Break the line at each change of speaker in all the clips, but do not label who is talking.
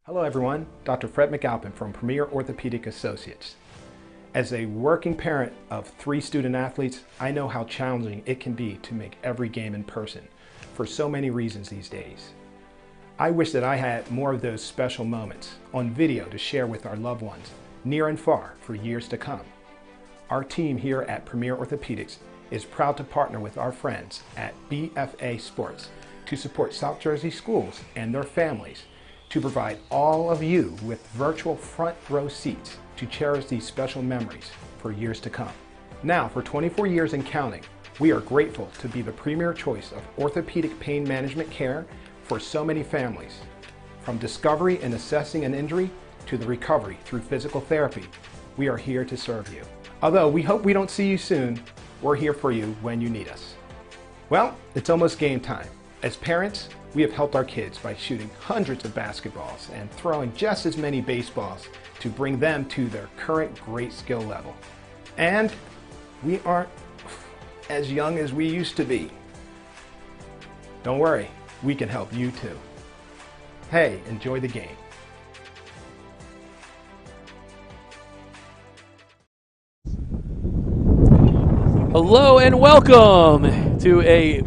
Hello everyone, Dr. Fred McAlpin from Premier Orthopedic Associates. As a working parent of 3 student athletes, I know how challenging it can be to make every game in person for so many reasons these days. I wish that I had more of those special moments on video to share with our loved ones, near and far, for years to come. Our team here at Premier Orthopedics is proud to partner with our friends at BFA Sports to support South Jersey schools and their families to provide all of you with virtual front row seats to cherish these special memories for years to come. Now, for 24 years and counting, we are grateful to be the premier choice of orthopedic pain management care for so many families. From discovery and assessing an injury to the recovery through physical therapy, we are here to serve you. Although we hope we don't see you soon, we're here for you when you need us. Well, it's almost game time. As parents, we have helped our kids by shooting hundreds of basketballs and throwing just as many baseballs to bring them to their current great skill level. And we aren't as young as we used to be. Don't worry, we can help you too. Hey, enjoy the game.
Hello and welcome to a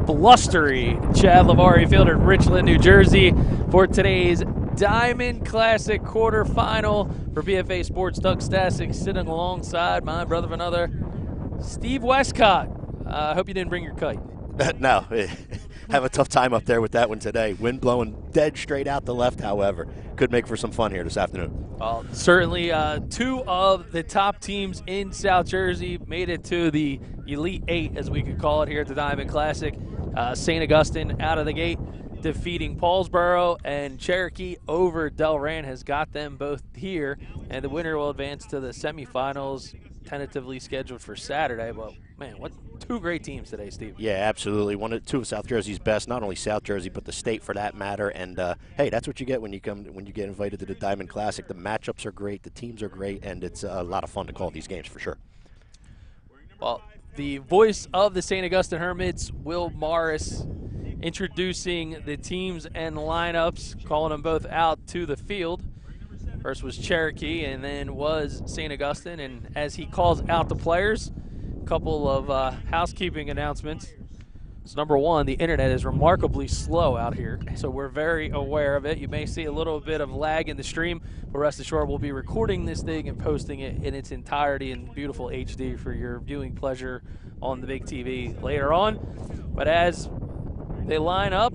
blustery Chad Lavari Field in Richland, New Jersey for today's Diamond Classic quarterfinal for BFA Sports. Doug Stasic sitting alongside my brother of another, Steve Westcott. I hope you didn't bring your kite.
No, have a tough time up there with that one today. Wind blowing dead straight out the left, however. Could make for some fun here this afternoon.
Well, certainly 2 of the top teams in South Jersey made it to the Elite 8, as we could call it, here at the Diamond Classic. St. Augustine out of the gate, defeating Paulsboro, and Cherokee over Delran has got them both here, and the winner will advance to the semifinals, tentatively scheduled for Saturday. But man, what 2 great teams today, Steve.
Yeah, absolutely. 2 of South Jersey's best, not only South Jersey but the state for that matter. And hey, that's what you get when you get invited to the Diamond Classic. The matchups are great, the teams are great, and it's a lot of fun to call these games for sure.
Well, the voice of the St. Augustine Hermits, Will Morris, introducing the teams and lineups, calling them both out to the field. First was Cherokee, and then was St. Augustine. And as he calls out the players, a couple of housekeeping announcements. So number one, the internet is remarkably slow out here, so we're very aware of it. You may see a little bit of lag in the stream, but rest assured we'll be recording this thing and posting it in its entirety in beautiful HD for your viewing pleasure on the big TV later on. But as they line up,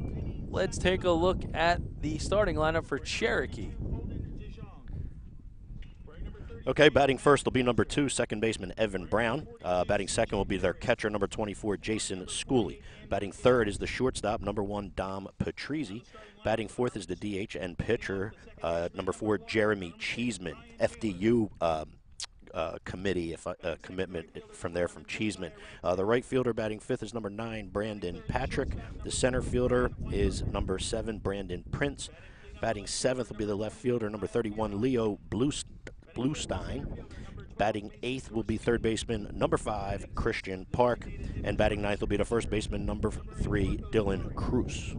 let's take a look at the starting lineup for Cherokee.
Okay, batting first will be number 2, second baseman Evan Brown. Batting second will be their catcher, number 24, Jason Schooley. Batting third is the shortstop, number 1, Dom Patrizzi. Batting fourth is the DH and pitcher, number 4, Jeremy Cheeseman. FDU commitment from there from Cheeseman. The right fielder batting fifth is number 9, Brandon Patrick. The center fielder is number 7, Brandon Prince. Batting seventh will be the left fielder, number 31, Leo Bluestein. Batting eighth will be third baseman number 5, Christian Park. And batting ninth will be the first baseman number 3, Dylan Cruz.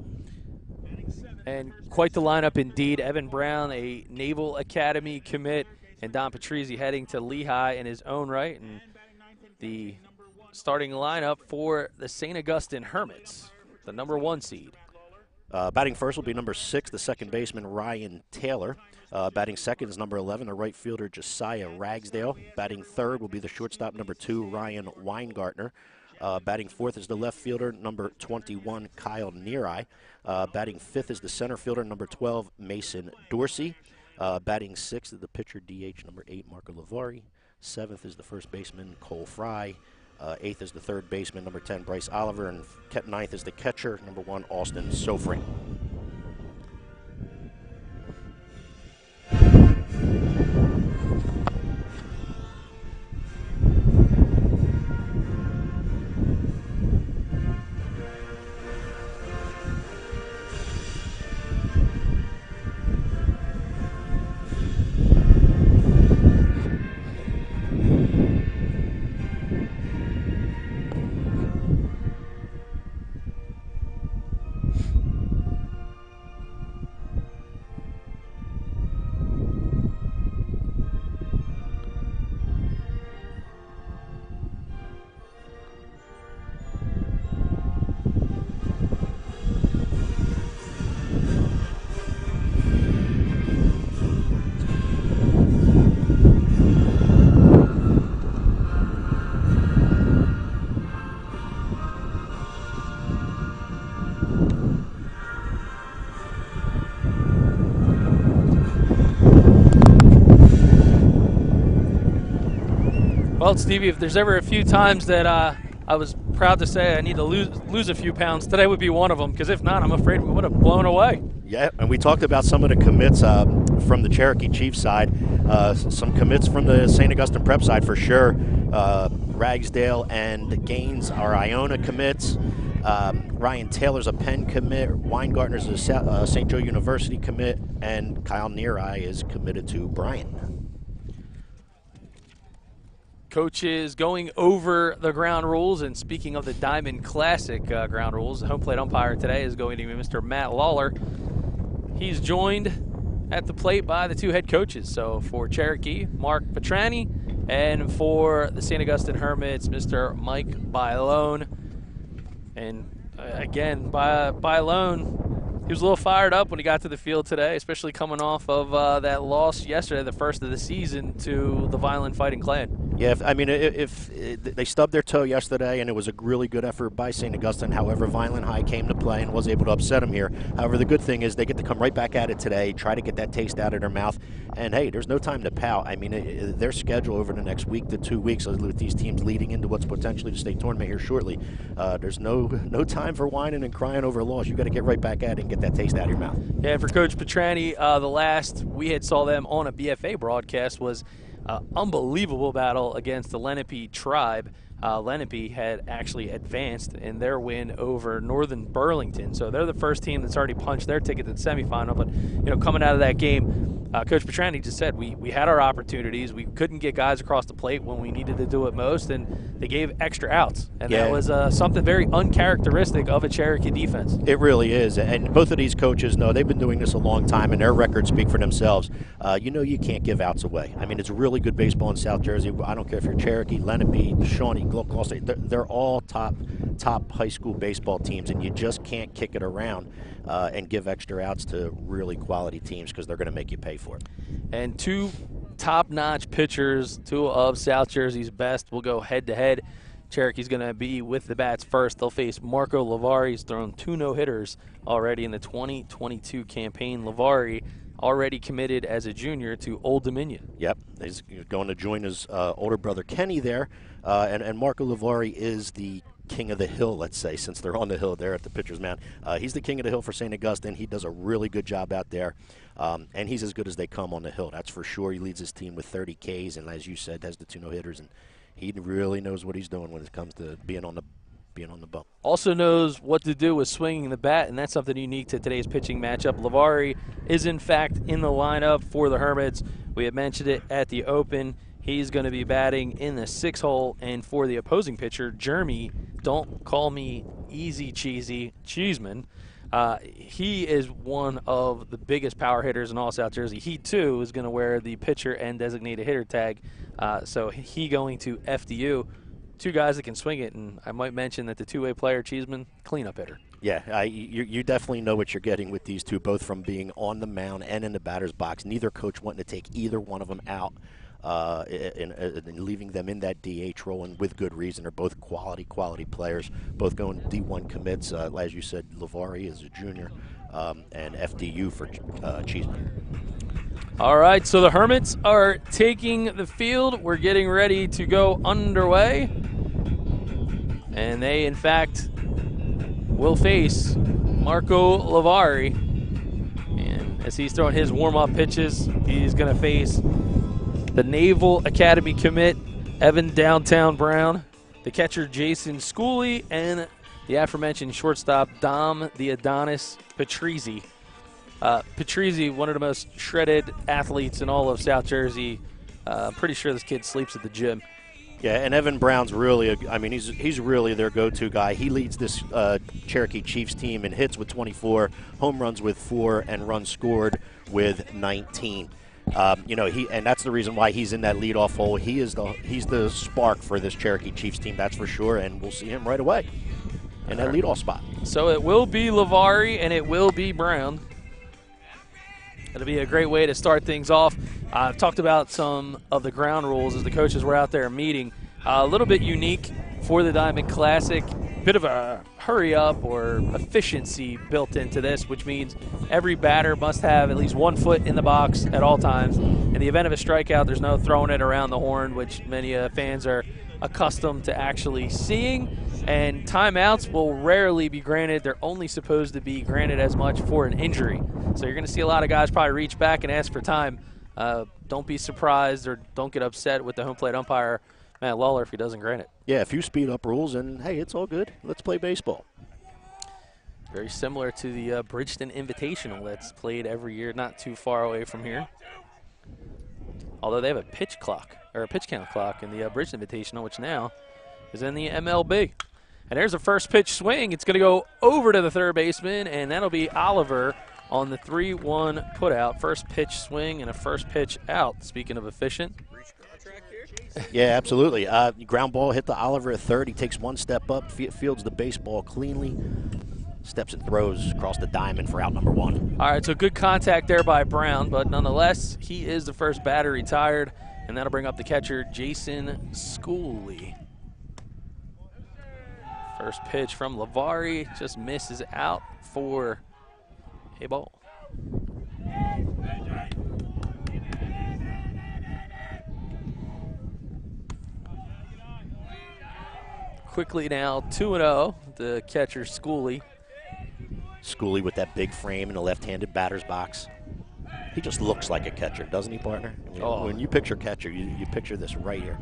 And quite the lineup indeed. Evan Brown, a Naval Academy commit, and Don Patrizzi heading to Lehigh in his own right. And the starting lineup for the St. Augustine Hermits, the number 1 seed.
Batting first will be number 6, the second baseman Ryan Taylor. Batting second is number 11, the right fielder Josiah Ragsdale. Batting third will be the shortstop number 2, Ryan Weingartner. Batting fourth is the left fielder number 21, Kyle Neary. Batting fifth is the center fielder number 12, Mason Dorsey. Batting sixth is the pitcher DH number 8, Marco Lavari. Seventh is the first baseman Cole Fry. Eighth is the third baseman number 10, Bryce Oliver. And ninth is the catcher number 1, Austin Sofring.
Well, Stevie, if there's ever a few times that I was proud to say I need to lose a few pounds, today would be one of them, because if not, I'm afraid we would have blown away.
Yeah, and we talked about some of the commits from the Cherokee Chiefs side, some commits from the St. Augustine Prep side for sure. Ragsdale and Gaines are Iona commits. Ryan Taylor's a Penn commit. Weingartner's a St. Joe University commit. And Kyle Neary is committed to Bryant.
Coaches going over the ground rules, and speaking of the Diamond Classic ground rules, the home plate umpire today is going to be Mr. Matt Lawler. He's joined at the plate by the two head coaches. So for Cherokee, Mark Petrani, and for the St. Augustine Hermits, Mr. Mike Bailone. And again, Bailone, he was a little fired up when he got to the field today, especially coming off of that loss yesterday, the first of the season, to the Violent Fighting Clan. Yeah,
if they stubbed their toe yesterday, and it was a really good effort by St. Augustine. However, Violent High came to play and was able to upset them here. However, the good thing is they get to come right back at it today, try to get that taste out of their mouth. And, hey, there's no time to pout. I mean, their schedule over the next week to 2 weeks with these teams leading into what's potentially the state tournament here shortly. There's no time for whining and crying over a loss. You got to get right back at it and get that taste out of your mouth.
Yeah, for Coach Petrani, the last we had saw them on a BFA broadcast was unbelievable battle against the Lenape tribe. Lenape had actually advanced in their win over Northern Burlington, so they're the first team that's already punched their ticket to the semifinal. But coming out of that game, Coach Petrani just said we had our opportunities. We couldn't get guys across the plate when we needed to do it most, and they gave extra outs, and that was something very uncharacteristic of a Cherokee defense.
It really is, and both of these coaches know they've been doing this a long time, and their records speak for themselves. You can't give outs away. I mean, it's really good baseball in South Jersey. I don't care if you're Cherokee, Lenape, Shawnee, Gloucester State. They're all top high school baseball teams, and you just can't kick it around and give extra outs to really quality teams, because they're going to make you pay for it.
And two top-notch pitchers, two of South Jersey's best, will go head-to-head. Cherokee's going to be with the bats first. They'll face Marco Lavari. He's thrown 2 no-hitters already in the 2022 campaign. Lavari already committed as a junior to Old Dominion.
Yep, he's going to join his older brother Kenny there, and Marco Lavari is the king of the hill, let's say, since they're on the hill there at the pitcher's mound. He's the king of the hill for St. Augustine. He does a really good job out there, and he's as good as they come on the hill, that's for sure. He leads his team with 30 Ks, and as you said, has the 2 no-hitters, and he really knows what he's doing when it comes to being on the bump.
Also knows what to do with swinging the bat, and that's something unique to today's pitching matchup. Lavari is, in fact, in the lineup for the Hermits. We had mentioned it at the Open. He's going to be batting in the 6 hole, and for the opposing pitcher, Jeremy, don't call me easy cheesy Cheeseman. He is one of the biggest power hitters in all South Jersey. He, too, is going to wear the pitcher and designated hitter tag. So he going to FDU. 2 guys that can swing it, and I might mention that the 2-way player, Cheeseman, cleanup hitter.
Yeah, you definitely know what you're getting with these two, both from being on the mound and in the batter's box. Neither coach wanting to take either one of them out and leaving them in that DH role, and with good reason. They're both quality players, both going D1 commits. As you said, Lavari is a junior, and FDU for Cheeseman.
All right, so the Hermits are taking the field. We're getting ready to go underway. And they, in fact, will face Marco Lavari. And as he's throwing his warm-up pitches, he's going to face the Naval Academy commit, Evan Downtown Brown, the catcher, Jason Schooley, and the aforementioned shortstop, Dom the Adonis Patrizzi. Patrizzi, one of the most shredded athletes in all of South Jersey. Pretty sure this kid sleeps at the gym.
Yeah, and Evan Brown's really, he's really their go-to guy. He leads this Cherokee Chiefs team in hits with 24, home runs with 4, and runs scored with 19. And that's the reason why he's in that leadoff hole. He's the spark for this Cherokee Chiefs team, that's for sure, and we'll see him right away in that leadoff spot.
So it will be Lavari and it will be Brown. It'll be a great way to start things off. I've talked about some of the ground rules as the coaches were out there meeting. A little bit unique for the Diamond Classic. Bit of a hurry up or efficiency built into this, which means every batter must have at least 1 foot in the box at all times. in the event of a strikeout, there's no throwing it around the horn, which many fans are accustomed to actually seeing. And timeouts will rarely be granted. They're only supposed to be granted as much for an injury. So you're going to see a lot of guys probably reach back and ask for time. Don't be surprised or don't get upset with the home plate umpire, Matt Lawler, if he doesn't grant it.
Yeah, a few speed-up rules, and, hey, it's all good. Let's play baseball.
Very similar to the Bridgeton Invitational that's played every year, not too far away from here. Although they have a pitch clock, or a pitch count clock in the Bridgeton Invitational, which now is in the MLB. And there's a first pitch swing. It's going to go over to the third baseman, and that'll be Oliver on the 3-1 putout. First pitch swing and a first pitch out, speaking of efficient.
Yeah, absolutely. Ground ball hit the Oliver at third. He takes one step up, fields the baseball cleanly, steps and throws across the diamond for out number 1.
All right, so good contact there by Brown, but nonetheless, he is the first batter retired, and that'll bring up the catcher, Jason Schooley. First pitch from Lavari just misses out for a ball. Quickly now, 2-0, the catcher, Schooley.
Schooley with that big frame in the left-handed batter's box. He just looks like a catcher, doesn't he, partner? When you picture catcher, you picture this right here.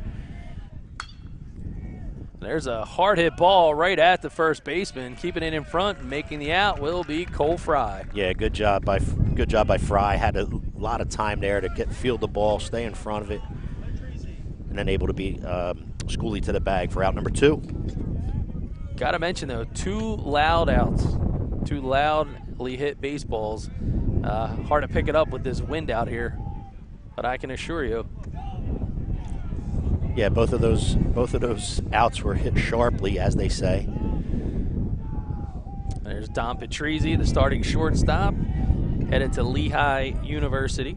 There's a hard-hit ball right at the first baseman. Keeping it in front, making the out will be Cole Fry.
Yeah, good job by Fry. Had a lot of time there to field the ball, stay in front of it, and then able to beat Schooley to the bag for out number 2.
Got to mention, though, 2 loud outs, 2 loudly hit baseballs. Hard to pick it up with this wind out here, but I can assure you.
Yeah, both of those outs were hit sharply, as they say.
There's Don Patrizzi, the starting shortstop, headed to Lehigh University.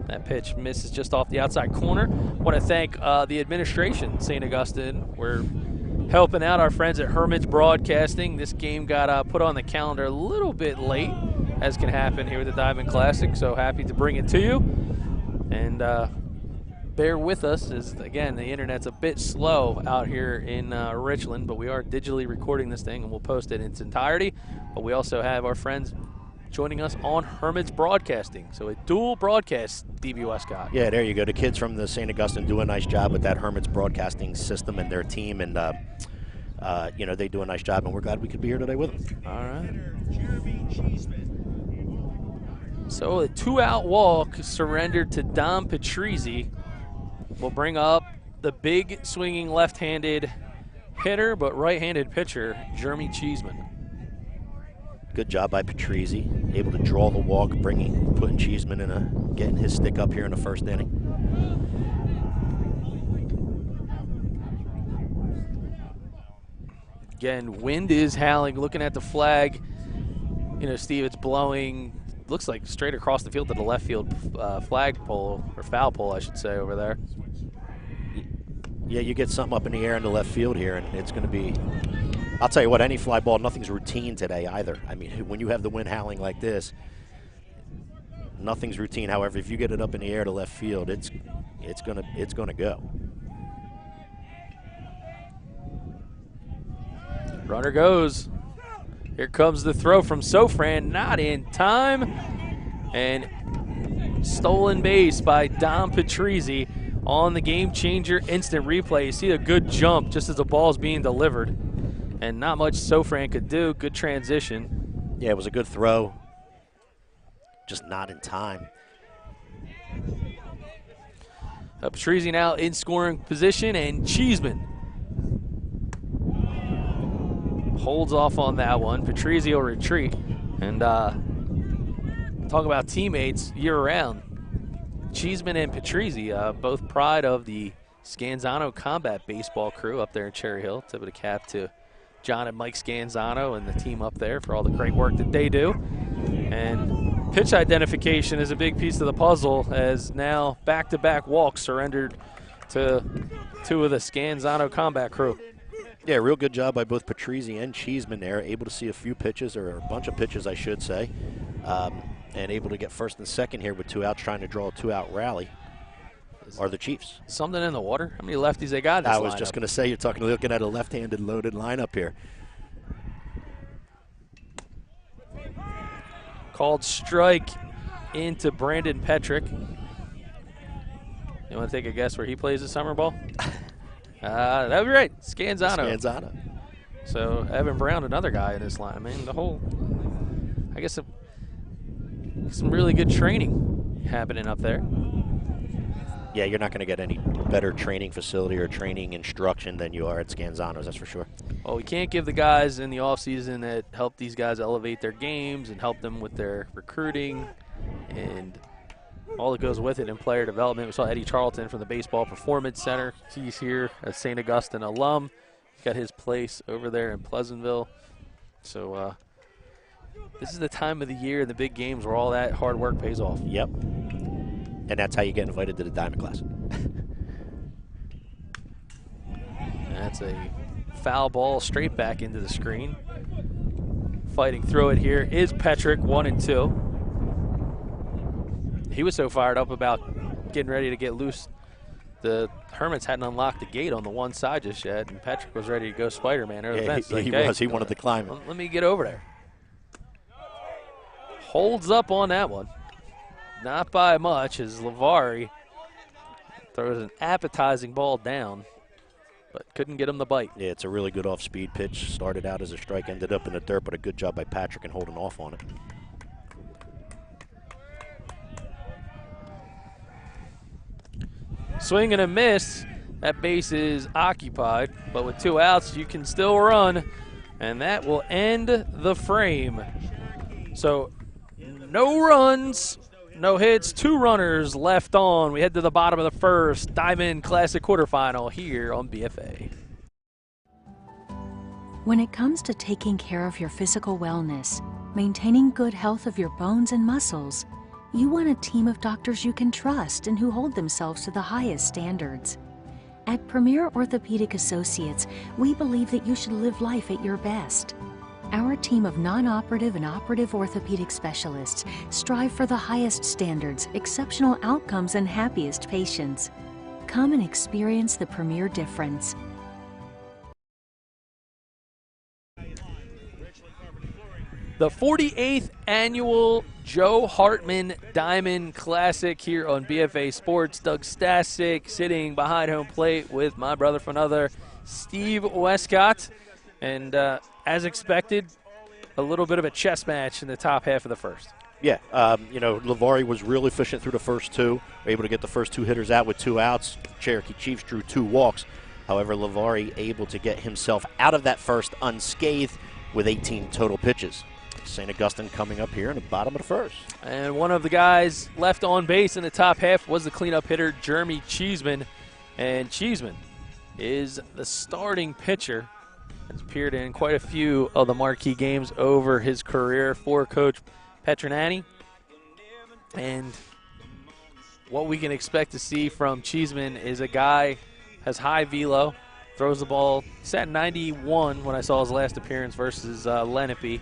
That pitch misses just off the outside corner. Want to thank the administration, St. Augustine. We're helping out our friends at Hermits Broadcasting. This game got put on the calendar a little bit late, as can happen here with the Diamond Classic, so happy to bring it to you. And bear with us, as, again, the internet's a bit slow out here in Richland, but we are digitally recording this thing, and we'll post it in its entirety. But we also have our friends joining us on Hermits Broadcasting, so a dual broadcast, D.B. Westcott.
Yeah, there you go. The kids from the St. Augustine do a nice job with that Hermits Broadcasting system and their team, and they do a nice job, and we're glad we could be here today with them.
All right. So a 2-out walk surrendered to Don Patrizzi will bring up the big swinging left-handed hitter but right-handed pitcher, Jeremy Cheeseman.
Good job by Patrizzi, able to draw the walk, putting Cheeseman in getting his stick up here in the first inning.
Again, wind is howling. Looking at the flag, Steve, it's blowing. Looks like straight across the field to the left field flagpole, or foul pole, I should say, over there.
Yeah, you get something up in the air in the left field here, and it's going to be. I'll tell you what, any fly ball, nothing's routine today either. I mean, when you have the wind howling like this, nothing's routine. However, if you get it up in the air to left field, it's gonna go.
Runner goes. Here comes the throw from Sofran, not in time, and stolen base by Don Patrizzi on the Game Changer instant replay. You see a good jump just as the ball is being delivered. And not much Sofran could do. Good transition.
Yeah, it was a good throw. Just not in time.
Patrizzi now in scoring position, and Cheeseman holds off on that one. Patrizzi will retreat. And talk about teammates year-round. Cheeseman and Patrizzi, both pride of the Scanzano Combat Baseball crew up there in Cherry Hill. Tip of the cap to John and Mike Scanzano and the team up there for all the great work that they do. And pitch identification is a big piece of the puzzle, as now back-to-back walks surrendered to 2 of the Scanzano Combat crew.
Yeah, real good job by both Patrizzi and Cheeseman there, able to see a few pitches, or a bunch of pitches, I should say, and able to get first and second here with 2 outs, trying to draw a 2-out rally. Are the Chiefs.
Something in the water? How many lefties they got in this
I was
lineup?
just going to say, you're looking at a left-handed loaded lineup here.
Called strike into Brandon Petrick. You want to take a guess where he plays the summer ball? That would be right. Scanzano. So Evan Brown, another guy in this line. I mean, I guess some really good training happening up there.
Yeah, you're not going to get any better training facility or training instruction than you are at Scanzano's, that's for sure.
Well, we can't give the guys in the offseason that help these guys elevate their games and help them with their recruiting and all that goes with it in player development. We saw Eddie Charlton from the Baseball Performance Center. He's here, a St. Augustine alum. He got his place over there in Pleasantville. So this is the time of the year and the big games where all that hard work pays off.
Yep. And that's how you get invited to the Diamond Classic.
That's a foul ball straight back into the screen. Fighting through it here is Petrick, 1-2. He was so fired up about getting ready to get loose. The Hermits hadn't unlocked the gate on the one side just yet, and Petrick was ready to go Spider-Man over the fence.
He was. He wanted to climb it.
Let me get over there. Holds up on that one. Not by much, as Lavari throws an appetizing ball down, but couldn't get him the bite.
Yeah, it's a really good off-speed pitch. Started out as a strike, ended up in the dirt, but a good job by Patrick in holding off on it.
Swing and a miss. That base is occupied, but with 2 outs, you can still run, and that will end the frame. So no runs. No hits, 2 runners left on. We head to the bottom of the first. Diamond Classic quarterfinal here on BFA.
When it comes to taking care of your physical wellness, maintaining good health of your bones and muscles, you want a team of doctors you can trust and who hold themselves to the highest standards. At Premier Orthopedic Associates, we believe that you should live life at your best. Our team of non-operative and operative orthopedic specialists strive for the highest standards, exceptional outcomes, and happiest patients. Come and experience the Premier difference.
The 48th annual Joe Hartman Diamond Classic here on BFA Sports. Doug Stasic sitting behind home plate with my brother from another, Steve Westcott. And as expected, a little bit of a chess match in the top half of the first.
Yeah, Lavari was real efficient through the first 2, able to get the first 2 hitters out with 2 outs. Cherokee Chiefs drew 2 walks. However, Lavari able to get himself out of that first unscathed with 18 total pitches. St. Augustine coming up here in the bottom of the first.
And one of the guys left on base in the top half was the cleanup hitter, Jeremy Cheeseman. And Cheeseman is the starting pitcher. Has appeared in quite a few of the marquee games over his career for Coach Petronati. And what we can expect to see from Cheeseman is a guy has high velo, throws the ball, sat 91 when I saw his last appearance versus Lenape.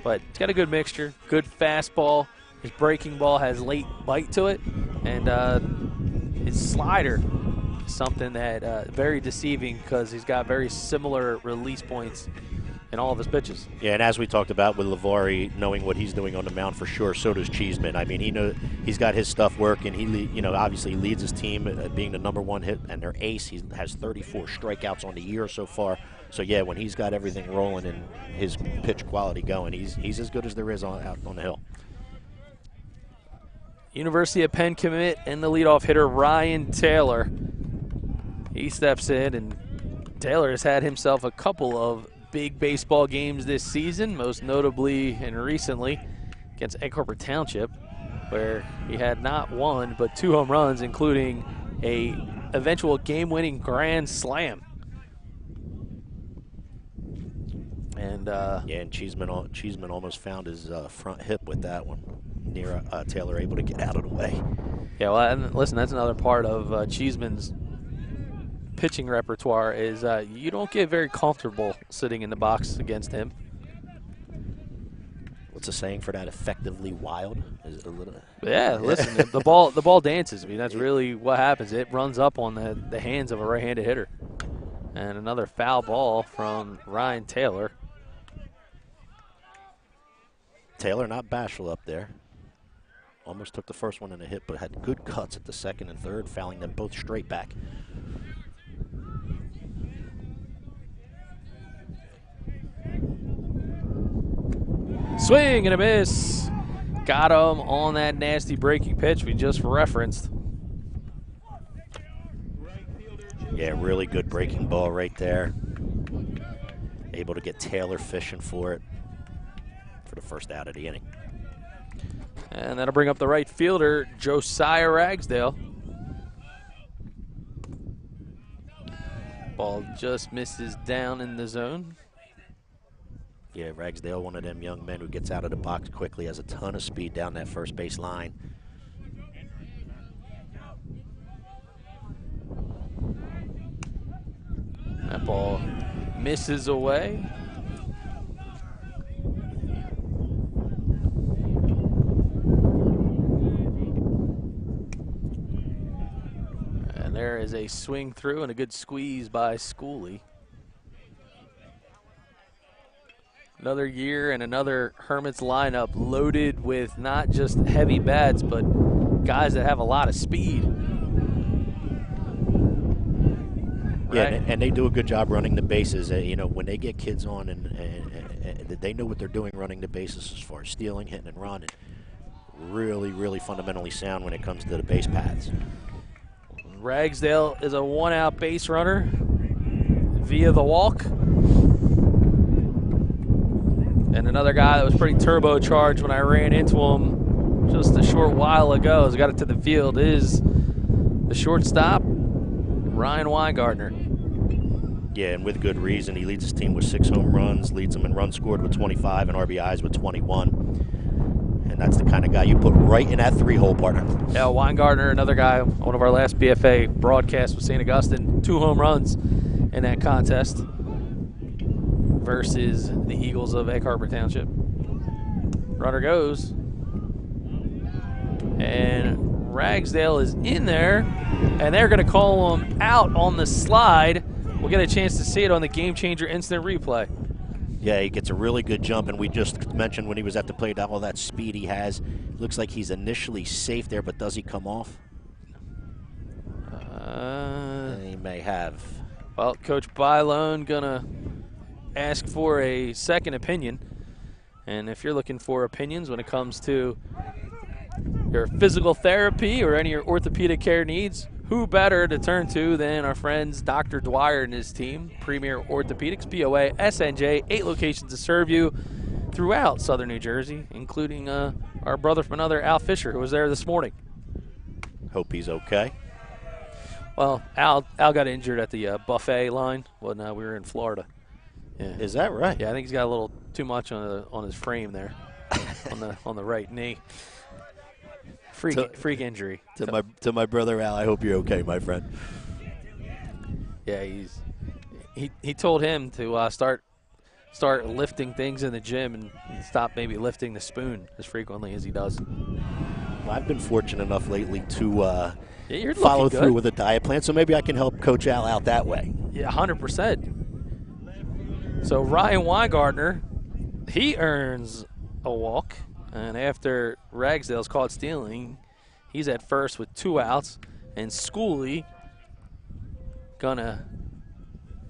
But he's got a good mixture, good fastball. His breaking ball has late bite to it. And his slider is something that very deceiving because he's got very similar release points in all of his pitches.
Yeah, and as we talked about with Lavari, knowing what he's doing on the mound for sure, so does Cheeseman. I mean, he's got his stuff working. He, obviously leads his team being the #1 hit and their ace. He has 34 strikeouts on the year so far. So yeah, when he's got everything rolling and his pitch quality going, he's as good as there is out on the hill.
University of Penn commit and the leadoff hitter Ryan Taylor. He steps in, and Taylor has had himself a couple of big baseball games this season, most notably and recently against Egg Harbor Township, where he had not 1 but 2 home runs, including a eventual game-winning grand slam. And
and Cheeseman almost found his front hip with that one. Near Taylor able to get out of the way.
Yeah, well, and listen, that's another part of Cheeseman's pitching repertoire is you don't get very comfortable sitting in the box against him.
What's the saying for that? Effectively wild? Is it a little?
Yeah, listen, the ball dances. I mean, that's really what happens. It runs up on the hands of a right-handed hitter. And another foul ball from Ryan Taylor.
Taylor not bashful up there. Almost took the first one in a hit, but had good cuts at the second and third, fouling them both straight back.
Swing and a miss. Got him on that nasty breaking pitch we just referenced.
Yeah, really good breaking ball right there. Able to get Taylor fishing for it for the first out of the inning.
And that'll bring up the right fielder, Josiah Ragsdale. Ball just misses down in the zone.
Yeah, Ragsdale, one of them young men who gets out of the box quickly, has a ton of speed down that first base line.
That ball misses away. And there is a swing through and a good squeeze by Schooley. Another year and another Hermits lineup loaded with not just heavy bats, but guys that have a lot of speed.
Yeah,
Right.
and they do a good job running the bases. You know, when they get kids on and they know what they're doing running the bases as far as stealing, hitting, and running. Really, really fundamentally sound when it comes to the base paths.
Ragsdale is a one-out base runner via the walk. And another guy that was pretty turbocharged when I ran into him just a short while ago as I got it to the field is the shortstop, Ryan Weingartner.
Yeah, and with good reason. He leads his team with 6 home runs, leads them in runs scored with 25 and RBIs with 21. And that's the kind of guy you put right in that 3-hole, partner.
Yeah, Weingartner, another guy, one of our last BFA broadcasts with St. Augustine, 2 home runs in that contest versus the Eagles of Egg Harbor Township. Runner goes. And Ragsdale is in there, and they're going to call him out on the slide. We'll get a chance to see it on the GameChanger instant replay.
Yeah, he gets a really good jump, and we just mentioned when he was at the plate all that speed he has. Looks like he's initially safe there, but does he come off? He may have.
Well, Coach Bylone going to ask for a second opinion. And if you're looking for opinions when it comes to your physical therapy or any of your orthopedic care needs, who better to turn to than our friends Dr. Dwyer and his team, Premier Orthopedics, POA, SNJ, 8 locations to serve you throughout southern New Jersey, including our brother from another, Al Fisher, who was there this morning.
Hope he's okay.
Well, Al got injured at the buffet line when we were in Florida. Yeah.
Is that right?
Yeah, I think he's got a little too much on his frame there, on the right knee. Freak injury.
To my brother Al, I hope you're okay, my friend.
Yeah, he told him to start lifting things in the gym and stop maybe lifting the spoon as frequently as he does.
Well, I've been fortunate enough lately to
follow
through with a diet plan, so maybe I can help Coach Al out that way.
Yeah, 100%. So Ryan Weingartner, he earns a walk. And after Ragsdale's caught stealing, he's at first with 2 outs. And Schooley gonna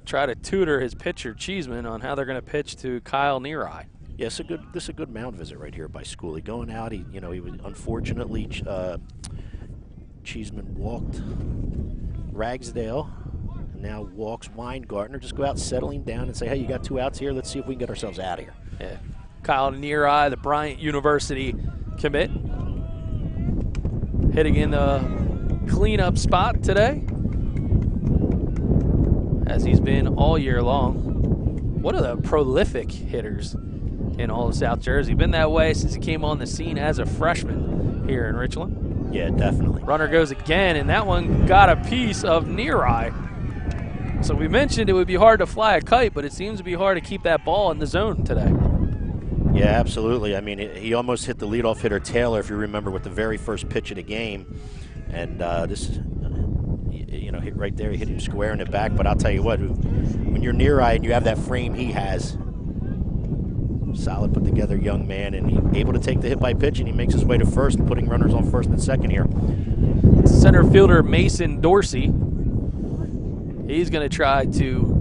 try to tutor his pitcher, Cheeseman, on how they're gonna pitch to Kyle Neary.
Yeah, this is a good mound visit right here by Schooley. Going out, he was unfortunately Cheeseman walked Ragsdale. Now walks Weingartner. Just go out, settling down, and say, hey, you got 2 outs here. Let's see if we can get ourselves out of here.
Yeah. Kyle Neary, the Bryant University commit, hitting in the cleanup spot today, as he's been all year long. One of the prolific hitters in all of South Jersey. Been that way since he came on the scene as a freshman here in Richland.
Yeah, definitely.
Runner goes again, and that one got a piece of Neary. So we mentioned it would be hard to fly a kite, but it seems to be hard to keep that ball in the zone today.
Yeah, absolutely. I mean, he almost hit the leadoff hitter Taylor, if you remember, with the very first pitch of the game. And this, hit right there. He hit him square in the back. But I'll tell you what, when you're near eye and you have that frame he has, solid put together young man, and he's able to take the hit by pitch, and he makes his way to first, putting runners on first and second here.
Center fielder Mason Dorsey. He's going to try to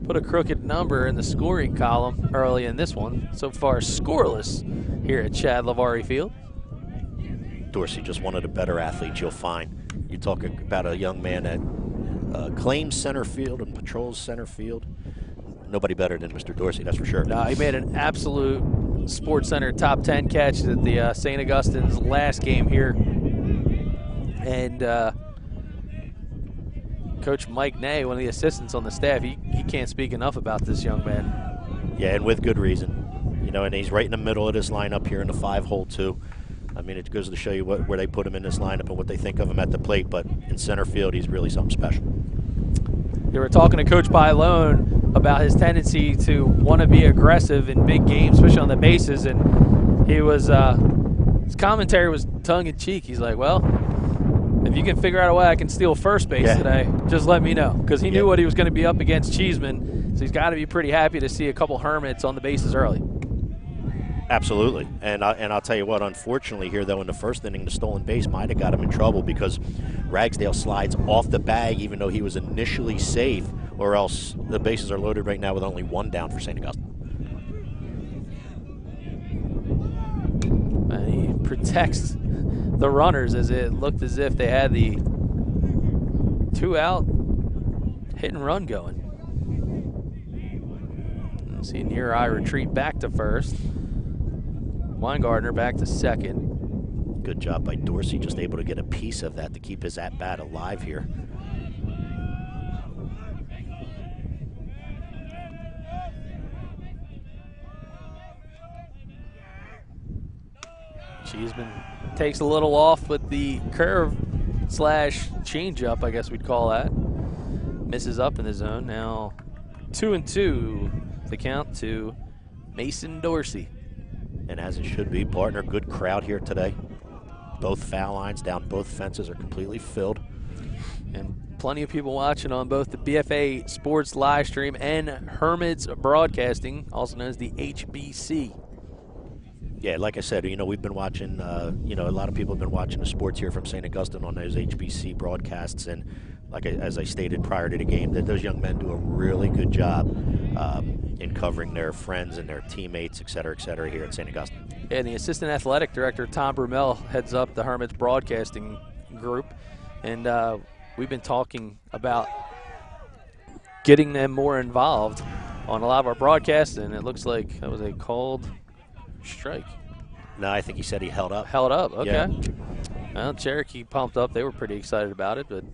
put a crooked number in the scoring column early in this one. So far, scoreless here at Chad Lavari Field.
Dorsey, just one of the better athletes you'll find. You talk about a young man that claims center field and patrols center field. Nobody better than Mr. Dorsey, that's for sure.
No, he made an absolute Sports Center top 10 catch at the St. Augustine's last game here. And Coach Mike Ney, one of the assistants on the staff, he can't speak enough about this young man.
Yeah, and with good reason. And he's right in the middle of this lineup here in the 5-hole too. I mean, it goes to show you where they put him in this lineup and what they think of him at the plate, but in center field, he's really something special.
They were talking to Coach Bailone about his tendency to want to be aggressive in big games, especially on the bases, and he was his commentary was tongue-in-cheek. He's like, well, if you can figure out a way I can steal first base today, just let me know. Because he knew what he was going to be up against Cheeseman, so he's got to be pretty happy to see a couple Hermits on the bases early.
Absolutely. And I'll tell you what, unfortunately here, though, in the first inning, the stolen base might have got him in trouble because Ragsdale slides off the bag even though he was initially safe, or else the bases are loaded right now with only one down for St. Augustine.
And he protects the runners as it looked as if they had the 2-out hit and run going. You see near eye retreat back to first. Weingartner back to second.
Good job by Dorsey, just able to get a piece of that to keep his at-bat alive here.
Cheeseman takes a little off with the curve slash changeup, I guess we'd call that. Misses up in the zone. Now 2-2 the count to Mason Dorsey.
And as it should be, partner, good crowd here today. Both foul lines down both fences are completely filled.
And plenty of people watching on both the BFA Sports live stream and Hermits Broadcasting, also known as the HBC.
Yeah, like I said, we've been watching, a lot of people have been watching the sports here from St. Augustine on those HBC broadcasts. And as I stated prior to the game, that those young men do a really good job in covering their friends and their teammates, et cetera, here at St. Augustine.
And the assistant athletic director, Tom Brumell, heads up the Hermits broadcasting group. And we've been talking about getting them more involved on a lot of our broadcasts, and it looks like that was a called strike.
No, I think he said he held up.
Held up, okay.
Yeah.
Well, Cherokee pumped up. They were pretty excited about it, but,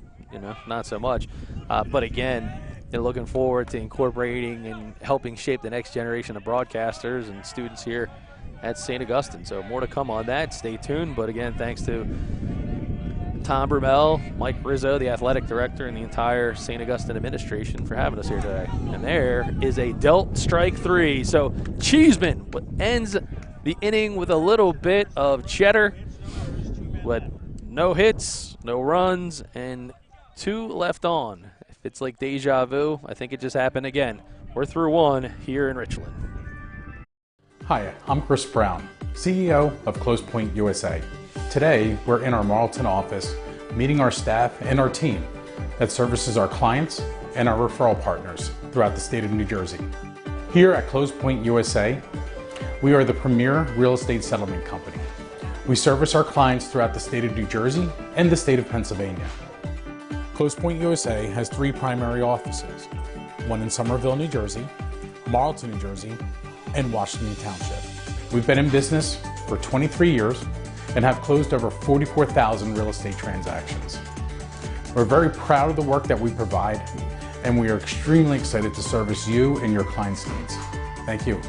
not so much. But again, they're looking forward to incorporating and helping shape the next generation of broadcasters and students here at St. Augustine. So more to come on that. Stay tuned. But again, thanks to Tom Brumell, Mike Rizzo, the athletic director, and the entire St. Augustine administration for having us here today. And there is a dealt strike 3. So Cheeseman ends the inning with a little bit of cheddar, with no hits, no runs, and 2 left on. If it's like deja vu, I think it just happened again. We're through 1 here in Richland.
Hi, I'm Chris Brown, CEO of Close Point USA. Today, we're in our Marlton office meeting our staff and our team that services our clients and our referral partners throughout the state of New Jersey. Here at Close Point USA, we are the premier real estate settlement company. We service our clients throughout the state of New Jersey and the state of Pennsylvania. Close Point USA has 3 primary offices, one in Somerville, New Jersey, Marlton, New Jersey, and Washington Township. We've been in business for 23 years and have closed over 44,000 real estate transactions. We're very proud of the work that we provide, and we are extremely excited to service you and your clients' needs. Thank you.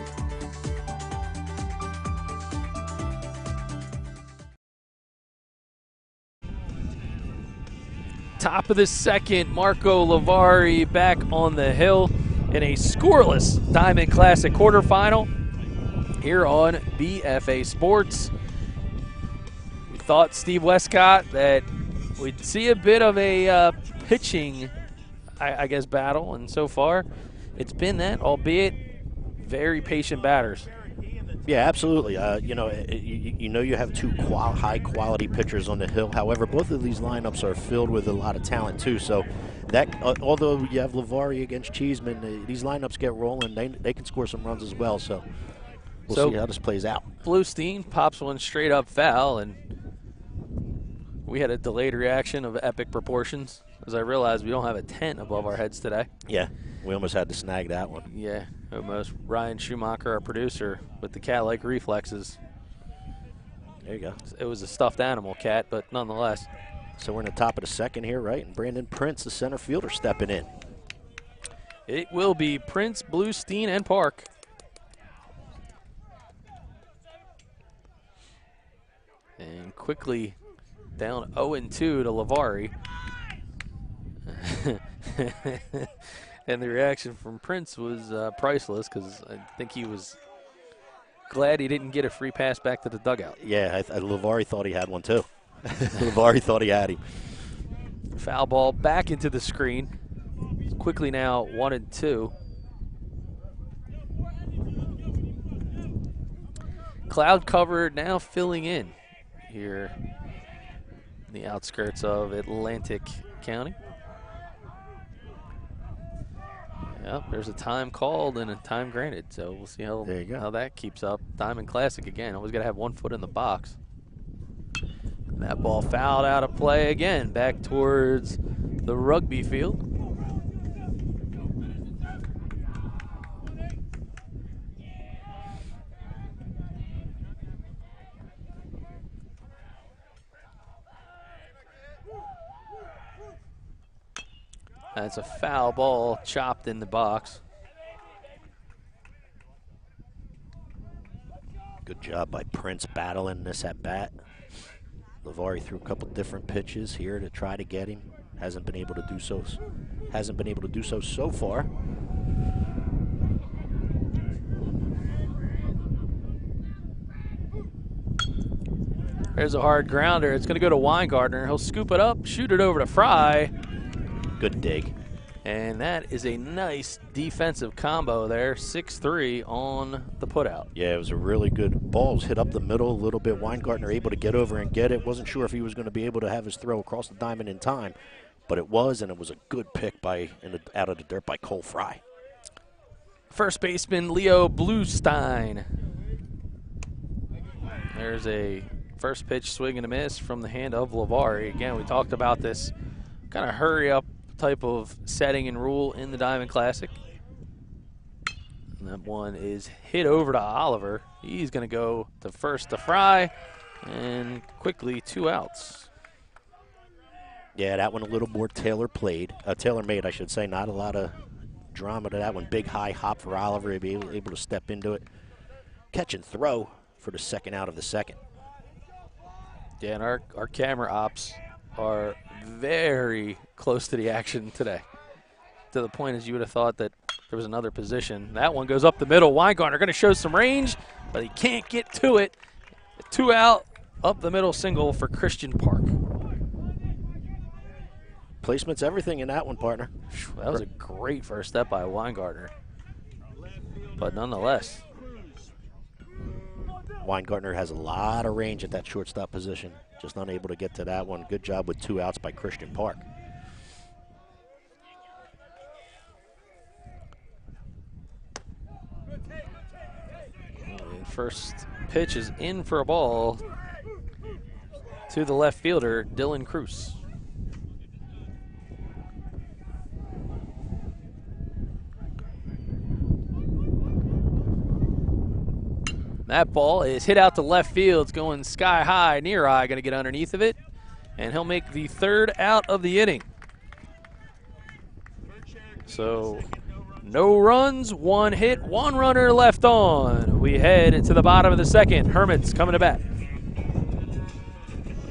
Top of the second, Marco Lavari back on the hill in a scoreless Diamond Classic quarterfinal here on BFA Sports. We thought, Steve Westcott, that we'd see a bit of a pitching, I guess, battle, and so far it's been that, albeit very patient batters.
Yeah, absolutely. You have two high-quality pitchers on the hill. However, both of these lineups are filled with a lot of talent too. So that, although you have Lavari against Cheeseman, these lineups get rolling. They can score some runs as well. So we'll see how this plays out. Bluestein
pops one straight up foul, and we had a delayed reaction of epic proportions as I realized we don't have a tent above our heads today.
Yeah, we almost had to snag that one.
Yeah. Almost. Ryan Schumacher, our producer, with the cat-like reflexes.
There you go.
It was a stuffed animal cat, but nonetheless.
So we're in the top of the second here, right? And Brandon Prince, the center fielder, stepping in.
It will be Prince, Bluestein, and Park. And quickly down 0-2 to Lavari. And the reaction from Prince was priceless, because I think he was glad he didn't get a free pass back to the dugout.
Yeah, Lavari thought he had one too. Lavari thought he had him.
Foul ball back into the screen. Quickly now 1-2. Cloud cover now filling in here in the outskirts of Atlantic County. Yep, there's a time called and a time granted, so we'll see how that keeps up. Diamond Classic again, always got to have 1 foot in the box. And that ball fouled out of play again, back towards the rugby field. That's a foul ball chopped in the box.
Good job by Prince battling this at bat. Lavari threw a couple different pitches here to try to get him. Hasn't been able to do so. Hasn't been able to do so so far.
There's a hard grounder. It's going to go to Weingartner. He'll scoop it up, shoot it over to Fry.
Good dig.
And that is a nice defensive combo there. 6-3 on the putout.
Yeah, it was a really good ball. It was hit up the middle a little bit. Weingartner able to get over and get it. Wasn't sure if he was going to be able to have his throw across the diamond in time, but it was, and it was a good pick out of the dirt by Cole Fry.
First baseman Leo Bluestein. There's a first pitch swing and a miss from the hand of Lavari. Again, we talked about this kind of hurry up type of setting and rule in the Diamond Classic. And that one is hit over to Oliver. He's going to go to first to Fry, and quickly 2 outs.
Yeah, that one a little more tailor-made, I should say. Not a lot of drama to that one. Big high hop for Oliver to be able to step into it. Catch and throw for the second out of the second.
Yeah, and our camera ops are very close to the action today, to the point as you would have thought that there was another position. That one goes up the middle. Weingartner going to show some range, but he can't get to it. 2 out, up the middle single for Christian Park.
Placement's everything in that one, partner.
That was a great first step by Weingartner, but nonetheless.
Weingartner has a lot of range at that shortstop position. Just unable to get to that one. Good job with 2 outs by Christian Park.
And first pitch is in for a ball to the left fielder, Dylan Cruz. That ball is hit out to left field. It's going sky high. Near eye going to get underneath of it, and he'll make the 3rd out of the inning. So no runs, 1 hit, 1 runner left on. We head to the bottom of the second. Hermits coming to bat.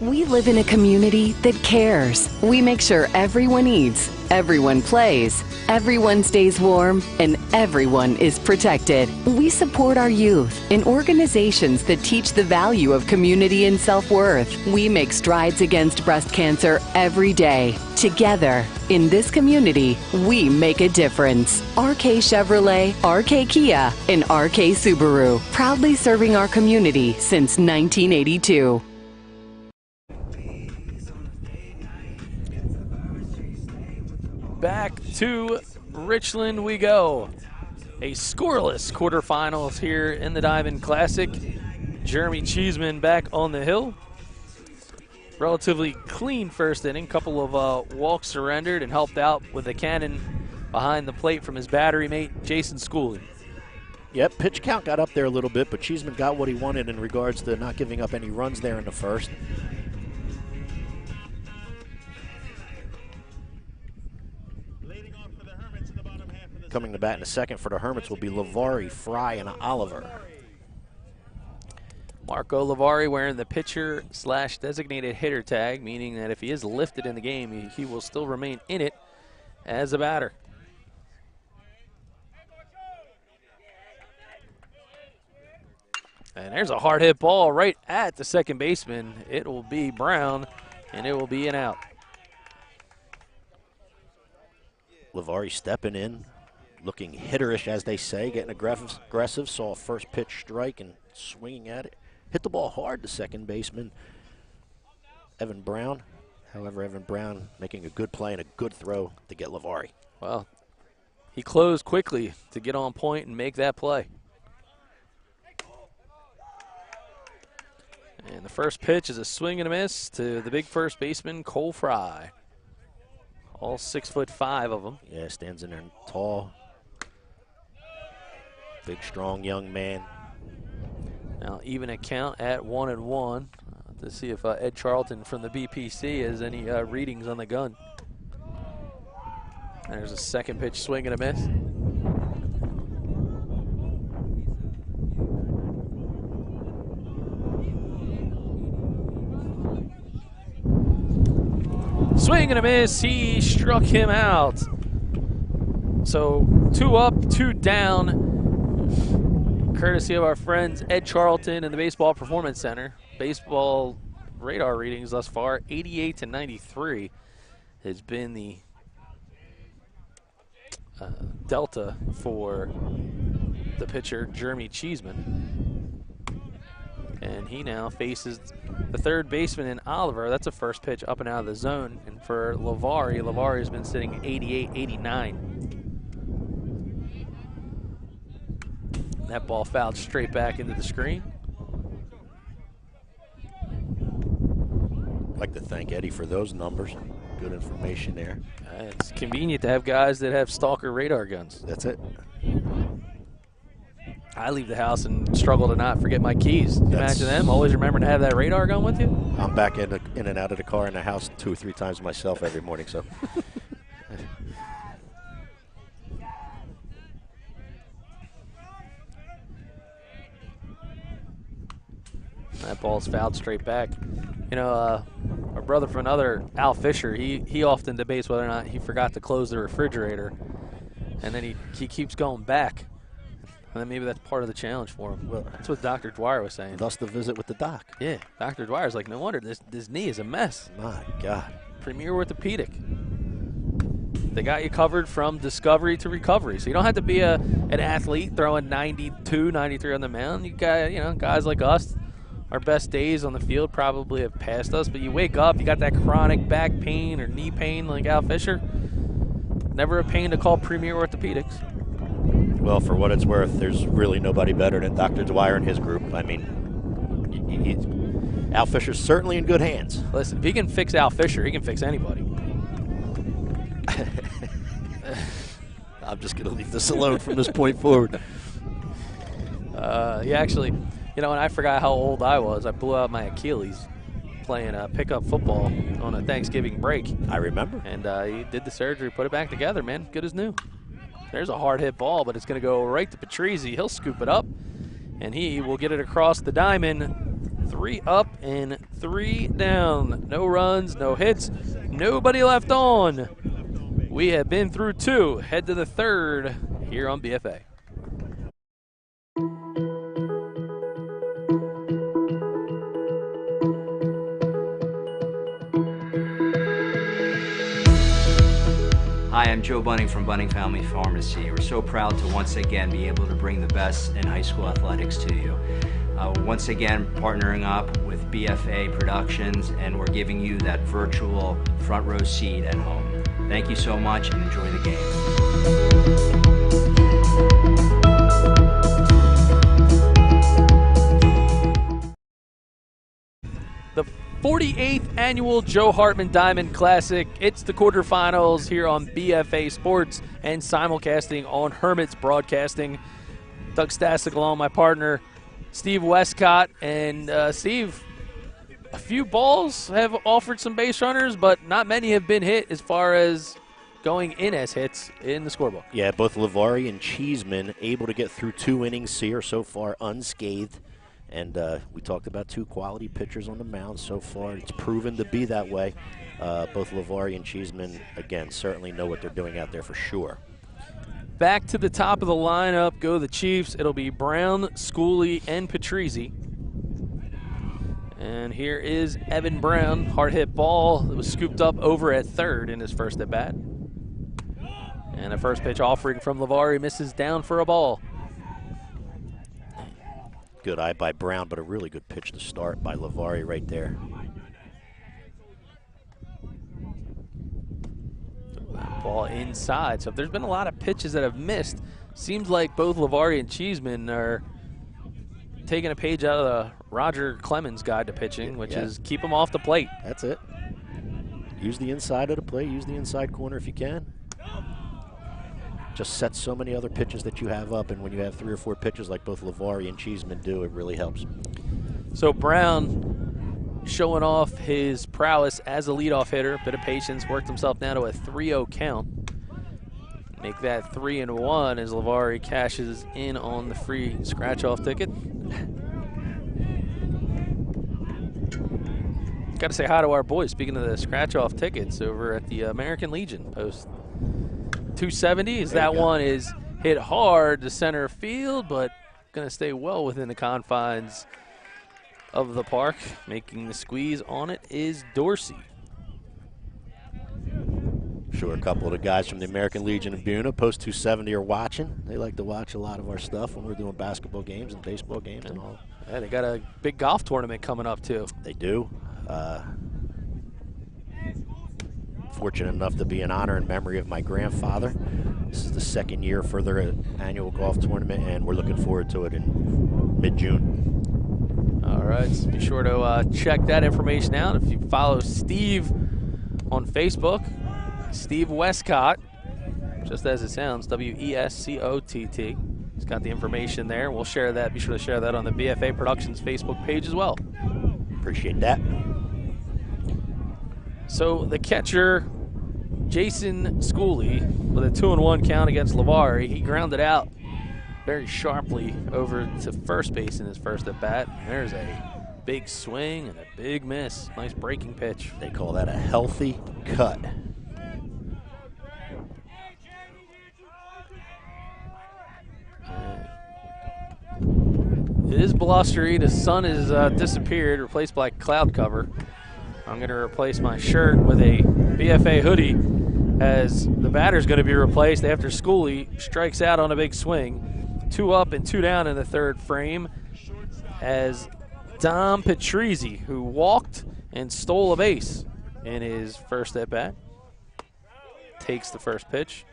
We live in a community that cares. We make sure everyone eats, everyone plays, everyone stays warm, and everyone is protected. We support our youth in organizations that teach the value of community and self-worth. We make strides against breast cancer every day. Together, in this community, we make a difference. RK Chevrolet, RK Kia, and RK Subaru, proudly serving our community since 1982.
Back to Richland we go. A scoreless quarterfinals here in the Diamond Classic. Jeremy Cheeseman back on the hill. Relatively clean first inning. Couple of walks surrendered and helped out with a cannon behind the plate from his battery mate, Jason Schooling.
Yep, pitch count got up there a little bit, but Cheeseman got what he wanted in regards to not giving up any runs there in the first. Coming to bat in the second for the Hermits will be Lavari, Fry, and Oliver.
Marco Lavari wearing the pitcher/designated hitter tag, meaning that if he is lifted in the game, he will still remain in it as a batter. And there's a hard hit ball right at the second baseman. It will be Brown, and it will be an out.
Lavari stepping in, looking hitterish, as they say, getting aggressive. Saw a first pitch strike and swinging at it. Hit the ball hard to second baseman Evan Brown. However, Evan Brown making a good play and a good throw to get Lavari.
Well, he closed quickly to get on point and make that play. And the first pitch is a swing and a miss to the big first baseman, Cole Fry. All 6'5" of them.
Yeah, stands in there tall. Big, strong young man.
Now even a count at 1-1 to see if Ed Charlton from the BPC has any readings on the gun. There's a second pitch swing and a miss. Swing and a miss, he struck him out. So 2 up, 2 down, courtesy of our friends Ed Charlton and the Baseball Performance Center. Baseball radar readings thus far, 88 to 93 has been the delta for the pitcher, Jeremy Cheeseman. And he now faces the third baseman in Oliver. That's a first pitch up and out of the zone. And for Lavari, Lavari has been sitting 88, 89. That ball fouled straight back into the screen.
I'd like to thank Eddie for those numbers. Good information there.
It's convenient to have guys that have stalker radar guns.
That's it.
I leave the house and struggle to not forget my keys. Imagine them always remembering to have that radar gun with you.
I'm back in and out of the car in the house 2 or 3 times myself every morning, so.
That ball's fouled straight back. You know, our brother from another, Al Fisher, he often debates whether or not he forgot to close the refrigerator. And then he keeps going back. And then maybe that's part of the challenge for him. Well, that's what Dr. Dwyer was saying.
Thus the visit with the doc.
Yeah, Dr. Dwyer's like, no wonder this knee is a mess.
My God.
Premier Orthopedic. They got you covered from discovery to recovery. So you don't have to be an athlete throwing 92, 93 on the mound. You got, guys like us, our best days on the field probably have passed us, but you wake up, you got that chronic back pain or knee pain like Al Fisher. Never a pain to call Premier Orthopedics.
Well, for what it's worth, there's really nobody better than Dr. Dwyer and his group. I mean, Al Fisher's certainly in good hands.
Listen, if he can fix Al Fisher, he can fix anybody.
I'm just going to leave this alone from this point forward.
Yeah, actually, and I forgot how old I was. I blew out my Achilles playing pickup football on a Thanksgiving break.
I remember.
And he did the surgery, put it back together, man. Good as new. There's a hard hit ball, but it's going to go right to Patrizzi. He'll scoop it up, and he will get it across the diamond 3 up and 3 down. No runs, no hits, nobody left on. We have been through 2. Head to the 3rd here on BFA.
Hi, I'm Joe Bunning from Bunning Family Pharmacy. We're so proud to once again be able to bring the best in high school athletics to you. Once again, partnering up with BFA Productions, and we're giving you that virtual front row seat at home. Thank you so much and enjoy the game.
The 48th annual Joe Hartman Diamond Classic. It's the quarterfinals here on BFA Sports and simulcasting on Hermits Broadcasting. Doug Stasic along my partner, Steve Westcott. And Steve, a few balls have offered some base runners, but not many have been hit as far as going in as hits in the scorebook.
Yeah, both Lavari and Cheeseman able to get through 2 innings here so far unscathed. And we talked about 2 quality pitchers on the mound so far. It's proven to be that way. Both Lavari and Cheeseman, again, certainly know what they're doing out there for sure.
Back to the top of the lineup go the Chiefs. It'll be Brown, Schooley, and Patrizzi. And here is Evan Brown. Hard hit ball that was scooped up over at 3rd in his first at bat. And a first pitch offering from Lavari misses down for a ball.
Good eye by Brown, but a really good pitch to start by Lavari right there.
Ball inside. So if there's been a lot of pitches that have missed, seems like both Lavari and Cheeseman are taking a page out of the Roger Clemens guide to pitching, which is keep them off the plate.
That's it. Use the inside of the plate, use the inside corner if you can. Just set so many other pitches that you have up, and when you have 3 or 4 pitches like both Lavari and Cheeseman do, it really helps.
So Brown showing off his prowess as a leadoff hitter. Bit of patience, worked himself down to a 3-0 count. Make that 3-1 as Lavari cashes in on the free scratch-off ticket. Got to say hi to our boys. Speaking of the scratch-off tickets over at the American Legion post 270, as that one is hit hard to center field, but going to stay well within the confines of the park. Making the squeeze on it is Dorsey.
Sure, a couple of the guys from the American Legion of Buna, post 270, are watching. They like to watch a lot of our stuff when we're doing basketball games and baseball games and all.
Yeah, they got a big golf tournament coming up too.
They do. Fortunate enough to be in honor and memory of my grandfather. This is the 2nd year for their annual golf tournament, and we're looking forward to it in mid-June.
All right, so be sure to check that information out. If you follow Steve on Facebook, Steve Westcott, just as it sounds, W-E-S-C-O-T-T. He's got the information there. We'll share that. Be sure to share that on the BFA Productions Facebook page as well.
Appreciate that.
So the catcher, Jason Schooley, with a 2-1 count against Lavari, he grounded out very sharply over to first base in his first at bat. There's a big swing and a big miss. Nice breaking pitch.
They call that a healthy cut.
It is blustery. The sun has disappeared, replaced by cloud cover. I'm going to replace my shirt with a BFA hoodie as the batter's going to be replaced after Schooley strikes out on a big swing. 2 up and 2 down in the 3rd frame as Dom Patrizzi, who walked and stole a base in his first at-bat, takes the first pitch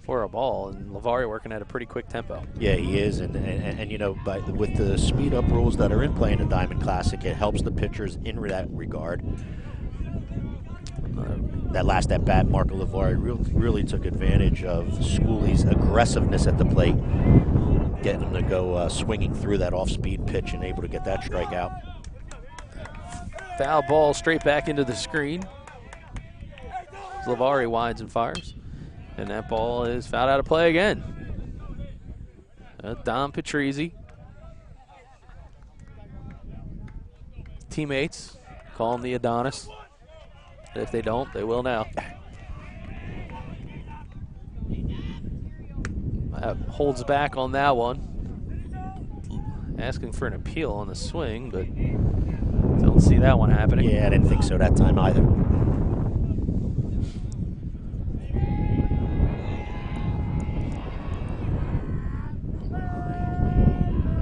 for a ball, and Lavari working at a pretty quick tempo.
Yeah, he is, and you know, with the speed up rules that are in play in the Diamond Classic, it helps the pitchers in that regard. That last at bat, Marco Lavari really took advantage of Schooley's aggressiveness at the plate, getting him to go swinging through that off-speed pitch and able to get that strikeout.
Foul ball straight back into the screen. Lavari winds and fires. And that ball is fouled out of play again. Dom Patrizzi. teammates. Call him the Adonis. If they don't, they will now. Holds back on that one. Asking for an appeal on the swing, but don't see that one happening.
Yeah, I didn't think so that time either.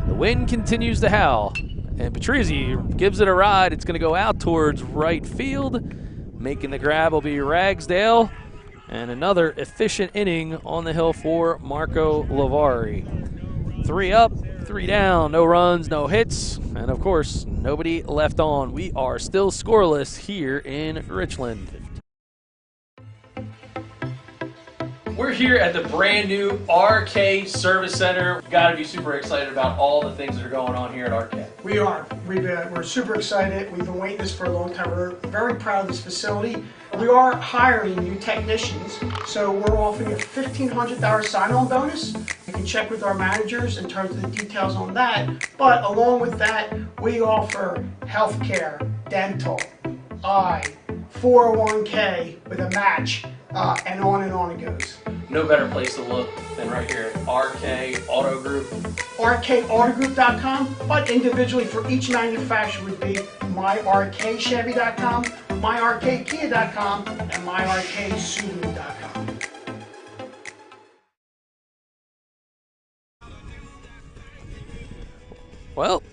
The wind continues to howl, and Patrizzi gives it a ride. It's going to go out towards right field. Making the grab will be Ragsdale, and another efficient inning on the hill for Marco Lavari. 3 up, 3 down, no runs, no hits, and of course, nobody left on. We are still scoreless here in Richland. We're here at the brand new RK Service Center. We've got to be super excited about all the things that are going on here at RK.
We are. We're super excited. We've been waiting this for a long time. We're very proud of this facility. We are hiring new technicians, so we're offering a $1,500 sign-on bonus. You can check with our managers in terms of the details on that. But along with that, we offer healthcare, dental, eye, 401k with a match, and on it goes.
No better place to look than right here at RK Auto Group.
RKAutogroup.com, but individually for each manufacturer would be myrkchevy.com, myrkkia.com, and myrksubaru.com.
Well,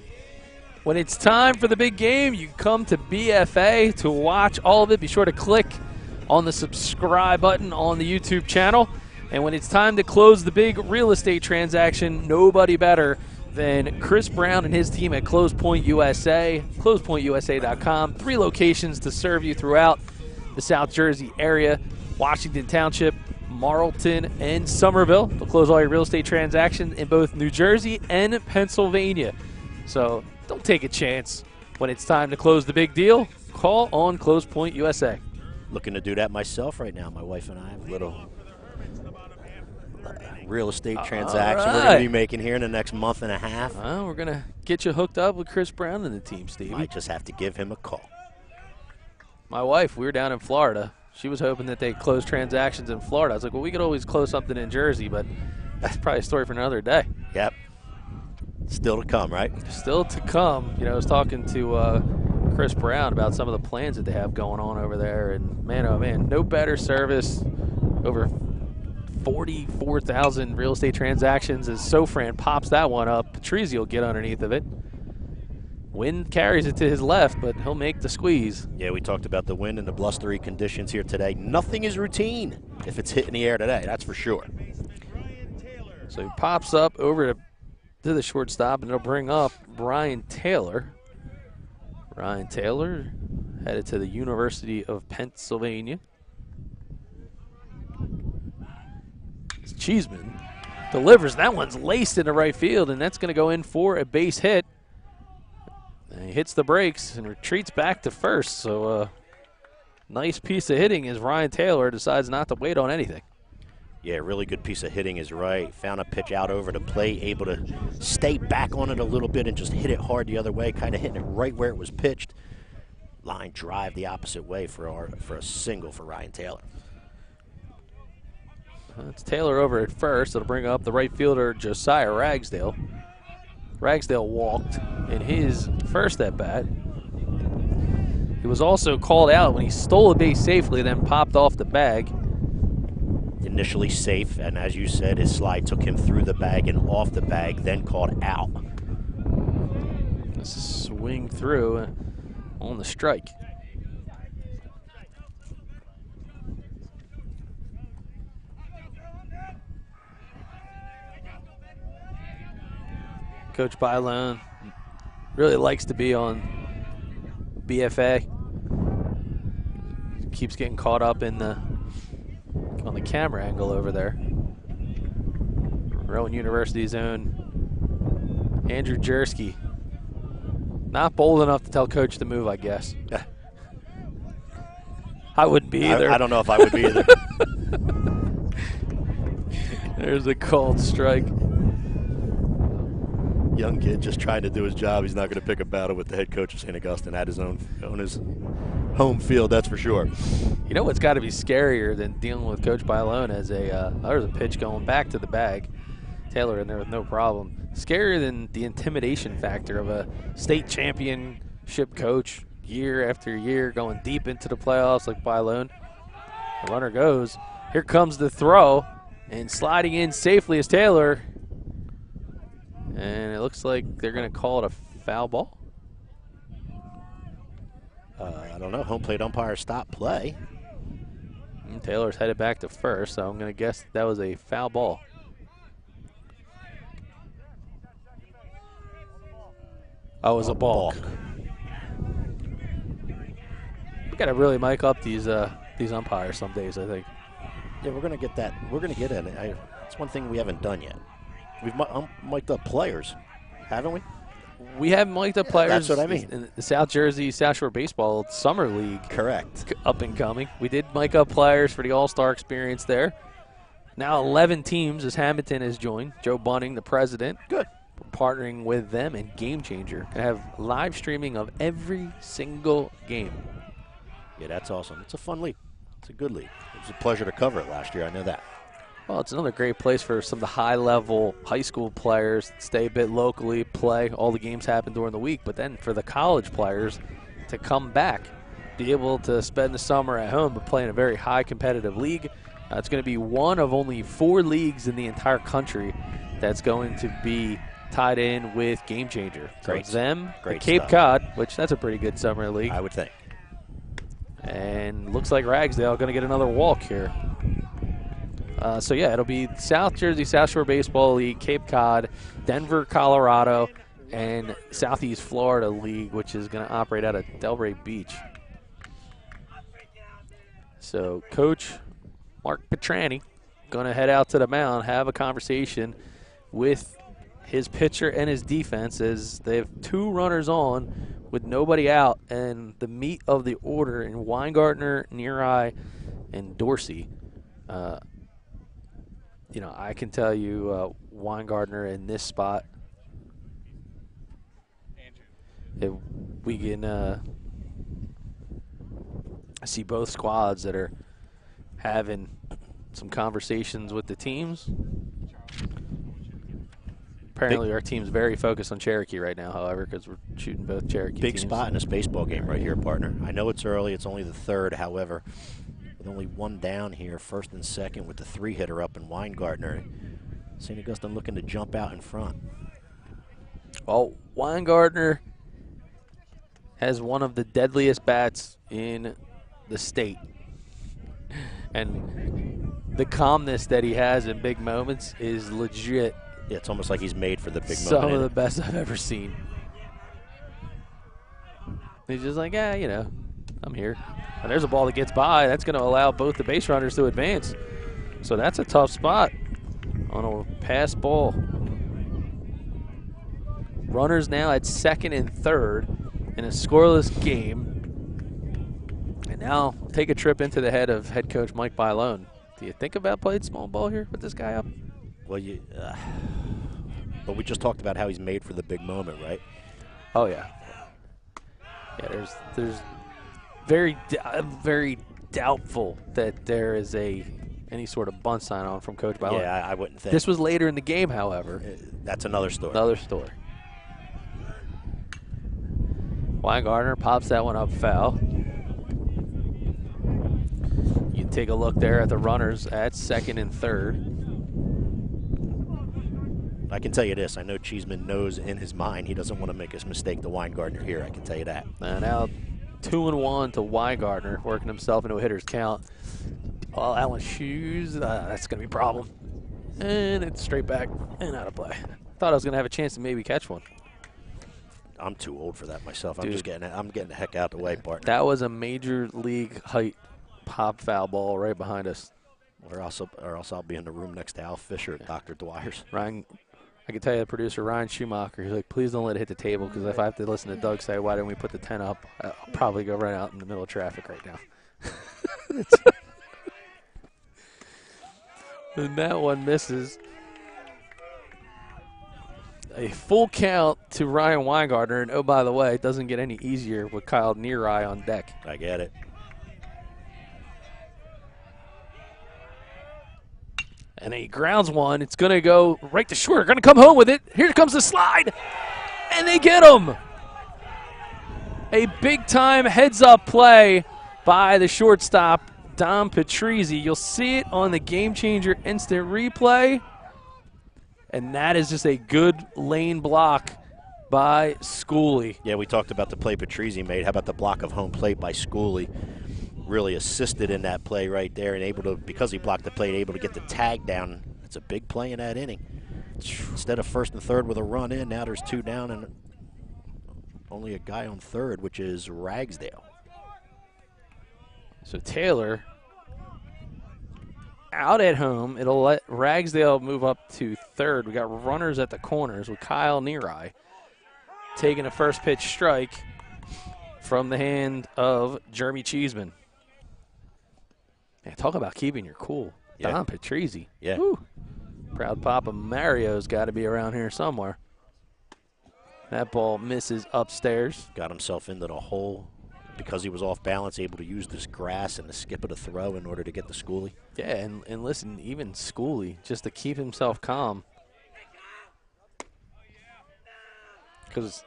when it's time for the big game, you come to BFA to watch all of it. Be sure to click on the subscribe button on the YouTube channel. And when it's time to close the big real estate transaction, nobody better than Chris Brown and his team at Close Point USA, closepointusa.com. 3 locations to serve you throughout the South Jersey area, Washington Township, Marlton, and Somerville. They'll close all your real estate transactions in both New Jersey and Pennsylvania. So don't take a chance. When it's time to close the big deal, call on Close Point USA.
Looking to do that myself right now. My wife and I have a little real estate transaction we're going to be making here in the next month and a half.
Well, we're going to get you hooked up with Chris Brown and the team, Stevie.
Might just have to give him a call.
My wife, we were down in Florida. She was hoping that they'd close transactions in Florida. I was like, well, we could always close something in Jersey, but that's probably a story for another day.
Yep. Still to come, right?
Still to come. You know, I was talking to Chris Brown about some of the plans that they have going on over there, and man, oh man, no better service. Over 44,000 real estate transactions as Sofran pops that one up. Patrizzi will get underneath of it. Wind carries it to his left, but he'll make the squeeze.
Yeah, we talked about the wind and the blustery conditions here today. Nothing is routine if it's hitting the air today, that's for sure.
So he pops up over to the shortstop, and it'll bring up Brian Taylor. Brian Taylor headed to the University of Pennsylvania. Cheeseman delivers. That one's laced into right field, and that's going to go in for a base hit. And he hits the brakes and retreats back to first. So nice piece of hitting as Ryan Taylor decides not to wait on anything.
Yeah, really good piece of hitting is right. Found a pitch out over the plate, able to stay back on it a little bit and just hit it hard the other way, kind of hitting it right where it was pitched. Line drive the opposite way for a single for Ryan Taylor.
It's Taylor over at first. It'll bring up the right fielder, Josiah Ragsdale. Ragsdale walked in his first at-bat. He was also called out when he stole a base safely, then popped off the bag.
Initially safe, and as you said, his slide took him through the bag and off the bag, then called out.
This is swing through on the strike. Coach Bylone really likes to be on BFA. Keeps getting caught up in on the camera angle over there. Rowan University's own Andrew Jersky. Not bold enough to tell Coach to move, I guess. I wouldn't be either.
I don't know if I would be either.
There's a called strike.
young kid just trying to do his job. He's not going to pick a battle with the head coach of St. Augustine at his own his home field, that's for sure.
You know what's got to be scarier than dealing with Coach Bailon as there's a pitch going back to the bag. Taylor in there with no problem. Scarier than the intimidation factor of a state championship coach year after year going deep into the playoffs like Bailon. The runner goes. Here comes the throw, and sliding in safely is Taylor. And it looks like they're going to call it a foul ball.
I don't know. Home plate umpire stop play.
And Taylor's headed back to first, so I'm going to guess that was a foul ball. Oh, it was a balk. We got to really mic up these umpires some days, I think.
Yeah, we're going to get that. We're going to get it. It's one thing we haven't done yet. We've mic'd up players, haven't we?
We have mic'd up players.
That's what I mean.
In the South Jersey South Shore Baseball Summer League.
Correct.
Up and coming. We did mic up players for the All-Star experience there. Now 11 teams as Hamilton has joined. Joe Bunning, the president.
Good.
We're partnering with them and GameChanger. Going to have live streaming of every single game.
Yeah, that's awesome. It's a fun league. It's a good league. It was a pleasure to cover it last year. I know that.
Well, it's another great place for some of the high-level high school players to stay a bit locally, play. All the games happen during the week. But then for the college players to come back, be able to spend the summer at home but play in a very high competitive league. It's going to be one of only 4 leagues in the entire country that's going to be tied in with GameChanger.
Great.
So them,
Great
Cape
stuff.
Cod, which that's a pretty good summer league.
I would think.
And looks like Ragsdale going to get another walk here. So, yeah, it'll be South Jersey South Shore Baseball League, Cape Cod, Denver, Colorado, and Southeast Florida League, which is going to operate out of Delray Beach. So, Coach Mark Petrani going to head out to the mound, have a conversation with his pitcher and his defense as they have 2 runners on with nobody out, and the meat of the order in Weingartner, Neareye, and Dorsey. You know, I can tell you Weingartner in this spot, if we can see both squads that are having some conversations with the teams. Apparently our team's very focused on Cherokee right now, however, because we're shooting both Cherokee
Big
teams.
spot in this baseball game right here, partner. I know it's early. It's only the 3rd, however. With only 1 down here, 1st and 2nd with the 3-hitter up in Weingartner. St. Augustine looking to jump out in front.
Well, Weingartner has one of the deadliest bats in the state. And the calmness that he has in big moments is legit.
Yeah, it's almost like he's made for the big moment.
Some of the best I've ever seen. He's just like, yeah, you know, I'm here. And there's a ball that gets by. That's going to allow both the base runners to advance. So that's a tough spot on a pass ball. Runners now at 2nd and 3rd in a scoreless game. And now take a trip into the head of head coach Mike Bailon. Do you think about playing small ball here with this guy up?
Well, but we just talked about how he's made for the big moment, right?
Oh, yeah. Yeah, there's very doubtful that there is any sort of bunt sign on from Coach Bailon.
Yeah, I wouldn't think.
This was later in the game, however.
That's another story.
Another story. Weingartner pops that one up foul. You take a look there at the runners at 2nd and 3rd.
I can tell you this. I know Cheeseman knows in his mind he doesn't want to make his mistake to Weingartner here. I can tell you that.
Now 2-1 to Weingartner, working himself into a hitter's count. Well, that one shoes. That's going to be a problem. And it's straight back and out of play. Thought I was going to have a chance to maybe catch one.
I'm too old for that myself.
Dude,
I'm getting the heck out of the way, partner.
That was a major league height pop foul ball right behind us.
Or else I'll be in the room next to Al Fisher at Dr. Dwyer's.
Ryan, I can tell you the producer, Ryan Schumacher, he's like, please don't let it hit the table, because if I have to listen to Doug say, why didn't we put the 10 up, I'll probably go right out in the middle of traffic right now. And that one misses. A full count to Ryan Weingartner, and oh, by the way, it doesn't get any easier with Kyle Neary on deck.
I get it.
And he grounds one. It's going to go right to short. Going to come home with it. Here comes the slide, and they get him. A big-time heads-up play by the shortstop, Dom Patrizzi. You'll see it on the GameChanger instant replay. And that is just a good lane block by Schooley.
Yeah, we talked about the play Patrizzi made. How about the block of home plate by Schooley? Really assisted in that play right there, and able to, because he blocked the plate, able to get the tag down. It's a big play in that inning. Instead of first and third with a run in, now there's 2 down and only a guy on third, which is Ragsdale.
So Taylor out at home. It'll let Ragsdale move up to third. We got runners at the corners with Kyle Neary taking a first pitch strike from the hand of Jeremy Cheeseman. Man, talk about keeping your cool.
Yeah.
Don Patrizzi.
Yeah.
Woo. Proud Papa Mario's got to be around here somewhere. That ball misses upstairs.
Got himself into the hole because he was off balance, able to use this grass and the skip of the throw in order to get the Schooley.
Yeah, and listen, even Schooley, just to keep himself calm. Because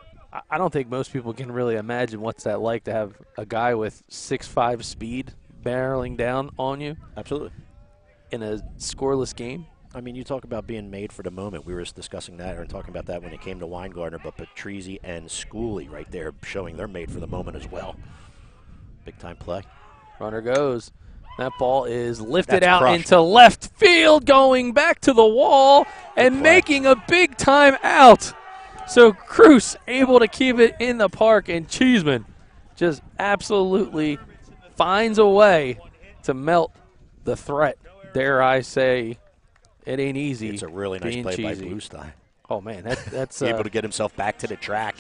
I don't think most people can really imagine what's that like to have a guy with 6'5" speed barreling down on you.
Absolutely.
In a scoreless game.
I mean, you talk about being made for the moment. We were discussing that or talking about that when it came to Weingartner, but Patrizzi and Schooley right there showing they're made for the moment as well. Big-time play.
Runner goes. That ball is lifted
That's
out
crushed.
into left field, going back to the wall and making a big-time out. So Cruz able to keep it in the park, and Cheeseman just absolutely finds a way to melt the threat. Dare I say, it ain't easy.
It's a really nice play
cheesy.
by Bluestein.
Oh, man, that's
able to get himself back to the track.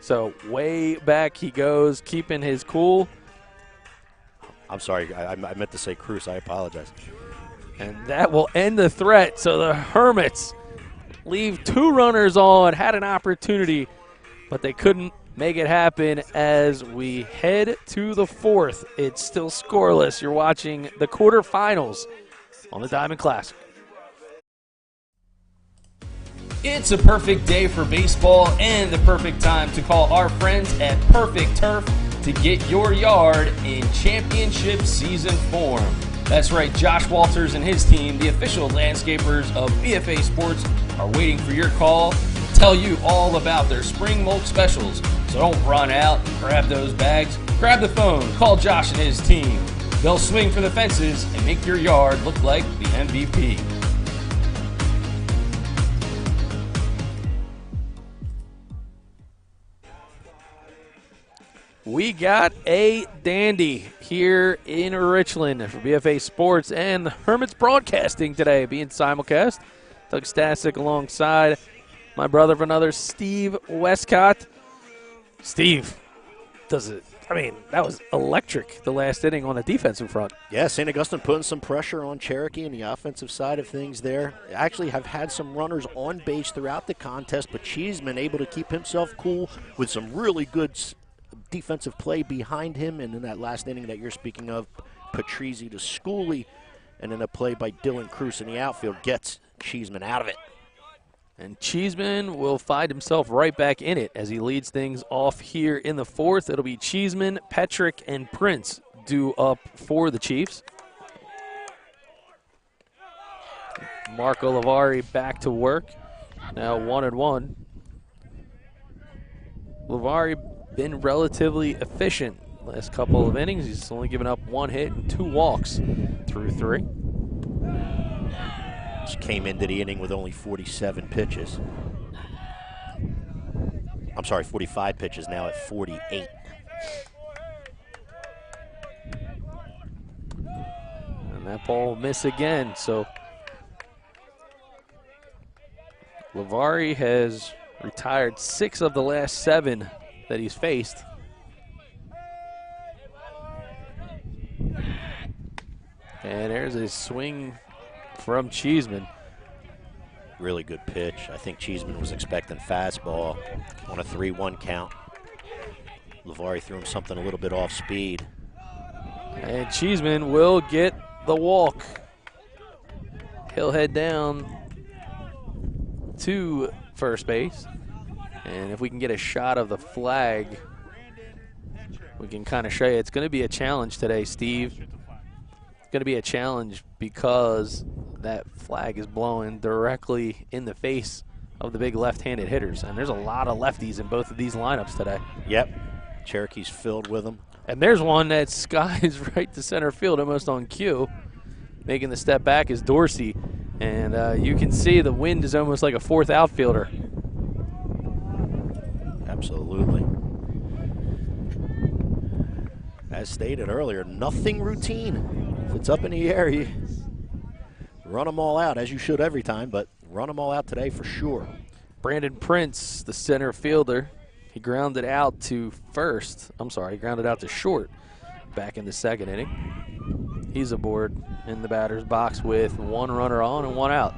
So way back he goes, keeping his cool.
I'm sorry, I meant to say Cruz. I apologize.
And that will end the threat. So the Hermits leave 2 runners on, had an opportunity, but they couldn't make it happen as we head to the 4th. It's still scoreless. You're watching the quarterfinals on the Diamond Classic.
It's a perfect day for baseball and the perfect time to call our friends at Perfect Turf to get your yard in championship season form. That's right, Josh Walters and his team, the official landscapers of BFA Sports, are waiting for your call to tell you all about their spring mulch specials. So don't run out and grab those bags. Grab the phone, call Josh and his team. They'll swing for the fences and make your yard look like the MVP.
We got a dandy here in Richland for BFA Sports and the Hermits Broadcasting today, being simulcast. Doug Stasic alongside my brother of another, Steve Westcott. Steve, that was electric, the last inning on the defensive front.
Yeah, St. Augustine putting some pressure on Cherokee in the offensive side of things there. Actually have had some runners on base throughout the contest, but Cheeseman able to keep himself cool with some really good defensive play behind him. And in that last inning that you're speaking of, Patrizzi to Schooley, and then a play by Dylan Cruz in the outfield gets Cheeseman out of it.
And Cheeseman will find himself right back in it as he leads things off here in the 4th. It'll be Cheeseman, Petrick, and Prince due up for the Chiefs. Marco Lavari back to work. Now 1-1. Lavari been relatively efficient last couple of innings. He's only given up 1 hit and 2 walks through 3.
Just came into the inning with only 47 pitches. I'm sorry, 45 pitches, now at 48.
And that ball will miss again. So Lavari has retired 6 of the last 7 that he's faced. And there's a swing from Cheeseman.
Really good pitch. I think Cheeseman was expecting fastball on a 3-1 count. Lavari threw him something a little bit off speed.
And Cheeseman will get the walk. He'll head down to first base. And if we can get a shot of the flag, we can kind of show you. It's going to be a challenge today, Steve. It's going to be a challenge because that flag is blowing directly in the face of the big left-handed hitters. And there's a lot of lefties in both of these lineups today.
Yep. Cherokee's filled with them.
And there's one that skies right to center field, almost on cue. Making the step back is Dorsey. And you can see the wind is almost like a fourth outfielder.
Absolutely. As stated earlier, nothing routine. If it's up in the air, you run them all out, as you should every time, but run them all out today for sure.
Brandon Prince, the center fielder, he grounded out to first. I'm sorry, he grounded out to short back in the second inning. He's aboard in the batter's box with one runner on and one out.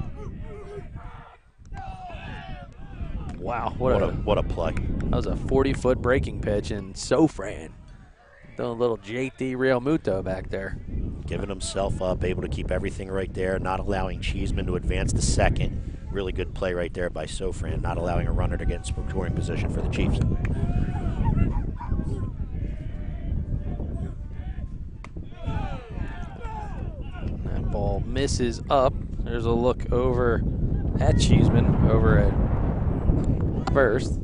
Wow,
what a play.
That was a 40-foot breaking pitch, and Sofran doing a little JT Real Muto back there.
Giving himself up, able to keep everything right there, not allowing Cheeseman to advance to second. Really good play right there by Sofran, not allowing a runner to get in scoring position for the Chiefs.
That ball misses up. There's a look over at Cheeseman over at first.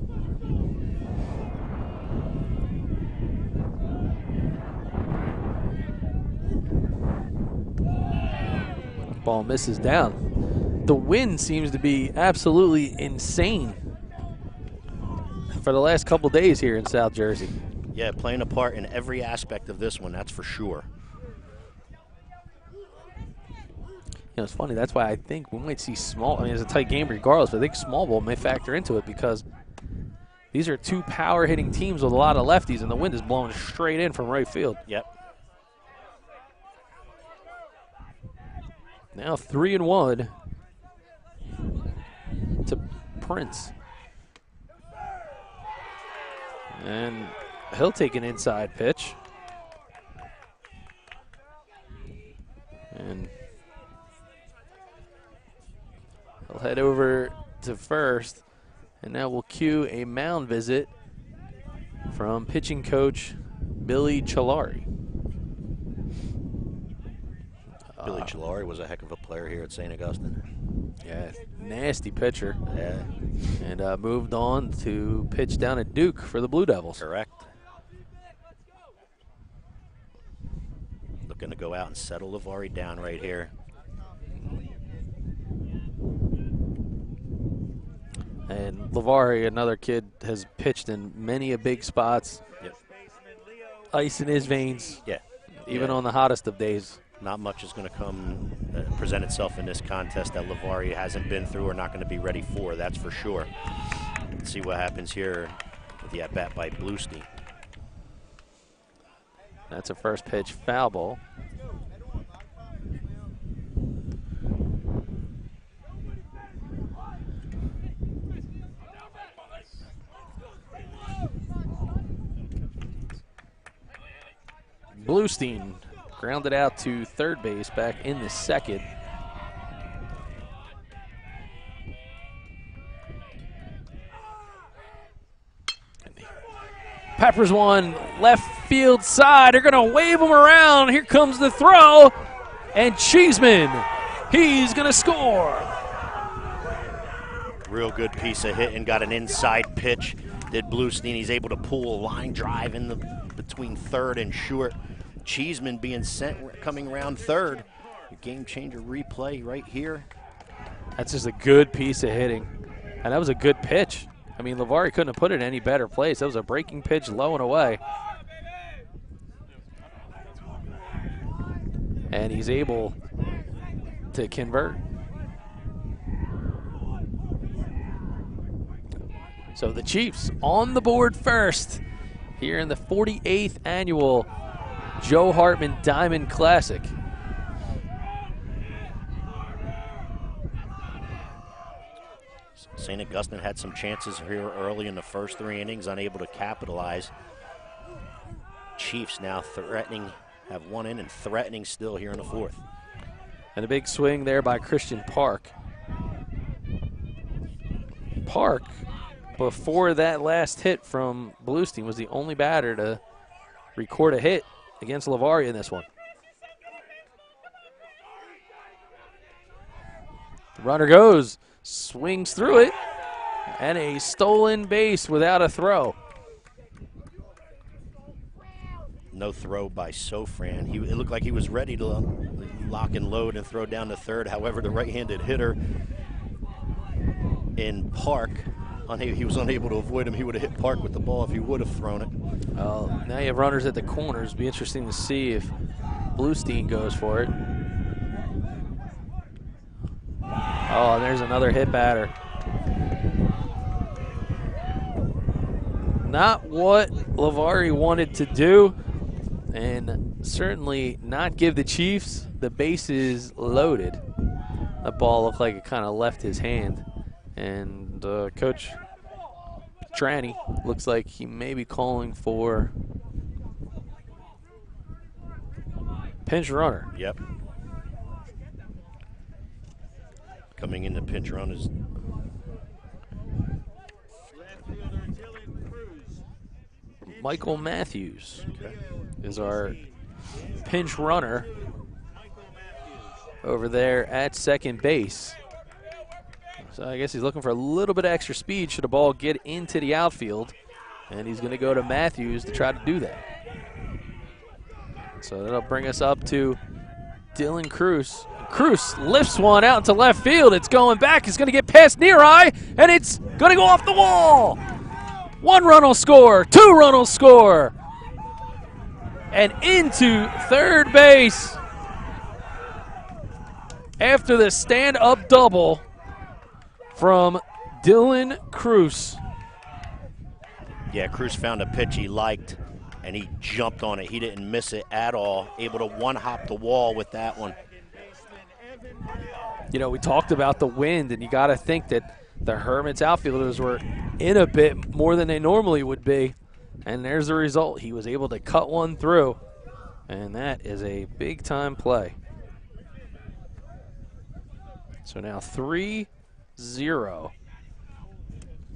Ball misses down. The wind seems to be absolutely insane for the last couple days here in South Jersey.
Yeah, playing a part in every aspect of this one, that's for sure.
You know, it's funny. That's why I think we might see small. I mean, it's a tight game regardless, but I think small ball may factor into it because these are two power-hitting teams with a lot of lefties, and the wind is blowing straight in from right field.
Yep.
Now 3-1 to Prince. And he'll take an inside pitch. And he'll head over to first. And now we'll cue a mound visit from pitching coach Billy Chalari.
Billy Chalari was a heck of a player here at St. Augustine.
Yeah, nasty pitcher.
Yeah.
And moved on to pitch down at Duke for the Blue Devils.
Correct. Looking to go out and settle Lavari down right here.
And Lavari, another kid, has pitched in many a big spots.
Yep.
Ice in his veins.
Yeah.
Even on the hottest of days.
Not much is going to come present itself in this contest that Lavari hasn't been through or not going to be ready for, that's for sure. Let's see what happens here with the at-bat by Bluestein.
That's a first pitch foul ball. Bluestein grounded out to third base back in the second. Peppers one left field side. They're going to wave him around. Here comes the throw. And Cheeseman, he's going to score.
Real good piece of hitting. Got an inside pitch. Did Bluestein. He's able to pull a line drive in the between third and short. Cheeseman being sent coming around third. A game changer replay right here.
That's just a good piece of hitting. And that was a good pitch. I mean, Lavari couldn't have put it in any better place. That was a breaking pitch low and away. And he's able to convert. So the Chiefs on the board first here in the 48th annual Joe Hartman Diamond Classic.
St. Augustine had some chances here early in the first 3 innings, unable to capitalize. Chiefs now threatening, have 1 in and threatening still here in the 4th.
And a big swing there by Christian Park. Park, before that last hit from Bluestein, was the only batter to record a hit against Lavari in this one. The runner goes, swings through it, and a stolen base without a throw.
No throw by Sofran. It looked like he was ready to lock and load and throw down to third. However, the right-handed hitter in Park, he was unable to avoid him. He would have hit Park with the ball if he would have thrown it.
Well, now you have runners at the corners. Be interesting to see if Bluestein goes for it. Oh, and there's another hit batter. Not what Lavari wanted to do, and certainly not give the Chiefs the bases loaded. That ball looked like it kind of left his hand, and Coach Tranny looks like he may be calling for pinch runner.
Yep. Coming in the pinch run is
Michael Matthews is our pinch runner over there at second base. So I guess he's looking for a little bit of extra speed should the ball get into the outfield, and he's going to go to Matthews to try to do that. So that'll bring us up to Dylan Cruz. Cruz lifts one out to left field. It's going back. It's going to get past near eye, and it's going to go off the wall. 1 run will score. 2 run will score. And into third base after the stand-up double from Dylan Cruz.
Yeah, Cruz found a pitch he liked, and he jumped on it. He didn't miss it at all. Able to one-hop the wall with that one.
You know, we talked about the wind, and you got to think that the Hermits outfielders were in a bit more than they normally would be. And there's the result. He was able to cut one through, and that is a big-time play. So now 3-0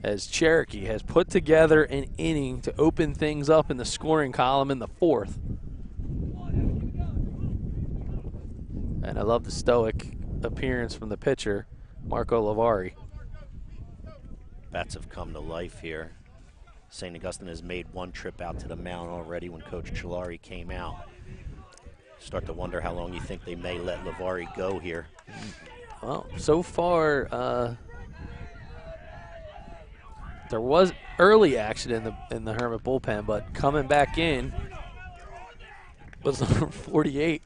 as Cherokee has put together an inning to open things up in the scoring column in the 4th. And I love the stoic appearance from the pitcher, Marco Lavari.
Bats have come to life here. St. Augustine has made 1 trip out to the mound already when Coach Chilari came out. Start to wonder how long you think they may let Lavari go here.
Well, so far, there was early action in the Hermit bullpen, but coming back in was number 48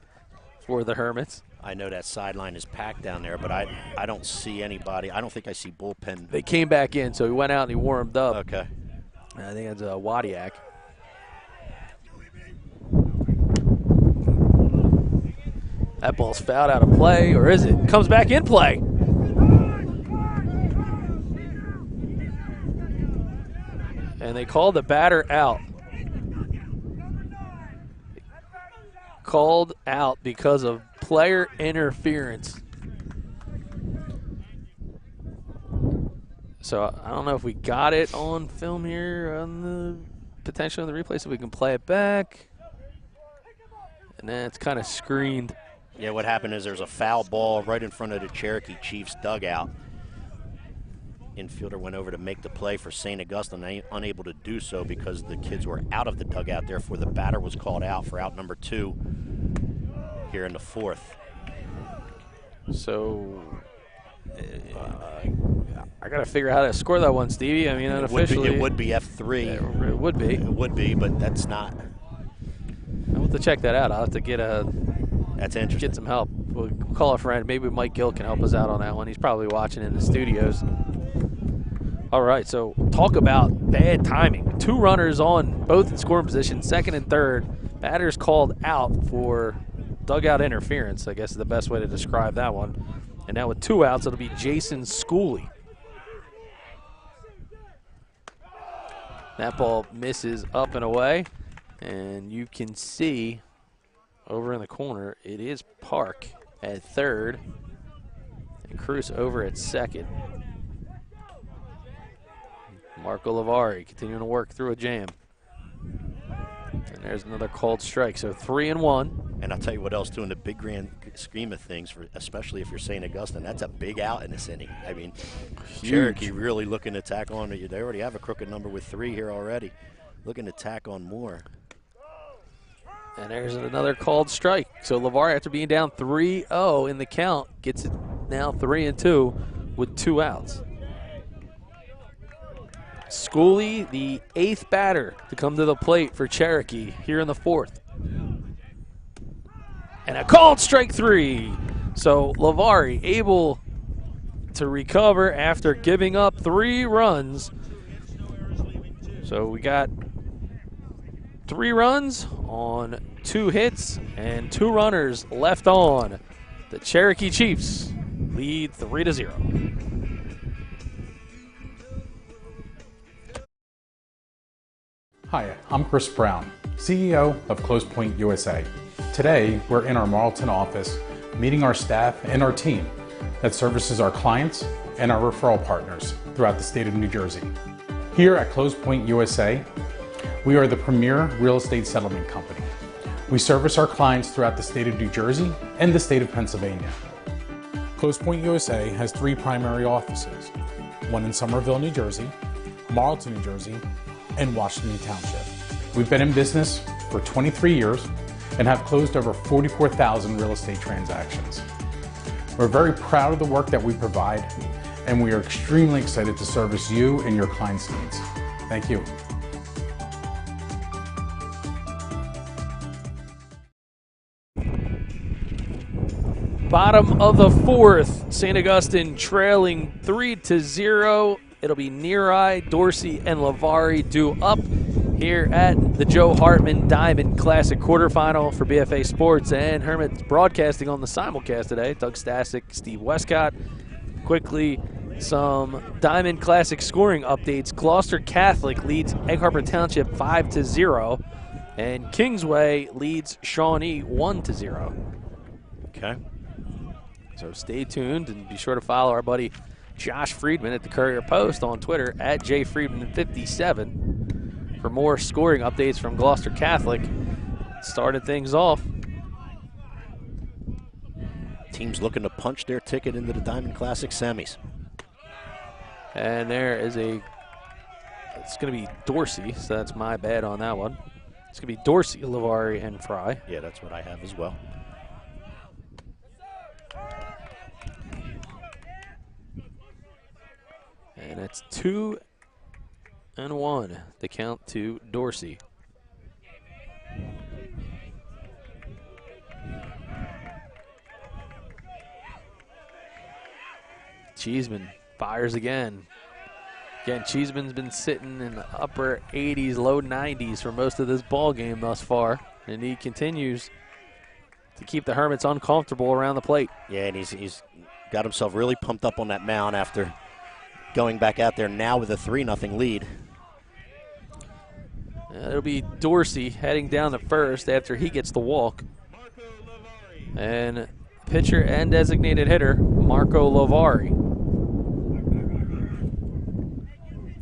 for the Hermits.
I know that sideline is packed down there, but I don't see anybody. I don't think I see bullpen.
They came back in, so he went out and he warmed up.
Okay.
I think it's Wadiak. That ball's fouled out of play, or is it? Comes back in play. And they called the batter out. Called out because of player interference. So I don't know if we got it on film here on the potential on the replay, so we can play it back. And then it's kind of screened.
Yeah, what happened is there's a foul ball right in front of the Cherokee Chiefs dugout. Infielder went over to make the play for St. Augustine, unable to do so because the kids were out of the dugout. Therefore, the batter was called out for out number 2 here in the 4th.
So I got to figure out how to score that one, Stevie. I mean, unofficially.
It would be F3.
Yeah, it would be.
It would be, but that's not.
I'll have to check that out. I'll have to
That's interesting.
Get some help. We'll call a friend. Maybe Mike Gill can help us out on that one. He's probably watching in the studios. All right, so talk about bad timing. 2 runners on, both in scoring position, second and third. Batters called out for dugout interference, I guess is the best way to describe that one. And now with 2 outs, it'll be Jason Schooley. That ball misses up and away, and you can see over in the corner, it is Park at third and Cruz over at second. Marco Lavari continuing to work through a jam. And there's another called strike, so 3-1.
And I'll tell you what else, too, in the big grand scheme of things, especially if you're St. Augustine, that's a big out in this inning. I mean,
Huge.
Cherokee really looking to tack on. They already have a crooked number with 3 here already. Looking to tack on more.
And there's another called strike. So Lavari, after being down 3-0 in the count, gets it now 3-2 with 2 outs. Schooley, the 8th batter to come to the plate for Cherokee here in the 4th. And a called strike 3. So Lavari able to recover after giving up 3 runs. So we got 3 runs on 2 hits and 2 runners left on. The Cherokee Chiefs lead 3-0.
Hi, I'm Chris Brown, CEO of Close Point USA. Today, we're in our Marlton office meeting our staff and our team that services our clients and our referral partners throughout the state of New Jersey. Here at Close Point USA, we are the premier real estate settlement company. We service our clients throughout the state of New Jersey and the state of Pennsylvania. Close Point USA has 3 primary offices, one in Somerville, New Jersey, Marlton, New Jersey, and Washington Township. We've been in business for 23 years and have closed over 44,000 real estate transactions. We're very proud of the work that we provide, and we are extremely excited to service you and your clients' needs. Thank you.
Bottom of the 4th, St. Augustine trailing 3-0. It'll be Neareye, Dorsey, and Lavari due up here at the Joe Hartman Diamond Classic quarterfinal for BFA Sports and Hermits broadcasting on the simulcast today. Doug Stasic, Steve Westcott. Quickly, some Diamond Classic scoring updates. Gloucester Catholic leads Egg Harbor Township 5-0, and Kingsway leads Shawnee 1-0.
Okay.
So stay tuned and be sure to follow our buddy Josh Friedman at the Courier Post on Twitter at jfriedman57 for more scoring updates from Gloucester Catholic. Started things off.
Teams looking to punch their ticket into the Diamond Classic semis.
And there is it's going to be Dorsey, so that's my bad on that one. It's going to be Dorsey, Lavari, and Fry.
Yeah, that's what I have as well.
And it's 2-1, the count to Dorsey. Cheeseman fires again. Again, Cheeseman's been sitting in the upper 80s, low 90s for most of this ball game thus far, and he continues to keep the Hermits uncomfortable around the plate.
Yeah, and he's got himself really pumped up on that mound after going back out there now with a 3-0 lead.
It'll be Dorsey heading down to first after he gets the walk. And pitcher and designated hitter, Marco Lavari,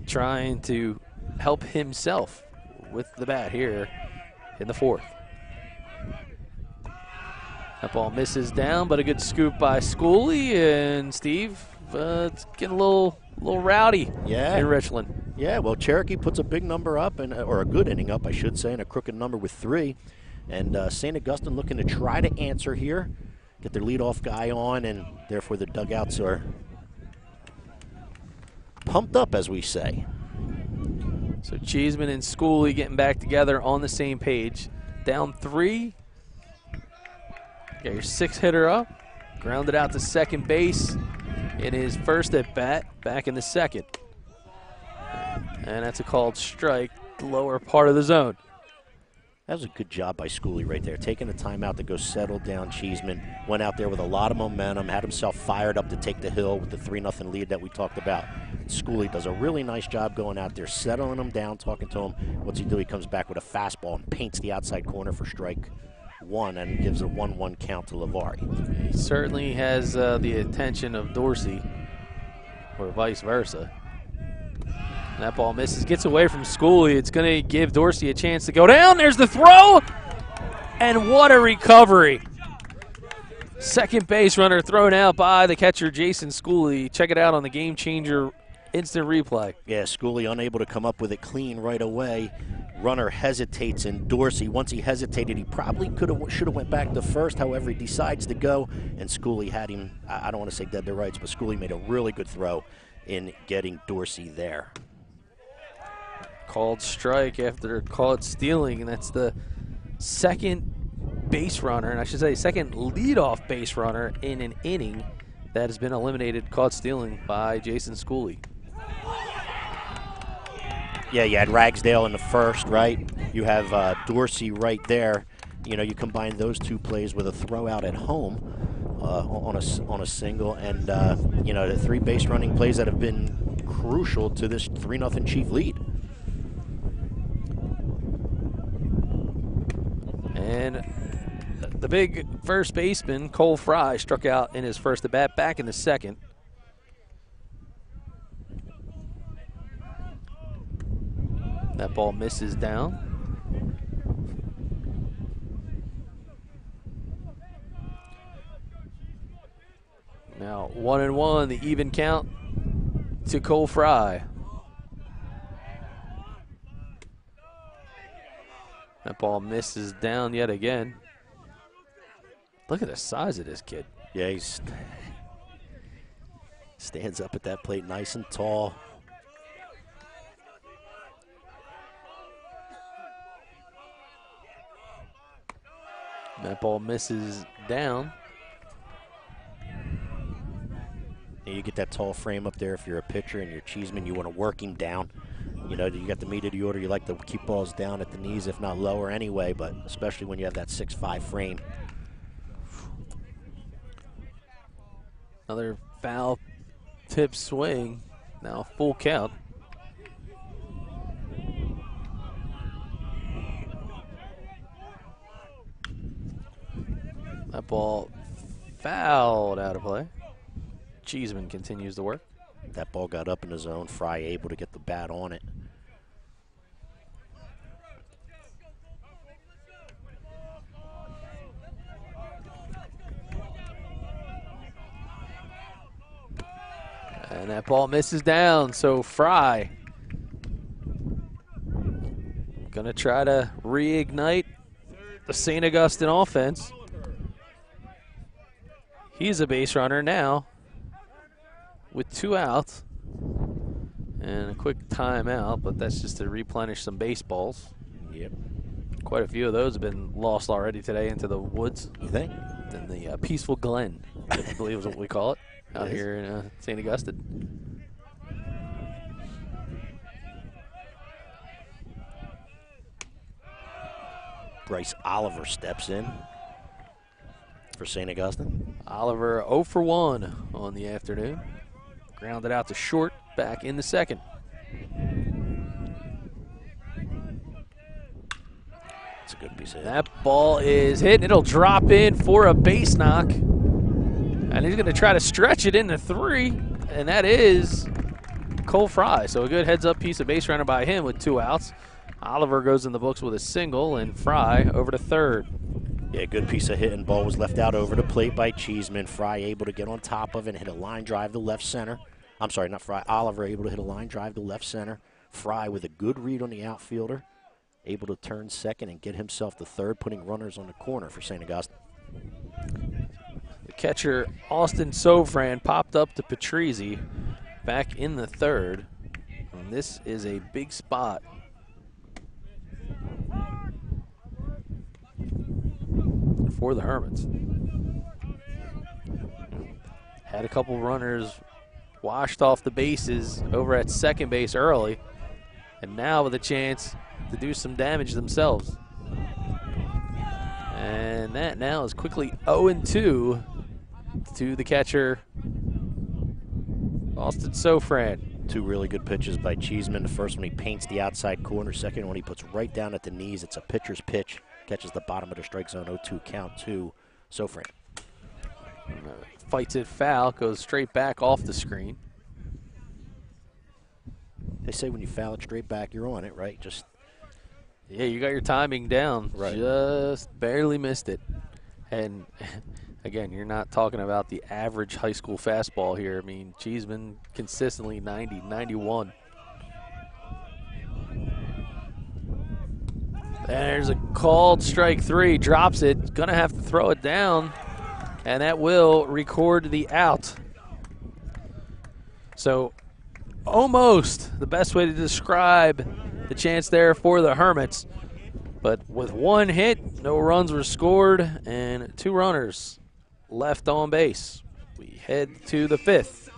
trying to help himself with the bat here in the 4th. That ball misses down, but a good scoop by Schooley, and Steve, it's getting a little rowdy in Richland.
Yeah, well, Cherokee puts a big number up, or a good inning up, I should say, and a crooked number with 3. And St. Augustine looking to try to answer here, get their leadoff guy on, and therefore the dugouts are pumped up, as we say.
So Cheeseman and Schooley getting back together on the same page. Down 3. Got your 6th hitter up. Grounded out to second base in his first at bat, back in the 2nd. And that's a called strike, the lower part of the zone.
That was a good job by Schooley right there, taking the time out to go settle down Cheeseman. Went out there with a lot of momentum, had himself fired up to take the hill with the 3-0 lead that we talked about. Schooley does a really nice job going out there, settling him down, talking to him. What's he do? He comes back with a fastball and paints the outside corner for strike one and gives a 1-1 count to Lavari.
He certainly has the attention of Dorsey, or vice versa. That ball misses, gets away from Schooley. It's going to give Dorsey a chance to go down. There's the throw, and what a recovery. Second base runner thrown out by the catcher, Jason Schooley. Check it out on the GameChanger instant replay.
Yeah, Schooley unable to come up with it clean right away. Runner hesitates, and Dorsey, once he hesitated, he probably should have went back to first. However, he decides to go, and Schooley had him, I don't want to say dead to rights, but Schooley made a really good throw in getting Dorsey there.
Called strike after caught stealing, and that's the second base runner, and I should say second leadoff base runner in an inning that has been eliminated, caught stealing by Jason Schooley.
Yeah, you had Ragsdale in the first, right? You have Dorsey right there. You know, you combine those two plays with a throw out at home on a single, and you know, the 3 base running plays that have been crucial to this 3-0 Chief lead.
And the big first baseman, Cole Fry, struck out in his first at-bat back in the second. That ball misses down. Now 1-1, the even count to Cole Fry. That ball misses down yet again. Look at the size of this kid.
Yeah, he stands up at that plate nice and tall.
That ball misses down.
And you get that tall frame up there if you're a pitcher and you're Cheeseman, you want to work him down. You know, you got the meat of the order. You like to keep balls down at the knees, if not lower anyway, but especially when you have that 6'5" frame.
Another foul tip swing. Now full count. That ball fouled out of play. Cheeseman continues to work.
That ball got up in the zone. Fry able to get the bat on it.
And that ball misses down, so Fry gonna try to reignite the St. Augustine offense. He's a base runner now with 2 outs and a quick timeout, but that's just to replenish some baseballs.
Yep.
Quite a few of those have been lost already today into the woods.
You think?
In the Peaceful Glen, I believe is what we call it out here in St. Augustine.
Bryce Oliver steps in for St. Augustine.
Oliver 0 for 1 on the afternoon. Grounded out to short back in the second.
It's a good piece of hit.
That ball is hit, and it'll drop in for a base knock. And he's going to try to stretch it into 3, and that is Cole Fry. So a good heads-up piece of base runner by him with 2 outs. Oliver goes in the books with a single, and Fry over to third.
Yeah, good piece of hit, and ball was left out over the plate by Cheeseman. Fry able to get on top of it and hit a line drive to left center. I'm sorry, not Fry. Oliver able to hit a line drive to left center. Fry with a good read on the outfielder, able to turn second and get himself to third, putting runners on the corner for St. Augustine.
The catcher, Austin Sovran, popped up to Patrizzi back in the third. And this is a big spot for the Hermits. Had a couple runners washed off the bases over at second base early, and now with a chance to do some damage themselves. And that now is quickly 0-2 to the catcher, Austin Sofran.
Two really good pitches by Cheeseman. The first one he paints the outside corner. Second one he puts right down at the knees. It's a pitcher's pitch. Catches the bottom of the strike zone. 0-2 count to Sofran.
Fights it foul. Goes straight back off the screen.
They say when you foul it straight back, you're on it, right? Just
yeah, you got your timing down.
Right.
Just barely missed it. And again, you're not talking about the average high school fastball here. I mean, Cheeseman consistently 90, 91. There's a called strike 3. Drops it. Going to have to throw it down. And that will record the out. So almost the best way to describe the chance there for the Hermits. But with one hit, no runs were scored, and 2 runners left on base. We head to the 5th.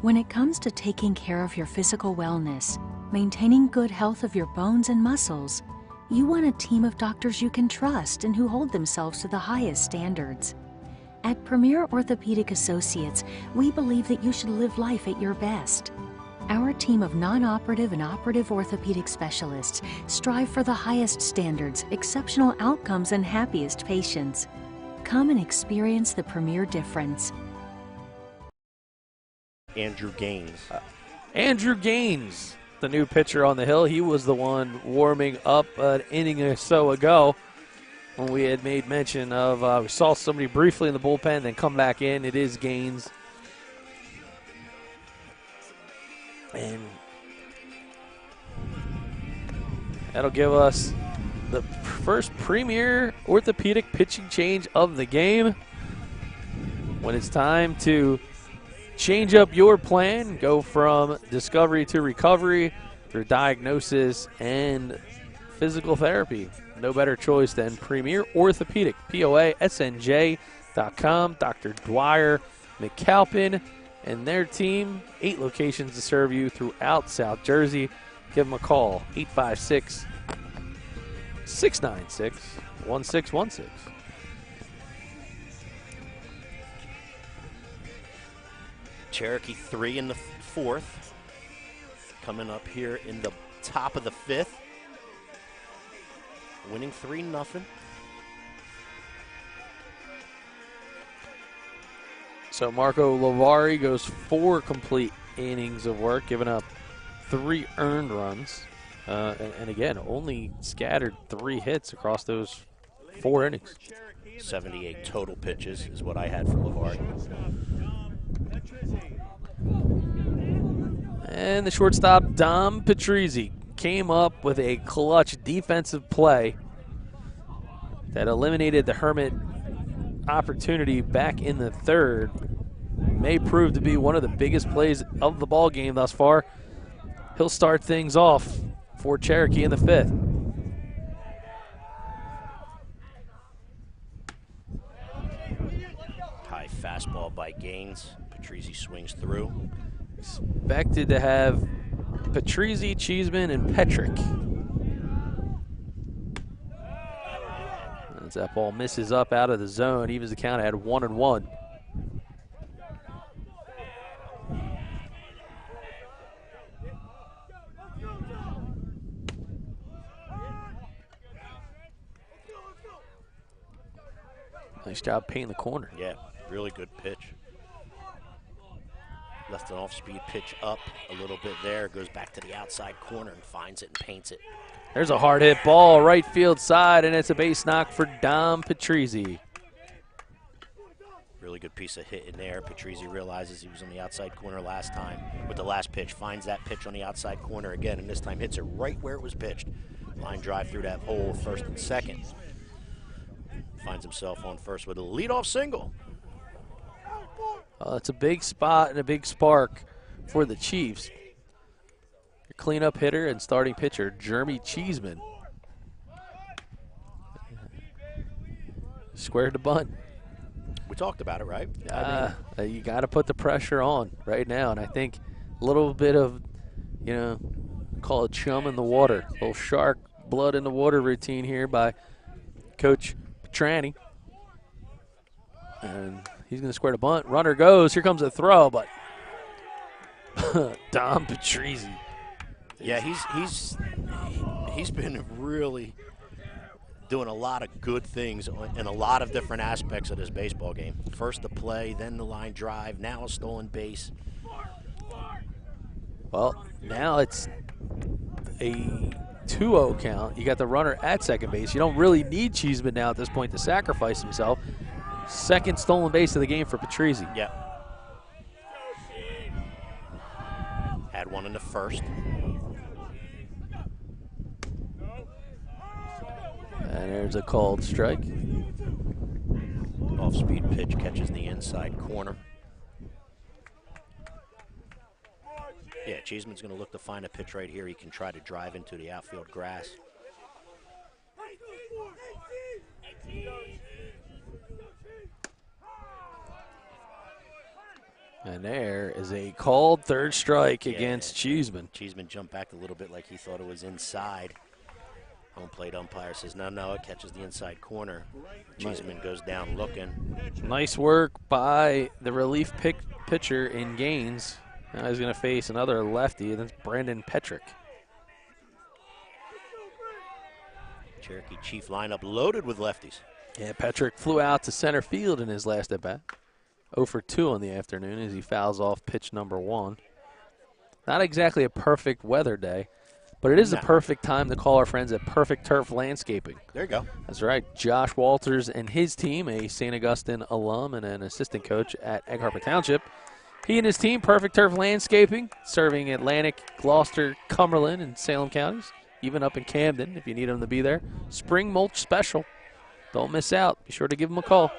When it comes to taking care of your physical wellness, maintaining good health of your bones and muscles, you want a team of doctors you can trust and who hold themselves to the highest standards. At Premier Orthopedic Associates, we believe that you should live life at your best. Our team of non-operative and operative orthopedic specialists strive for the highest standards, exceptional outcomes, and happiest patients. Come and experience the Premier difference.
Andrew Gaines.
Andrew Gaines, the new pitcher on the hill. He was the one warming up an inning or so ago when we had made mention of, we saw somebody briefly in the bullpen, then come back in. It is Gaines. And that'll give us the first Premier Orthopedic pitching change of the game. When it's time to change up your plan, go from discovery to recovery through diagnosis and physical therapy. No better choice than Premier Orthopedic, POASNJ.com. Dr. Dwyer McAlpin and their team, 8 locations to serve you throughout South Jersey. Give them a call, 856-696-1616.
Cherokee 3 in the 4th. Coming up here in the top of the 5th. Winning 3-0.
So Marco Lavari goes 4 complete innings of work, giving up 3 earned runs. And again, only scattered 3 hits across those 4 innings.
78 total pitches is what I had for Lavari.
And the shortstop, Dom Patrizzi, came up with a clutch defensive play that eliminated the Hermit opportunity back in the 3rd. May prove to be one of the biggest plays of the ball game thus far. He'll start things off for Cherokee in the 5th.
High fastball by Gaines. Patrizzi swings through.
Expected to have Patrizzi, Cheeseman, and Petrick. As that ball misses up out of the zone, evens the count at 1-1. Nice job painting the corner.
Yeah, really good pitch. Left an off-speed pitch up a little bit there. Goes back to the outside corner and finds it and paints it.
There's a hard hit ball right field side, and it's a base knock for Dom Patrizzi.
Really good piece of hit in there. Patrizzi realizes he was on the outside corner last time with the last pitch. Finds that pitch on the outside corner again, and this time hits it right where it was pitched. Line drive through that hole, 1st and 2nd. Finds himself on first with a leadoff single.
It's a big spot and a big spark for the Chiefs. Your cleanup hitter and starting pitcher, Jeremy Cheeseman. Squared to bunt.
We talked about it, right?
You got to put the pressure on right now, and I think a little bit of, call it chum in the water. Little shark blood in the water routine here by Coach Petrani. And he's going to square the bunt. Runner goes. Here comes a throw, but Dom Patrizzi.
Yeah, he's been really doing a lot of good things in a lot of different aspects of this baseball game. First the play, then the line drive, now a stolen base.
Well, now it's a 2-0 count. You got the runner at second base. You don't really need Cheeseman now at this point to sacrifice himself. Second stolen base of the game for Patrizzi.
Yeah. Had one in the first.
And there's a called strike.
Off-speed pitch catches the inside corner. Yeah, Cheeseman's going to look to find a pitch right here. He can try to drive into the outfield grass.
And there is a called third strike against Cheeseman.
Cheeseman jumped back a little bit like he thought it was inside. Home plate umpire says, no, it catches the inside corner. Cheeseman goes down looking.
Nice work by the relief pitcher in Gaines. Now he's going to face another lefty, and that's Brandon Petrick.
Cherokee Chief lineup loaded with lefties.
Yeah, Petrick flew out to center field in his last at-bat. 0 for 2 on the afternoon as he fouls off pitch number 1. Not exactly a perfect weather day, but it is the perfect time to call our friends at Perfect Turf Landscaping.
There you go.
That's right. Josh Walters and his team, a St. Augustine alum and an assistant coach at Egg Harbor Township. He and his team, Perfect Turf Landscaping, serving Atlantic, Gloucester, Cumberland, and Salem counties, even up in Camden if you need them to be there. Spring mulch special. Don't miss out. Be sure to give them a call.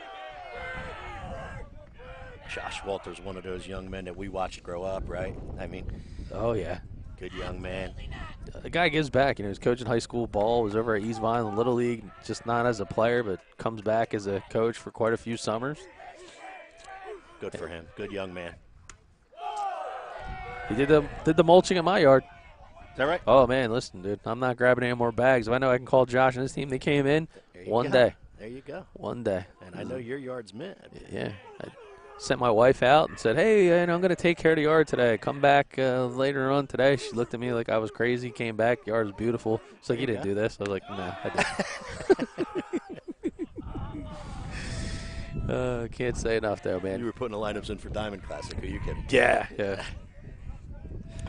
Josh Walters, one of those young men that we watched grow up, right? I mean,
oh, yeah.
Good young man.
The guy gives back. You know, he's coaching high school ball, was over at East Vineland Little League, just not as a player, but comes back as a coach for quite a few summers.
Good for him. Good young man.
He did the mulching in my yard.
Is that right?
Oh, man, listen, dude. I'm not grabbing any more bags. If I know I can call Josh and his team, they came in one day.
There you go.
One day.
And I know your yard's mint.
Yeah. I sent my wife out and said, hey, I'm going to take care of the yard today. Come back later on today. She looked at me like I was crazy, came back. Yard was beautiful. She's like, you didn't do this. I was like, no, I didn't. Can't say enough there, man.
You were putting the lineups in for Diamond Classic. Are you kidding?
Yeah.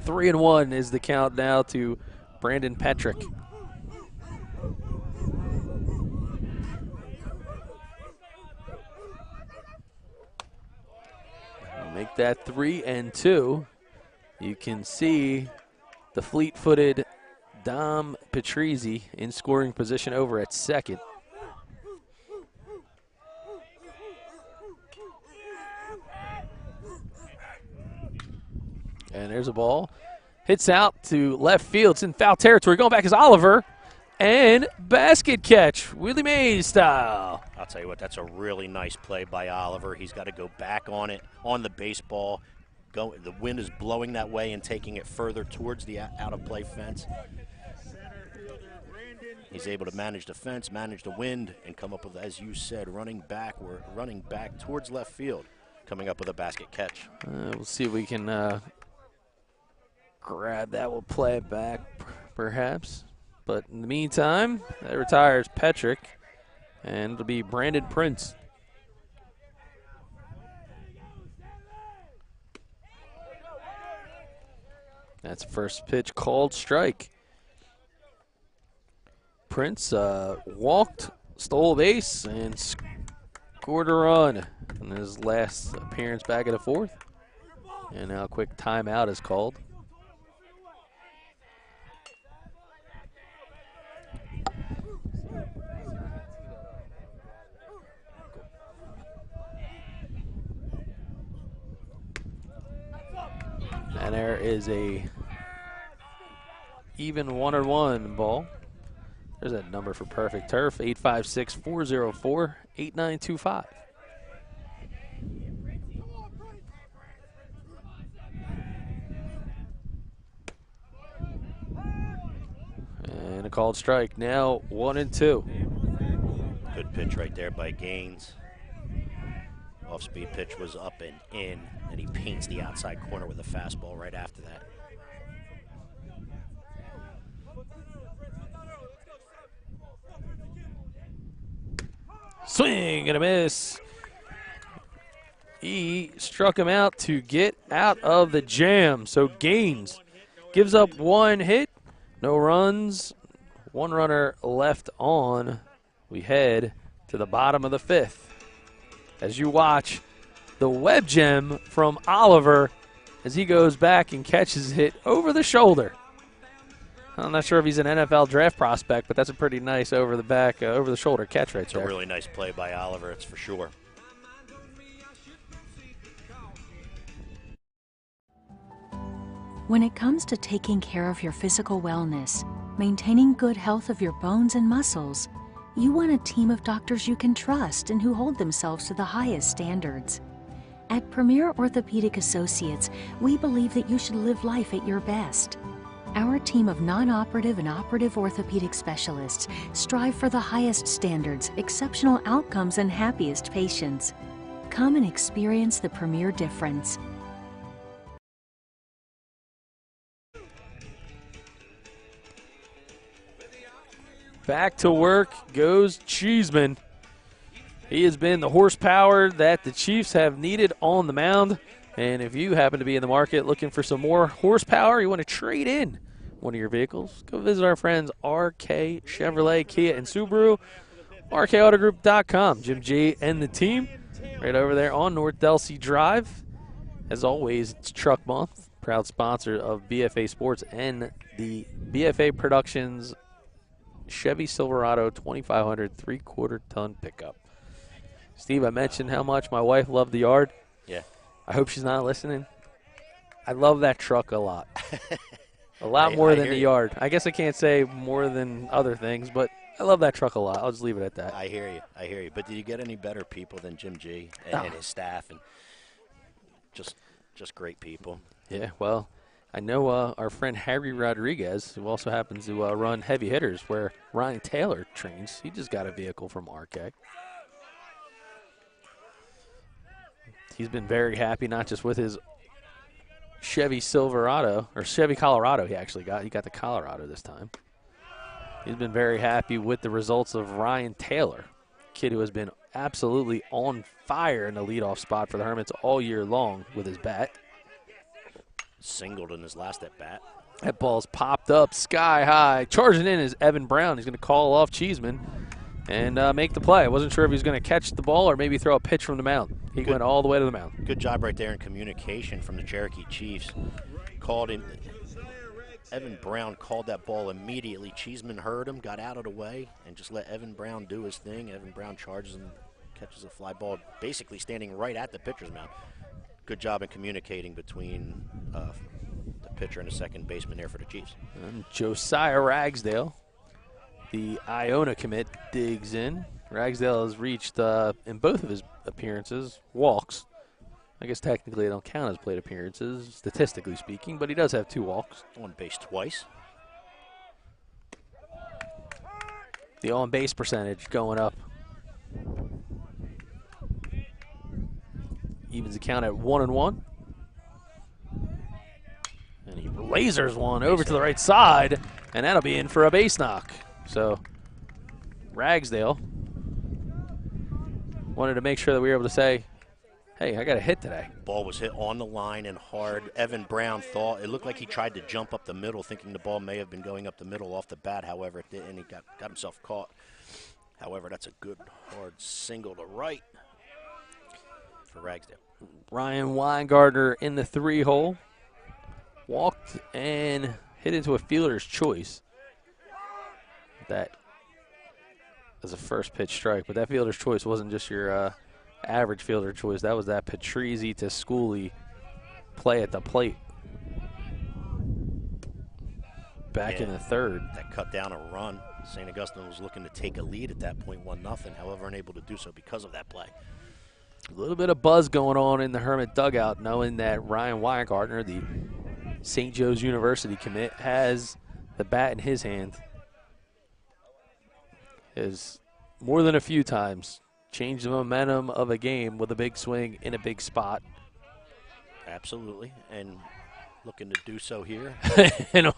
3-1 is the count now to Brandon Petrick. Make that 3-2. You can see the fleet-footed Dom Patrizzi in scoring position over at second. And there's a ball. Hits out to left field. It's in foul territory. Going back is Oliver. And basket catch, Willie Mays style.
I'll tell you what, that's a really nice play by Oliver. He's got to go back on it, on the baseball. The wind is blowing that way and taking it further towards the out-of-play fence. He's able to manage the fence, manage the wind, and come up with, as you said, running back towards left field, coming up with a basket catch.
We'll see if we can grab that. We'll play it back, perhaps. But in the meantime, that retires Petrick, and it'll be Brandon Prince. That's first pitch called strike. Prince walked, stole a base, and scored a run in his last appearance back in the fourth. And now a quick timeout is called. And there is a even 1-1 ball. There's that number for Perfect Turf, 856-404-8925. a called strike. Now 1-2.
Good pitch right there by Gaines. Off-speed pitch was up and in, and he paints the outside corner with a fastball right after that.
Swing and a miss. He struck him out to get out of the jam. So Gaines gives up 1 hit, no runs, 1 runner left on. We head to the bottom of the 5th. As you watch the web gem from Oliver as he goes back and catches it over the shoulder. I'm not sure if he's an NFL draft prospect, but that's a pretty nice over the shoulder catch right there.
It's a really nice play by Oliver, it's for sure.
When it comes to taking care of your physical wellness, maintaining good health of your bones and muscles, you want a team of doctors you can trust and who hold themselves to the highest standards. At Premier Orthopedic Associates, we believe that you should live life at your best. Our team of non-operative and operative orthopedic specialists strive for the highest standards, exceptional outcomes, and happiest patients. Come and experience the Premier difference.
Back to work goes Cheeseman. He has been the horsepower that the Chiefs have needed on the mound. And if you happen to be in the market looking for some more horsepower, you want to trade in one of your vehicles, go visit our friends RK Chevrolet, Kia, and Subaru. RKAutogroup.com. Jim G and the team right over there on North Delsea Drive. As always, it's Truck Month. Proud sponsor of BFA Sports and the BFA Productions Chevy Silverado 2500 3/4 ton pickup. Steve, I mentioned how much my wife loved the yard.
Yeah.
I hope she's not listening. I love that truck a lot. A lot more than the yard. I guess I can't say more than other things, but I love that truck a lot. I'll just leave it at that.
I hear you. But did you get any better people than Jim G and his staff? And just great people.
Yeah, well, I know our friend Harry Rodriguez, who also happens to run Heavy Hitters, where Ryan Taylor trains. He just got a vehicle from RK. He's been very happy, not just with his Chevy Silverado, or Chevy Colorado he actually got. He got the Colorado this time. He's been very happy with the results of Ryan Taylor, kid who has been absolutely on fire in the leadoff spot for the Hermits all year long with his bat.
Singled in his last at bat.
That ball's popped up sky high. Charging in is Evan Brown. He's going to call off Cheeseman and make the play. I wasn't sure if he was going to catch the ball or maybe throw a pitch from the mound. He went all the way to the mound.
Good job right there in communication from the Cherokee Chiefs. Called him. Evan Brown called that ball immediately. Cheeseman heard him, got out of the way, and just let Evan Brown do his thing. Evan Brown charges and catches a fly ball, basically standing right at the pitcher's mound. Good job in communicating between the pitcher and the second baseman there for the Chiefs.
And Josiah Ragsdale, the Iona commit, digs in. Ragsdale has reached, in both of his appearances, walks. I guess technically they don't count as plate appearances, statistically speaking, but he does have 2 walks.
On base twice.
The on-base percentage going up. Evens the count at 1-1. And he lasers one over to the right side, and that'll be in for a base knock. So Ragsdale wanted to make sure that we were able to say, hey, I got a hit today.
Ball was hit on the line and hard. Evan Brown thought, it looked like he tried to jump up the middle, thinking the ball may have been going up the middle off the bat. However, it didn't. He got himself caught. However, that's a good, hard single to right for Ragsdale.
Ryan Weingartner in the 3-hole. Walked and hit into a fielder's choice. That was a first pitch strike, but that fielder's choice wasn't just your average fielder choice. That was that Patrizzi to Schooley play at the plate. Back in the 3rd.
That cut down a run. St. Augustine was looking to take a lead at that point, 1-0. However, unable to do so because of that play.
A little bit of buzz going on in the Hermit dugout, knowing that Ryan Weingartner, the St. Joe's University commit, has the bat in his hand. has more than a few times changed the momentum of a game with a big swing in a big spot.
Absolutely, and looking to do so here.
And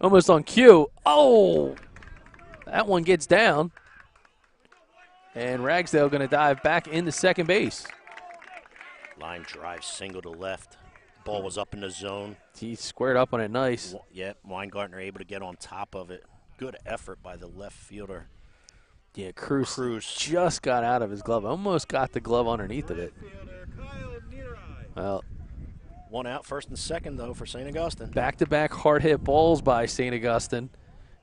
almost on cue. Oh, that one gets down. And Ragsdale going to dive back into second base.
Line drive, single to left. Ball was up in the zone.
He squared up on it nice.
Yep, Weingartner able to get on top of it. Good effort by the left fielder.
Yeah, Cruz just got out of his glove. Almost got the glove underneath of it. Well,
one out, first and second, though, for St. Augustine.
Back-to-back hard-hit balls by St. Augustine.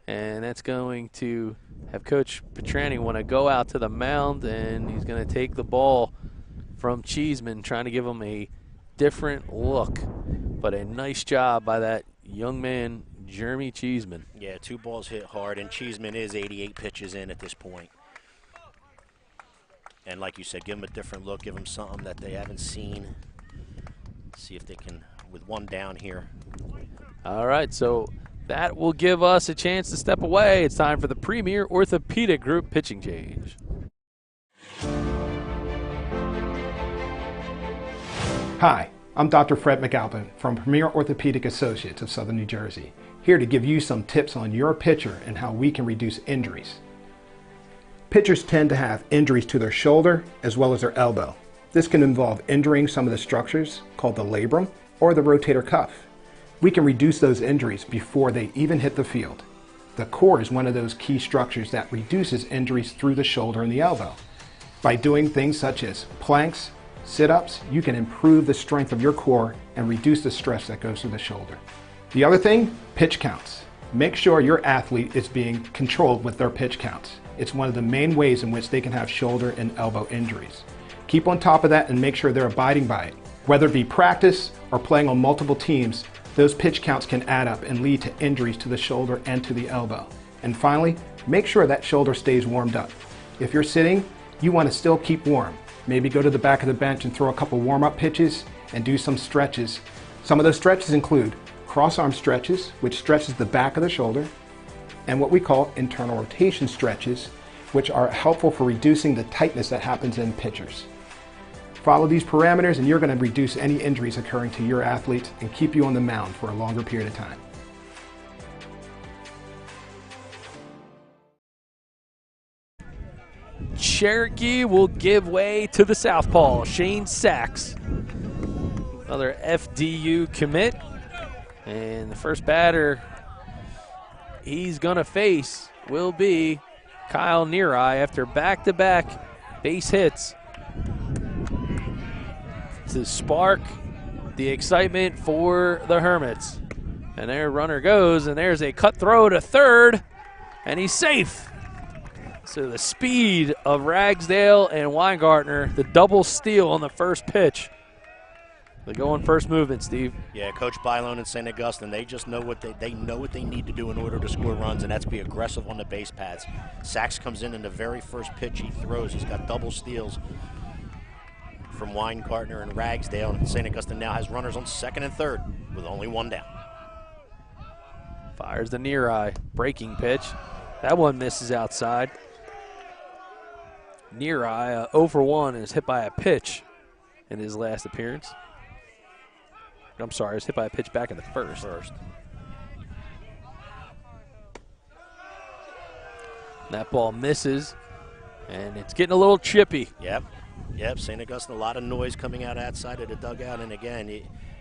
And that's going to have Coach Petrani want to go out to the mound, and he's going to take the ball from Cheeseman, trying to give him a different look. But a nice job by that young man, Jeremy Cheeseman.
Yeah, 2 balls hit hard, and Cheeseman is 88 pitches in at this point. And like you said, give him a different look, give him something that they haven't seen. See if they can, with 1 down here.
All right, so that will give us a chance to step away. It's time for the Premier Orthopedic Group pitching change.
Hi, I'm Dr. Fred McAlpin from Premier Orthopedic Associates of Southern New Jersey, here to give you some tips on your pitcher and how we can reduce injuries. Pitchers tend to have injuries to their shoulder as well as their elbow. This can involve injuring some of the structures called the labrum or the rotator cuff. We can reduce those injuries before they even hit the field. The core is one of those key structures that reduces injuries through the shoulder and the elbow. By doing things such as planks, sit-ups, you can improve the strength of your core and reduce the stress that goes through the shoulder. The other thing, pitch counts. Make sure your athlete is being controlled with their pitch counts. It's one of the main ways in which they can have shoulder and elbow injuries. Keep on top of that and make sure they're abiding by it. Whether it be practice or playing on multiple teams, those pitch counts can add up and lead to injuries to the shoulder and to the elbow. And finally, make sure that shoulder stays warmed up. If you're sitting, you want to still keep warm. Maybe go to the back of the bench and throw a couple warm-up pitches and do some stretches. Some of those stretches include cross-arm stretches, which stretches the back of the shoulder, and what we call internal rotation stretches, which are helpful for reducing the tightness that happens in pitchers. Follow these parameters and you're going to reduce any injuries occurring to your athletes and keep you on the mound for a longer period of time.
Cherokee will give way to the southpaw, Shane Sachs. Another FDU commit. And the first batter he's going to face will be Kyle Neary after back-to-back base hits to spark the excitement for the Hermits. And their runner goes, and there's a cut throw to third, and he's safe. So the speed of Ragsdale and Weingartner, the double steal on the first pitch. They go on first movement, Steve.
Yeah, Coach Bylone and St. Augustine, they just know what they know what they need to do in order to score runs, and that's be aggressive on the base paths. Sachs comes in the very first pitch he throws. He's got double steals from Weingartner and Ragsdale, and St. Augustine now has runners on second and third with only 1 down.
Fires the near eye, breaking pitch. That one misses outside. Near eye, 0 for 1, is hit by a pitch in his last appearance. I'm sorry, it's hit by a pitch back in the first. That ball misses, and it's getting a little chippy.
Yep, St. Augustine, a lot of noise coming out outside of the dugout, and again,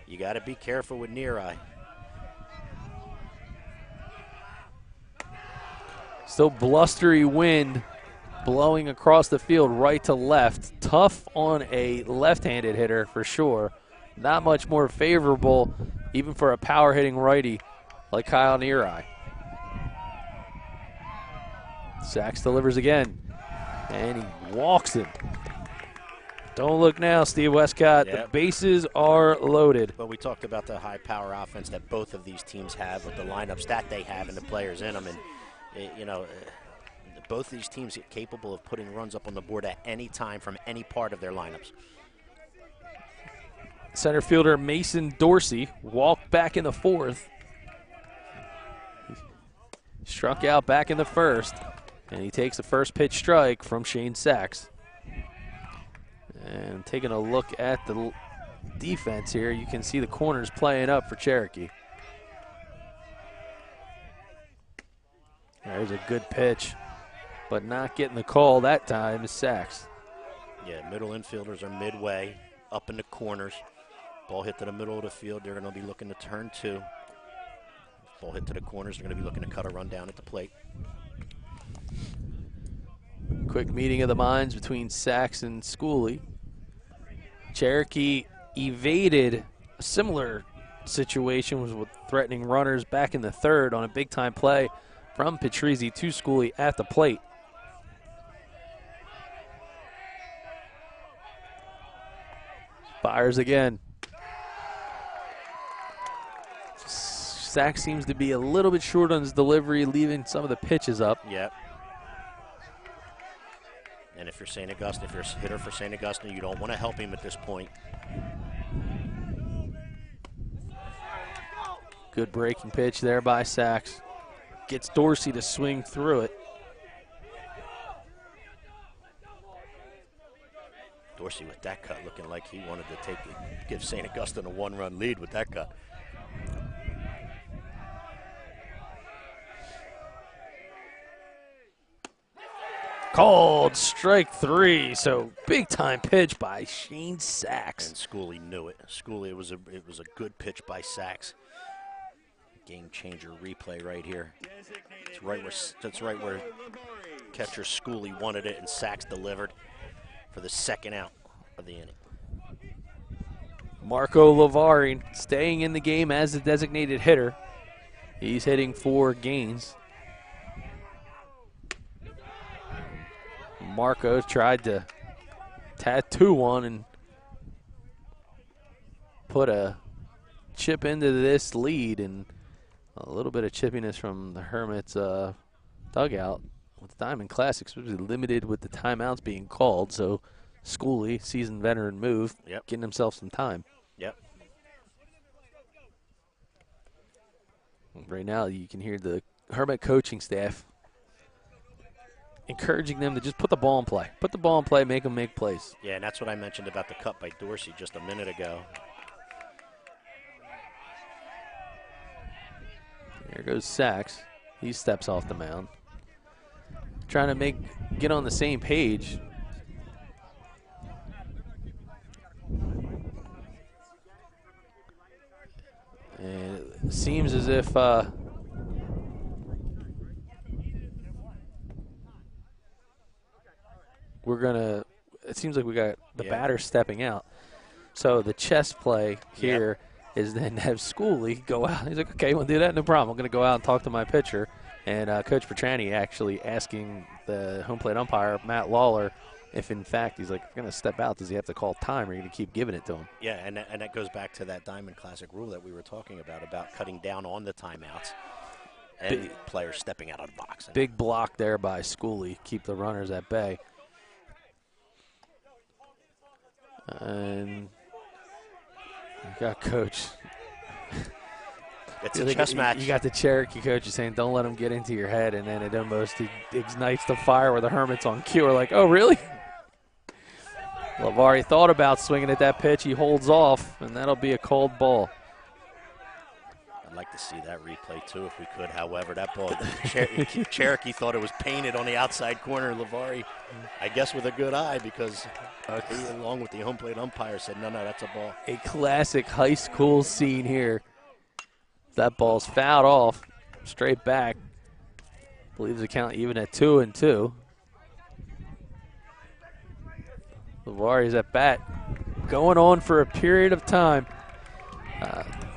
you got to be careful with near eye.
Still blustery wind blowing across the field right to left. Tough on a left-handed hitter for sure. Not much more favorable even for a power-hitting righty like Kyle Neary. Sachs delivers again, and he walks it. Don't look now, Steve Westcott.
Yep.
The bases are loaded.
But we talked about the high-power offense that both of these teams have with the lineups that they have and the players in them. And, both these teams are capable of putting runs up on the board at any time from any part of their lineups.
Center fielder Mason Dorsey walked back in the fourth. Struck out back in the first. And he takes the first pitch strike from Shane Sachs. And taking a look at the defense here, you can see the corners playing up for Cherokee. There's a good pitch, but not getting the call that time is Sachs.
Yeah, middle infielders are midway, up in the corners. Ball hit to the middle of the field. They're going to be looking to turn two. Ball hit to the corners. They're going to be looking to cut a run down at the plate.
Quick meeting of the minds between Sachs and Schooley. Cherokee evaded a similar situation with threatening runners back in the third on a big-time play from Patrizzi to Schooley at the plate. Fires again. Sachs seems to be a little bit short on his delivery, leaving some of the pitches up.
Yep. And if you're St. Augustine, if you're a hitter for St. Augustine, you don't want to help him at this point.
Good breaking pitch there by Sachs. Gets Dorsey to swing through it.
Dorsey with that cut looking like he wanted to give St. Augustine a one-run lead with that cut.
Called strike three, so big time pitch by Shane Sachs.
And Schooley knew it. Schooley, it was a good pitch by Sachs. Game changer replay right here. That's right where catcher Schooley wanted it, and Sachs delivered for the second out of the inning.
Marco Lavari staying in the game as the designated hitter. He's hitting for Gaines. Marco tried to tattoo one and put a chip into this lead, and a little bit of chippiness from the Hermits dugout with the Diamond Classics, which was limited with the timeouts being called. So Schooley, seasoned veteran move, getting himself some time.
Yep.
Right now you can hear the Hermit coaching staff encouraging them to just put the ball in play. Put the ball in play, make them make plays.
Yeah, and that's what I mentioned about the cut by Dorsey just a minute ago.
There goes Sachs. He steps off the mound. Trying to get on the same page. And it seems as if it seems like we got the batter stepping out. So the chess play here is then have Schooley go out. He's like, okay, you want to do that? No problem. I'm going to go out and talk to my pitcher. And Coach Petrani actually asking the home plate umpire, Matt Lawler, if in fact he's like, if you're going to step out, does he have to call time or are you going to keep giving it to him?
Yeah, and that goes back to that Diamond Classic rule that we were talking about cutting down on the timeouts and players stepping out of the box.
Big block there by Schooley, keep the runners at bay. And you got Coach.
It's a chess match.
You got the Cherokee coach saying, don't let him get into your head, and then it almost ignites the fire where the Hermits on cue are like, oh, really? Lavari thought about swinging at that pitch. He holds off, and that'll be a called ball.
I'd like to see that replay, too, if we could. However, that ball, Cherokee thought it was painted on the outside corner. Lavari, I guess with a good eye, because he, along with the home plate umpire, said, no, that's a ball.
A classic high school scene here. That ball's fouled off, straight back. Believes the count even at 2-2. Lavari's at bat, going on for a period of time.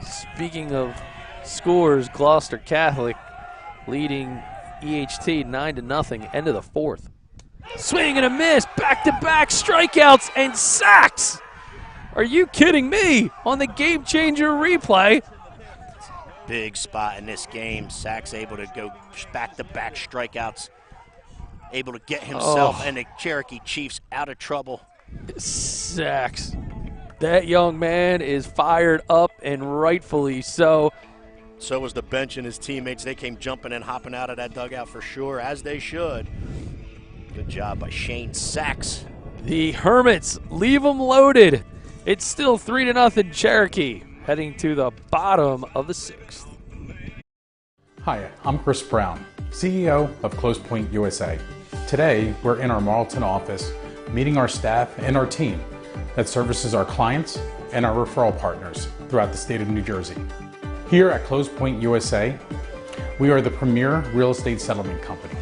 Speaking of scores, Gloucester Catholic leading EHT 9-0, end of the fourth. Swing and a miss, back-to-back strikeouts and sacks. Are you kidding me? On the Game Changer replay.
Big spot in this game. Sachs able to go back-to-back strikeouts, able to get himself and the Cherokee Chiefs out of trouble.
Sachs, that young man is fired up, and rightfully so.
So was the bench and his teammates. They came jumping and hopping out of that dugout for sure, as they should. Good job by Shane Sachs.
The Hermits leave them loaded. It's still 3-0 Cherokee, heading to the bottom of the 6th.
Hi, I'm Chris Brown, CEO of Close Point USA. Today, we're in our Marlton office, meeting our staff and our team that services our clients and our referral partners throughout the state of New Jersey. Here at Close Point USA, we are the premier real estate settlement company.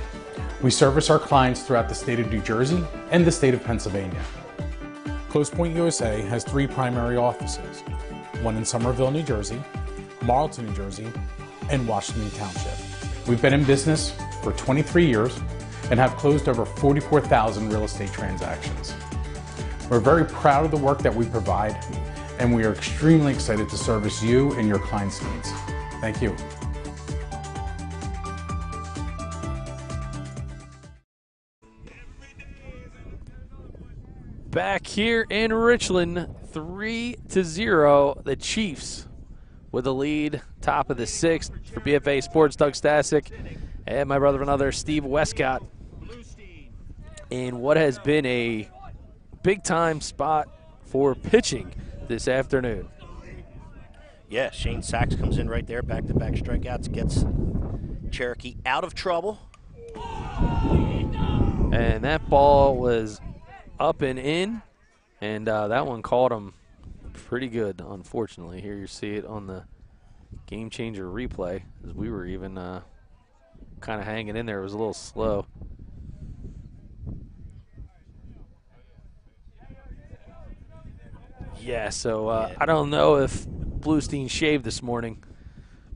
We service our clients throughout the state of New Jersey and the state of Pennsylvania. Close Point USA has 3 primary offices, one in Somerville, New Jersey, Marlton, New Jersey, and Washington Township. We've been in business for 23 years and have closed over 44,000 real estate transactions. We're very proud of the work that we provide, and we are extremely excited to service you and your clients' needs. Thank you.
Back here in Richland, 3-0, the Chiefs with the lead, top of the 6th for BFA Sports, Doug Stasic, and my brother and another, Steve Westcott, in what has been a big-time spot for pitching this afternoon.
Yeah, Shane Sachs comes in right there, back-to-back strikeouts, gets Cherokee out of trouble.
And that ball was up and in, and that one caught him pretty good, unfortunately. Here you see it on the GameChanger replay, as we were even kind of hanging in there. It was a little slow. Yeah, so I don't know if Bluestein shaved this morning,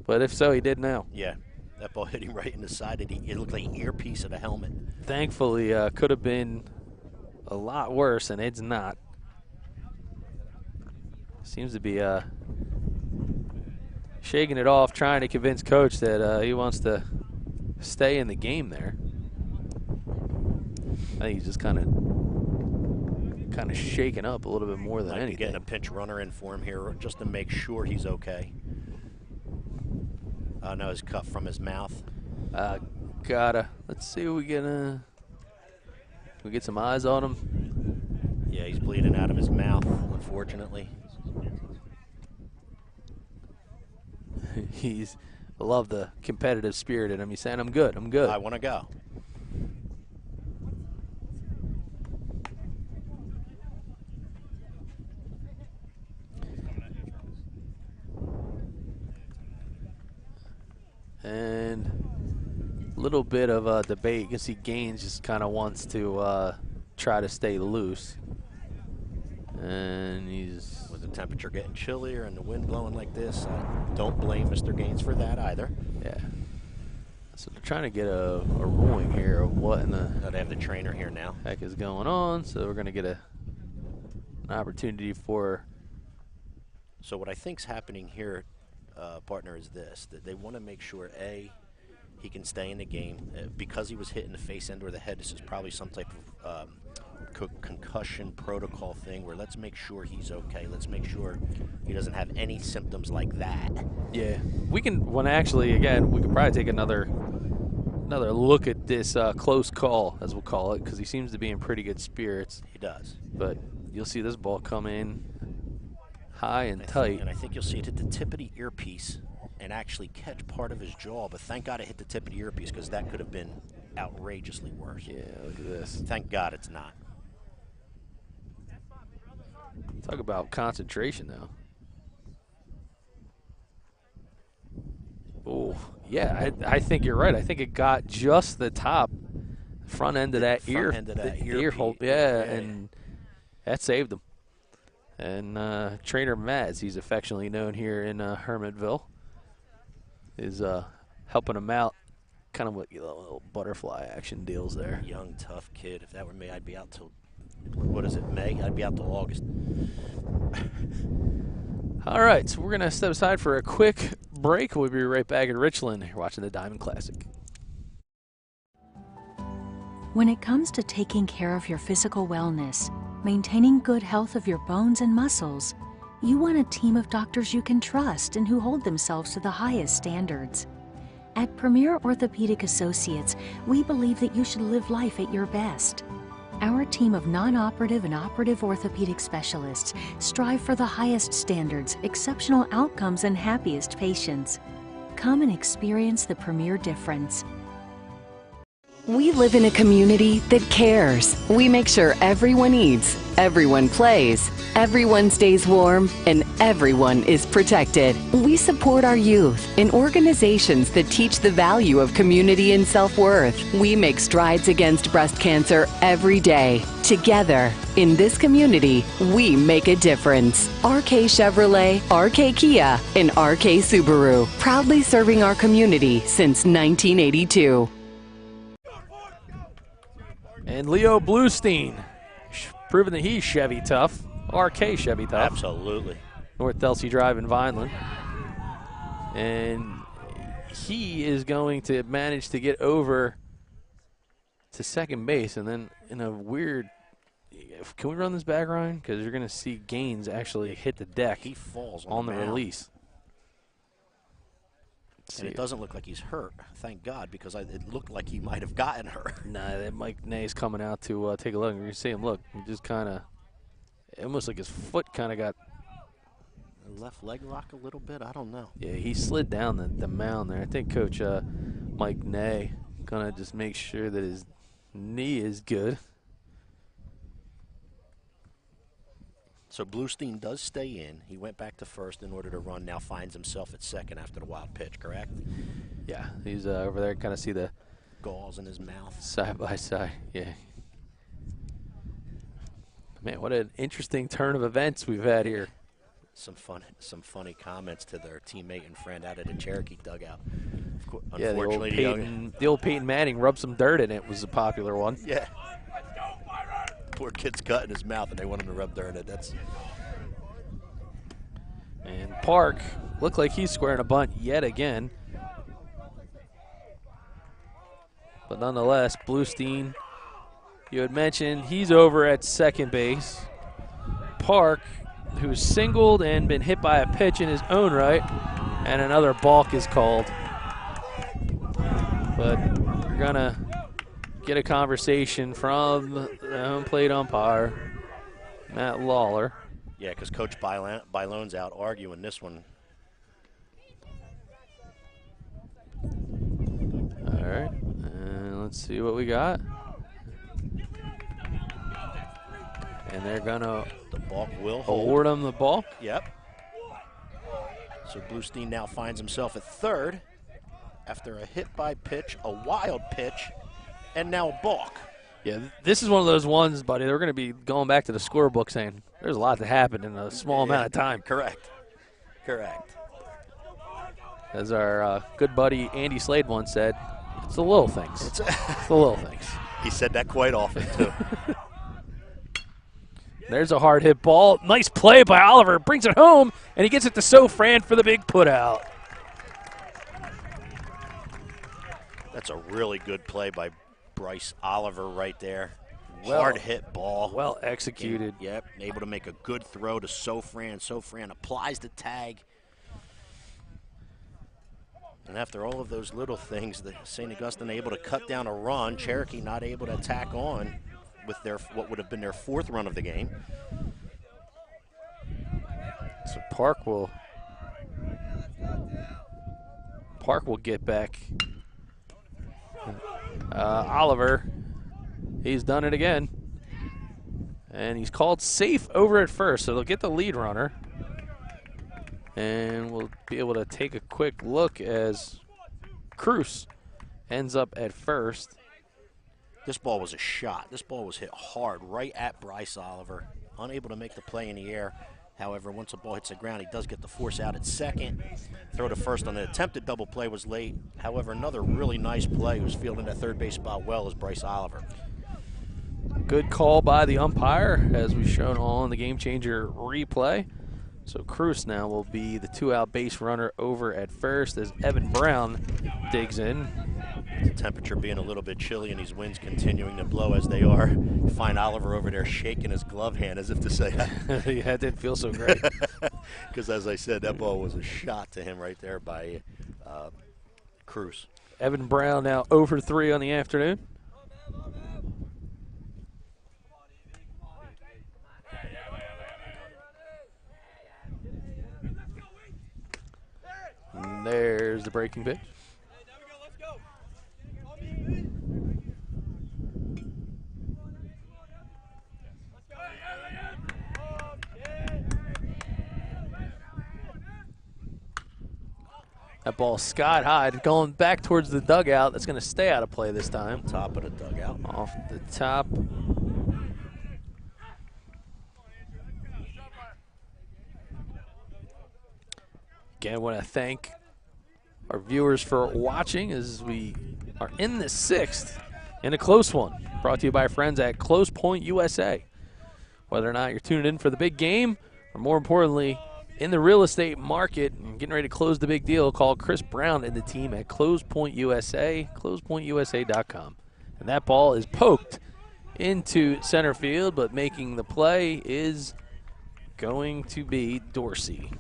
but if so, he did now.
Yeah, that ball hit him right in the side. It looked like an earpiece of the helmet.
Thankfully, could have been a lot worse, and it's not. Seems to be shaking it off, trying to convince Coach that he wants to stay in the game there. I think he's just kind of shaking up a little bit more than anything.
Getting a pinch runner in for him here just to make sure he's okay. Oh, no, he's cut from his mouth.
Let's see if we can we get some eyes on him.
Yeah, he's bleeding out of his mouth, unfortunately.
I love the competitive spirit in him. He's saying, I'm good, I'm good.
I want to go.
And a little bit of a debate. You can see Gaines just kind of wants to try to stay loose. And he's...
With the temperature getting chillier and the wind blowing like this, I don't blame Mr. Gaines for that either.
Yeah. So they're trying to get a ruling here of what in the...
They have the trainer here now.
Heck is going on. So we're going to get an opportunity for...
So what I think's happening here, partner, is this, that they want to make sure, A, he can stay in the game. Because he was hit in the face end or the head, this is probably some type of concussion protocol thing where let's make sure he's okay. Let's make sure he doesn't have any symptoms like that.
Yeah. We can, again, we could probably take another look at this close call, as we'll call it, because he seems to be in pretty good spirits.
He does.
But you'll see this ball come in high and tight.
And I think you'll see it hit the tip of the earpiece and actually catch part of his jaw, but thank God it hit the tip of the earpiece because that could have been outrageously worse.
Yeah, look at this.
Thank God it's not.
Talk about concentration, though. Oh, yeah, I think you're right. I think it got just the front end of that ear hole. Yeah, and that saved him. And trainer Maz, he's affectionately known here in Hermitville, is helping him out, kind of what little butterfly action deals there.
Young, tough kid. If that were me, I'd be out till, what is it, May? I'd be out till August.
All right, so we're going to step aside for a quick break. We'll be right back at Richland. You're watching the Diamond Classic.
When it comes to taking care of your physical wellness, maintaining good health of your bones and muscles, You want a team of doctors you can trust and who hold themselves to the highest standards. At Premier Orthopedic Associates, we believe that you should live life at your best. Our team of non-operative and operative orthopedic specialists strive for the highest standards, exceptional outcomes, and happiest patients. Come and experience the Premier difference.
We live in a community that cares. We make sure everyone eats, everyone plays, everyone stays warm, and everyone is protected. We support our youth in organizations that teach the value of community and self-worth. We make strides against breast cancer every day. Together, in this community, we make a difference. RK Chevrolet, RK Kia, and RK Subaru, proudly serving our community since 1982.
And Leo Bluestein, proving that he's Chevy tough. RK Chevy tough.
Absolutely.
North Delsey Drive in Vineland. And he is going to manage to get over to second base. And then in a weird, can we run this back, Ryan? Because you're going to see Gaines actually hit the deck.
He falls
on the
mound.
release.
And it doesn't look like he's hurt, thank God, because it looked like he might have gotten hurt.
Nah, that Mike Nay's coming out to take a look. You're going to see him, look, he just kind of, almost like his foot kind of got.
Left leg rock a little bit, I don't know.
Yeah, he slid down the mound there. I think Coach Mike Nay going to just make sure that his knee is good.
So Bluestein does stay in. He went back to first in order to run. Now finds himself at second after the wild pitch, correct?
Yeah, he's over there. Kind of see the
galls in his mouth.
Side by side, yeah. Man, what an interesting turn of events we've had here.
Some funny comments to their teammate and friend out at the Cherokee dugout.
Yeah, the old Peyton Manning rubbed some dirt in it was a popular one.
Yeah. Poor kid's cut in his mouth, and they want him to rub dirt in it. That's.
And Park looked like he's squaring a bunt yet again. But nonetheless, Bluestein, you had mentioned he's over at second base. Park, who's singled and been hit by a pitch in his own right, and another balk is called. But we're gonna get a conversation from the home plate umpire, Matt Lawler.
Yeah, because Coach Bylone's out arguing this one.
All right, and let's see what we got. And they're gonna
the balk will hold.
Award him the balk.
Yep. So Bluestein now finds himself at third after a hit by pitch, a wild pitch, and now a balk.
Yeah, this is one of those ones, buddy. They're going to be going back to the scorebook saying there's a lot that happened in a small amount of time.
Correct.
As our good buddy Andy Slade once said, it's the little things. It's the little things.
He said that quite often, too.
There's a hard hit ball. Nice play by Oliver. Brings it home, and he gets it to Sofran for the big put out.
That's a really good play by Bryce Oliver right there. Hard hit ball.
Well executed.
Yep, able to make a good throw to Sofran. Sofran applies the tag. And after all of those little things, the St. Augustine able to cut down a run. Cherokee not able to attack on with their what would have been their fourth run of the game.
So Park will get back. Oliver, he's done it again. And he's called safe over at first, so they'll get the lead runner. And we'll be able to take a quick look as Cruz ends up at first.
This ball was a shot. This ball was hit hard right at Bryce Oliver. Unable to make the play in the air. However, once the ball hits the ground, he does get the force out at second. Throw to first on the attempted double play was late. However, another really nice play who was fielding that third base spot well is Bryce Oliver.
Good call by the umpire, as we've shown on the GameChanger replay. So Cruz now will be the two-out base runner over at first as Evan Brown digs in
The temperature being a little bit chilly and these winds continuing to blow as they are. You find Oliver over there shaking his glove hand as if to say,
yeah, it didn't feel so great.
Because as I said, that ball was a shot to him right there by Cruz.
Evan Brown now 0 for 3 on the afternoon. And there's the breaking pitch. That ball sky high, going back towards the dugout. That's going to stay out of play this time.
Top of the dugout.
Off the top. Again, I want to thank our viewers for watching as we are in the 6th in a close one. Brought to you by our friends at Close Point USA. Whether or not you're tuning in for the big game, or more importantly, in the real estate market and getting ready to close the big deal, call Chris Brown and the team at Close Point USA, closepointusa.com. And that ball is poked into center field, but making the play is going to be Dorsey.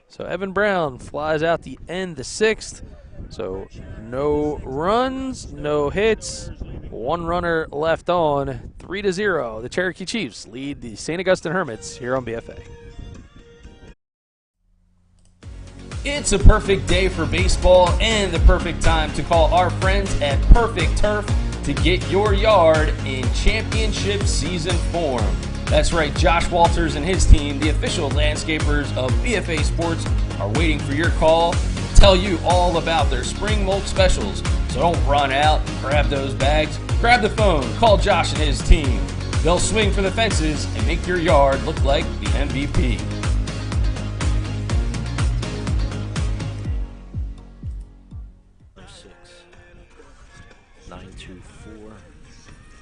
So Evan Brown flies out the end the 6th. So no runs, no hits, 1 runner left on, 3-0. The Cherokee Chiefs lead the St. Augustine Hermits here on BFA.
It's a perfect day for baseball and the perfect time to call our friends at Perfect Turf to get your yard in championship season form. That's right, Josh Walters and his team, the official landscapers of BFA Sports, are waiting for your call to tell you all about their spring mulch specials. So don't run out and grab those bags. Grab the phone, call Josh and his team. They'll swing for the fences and make your yard look like the MVP.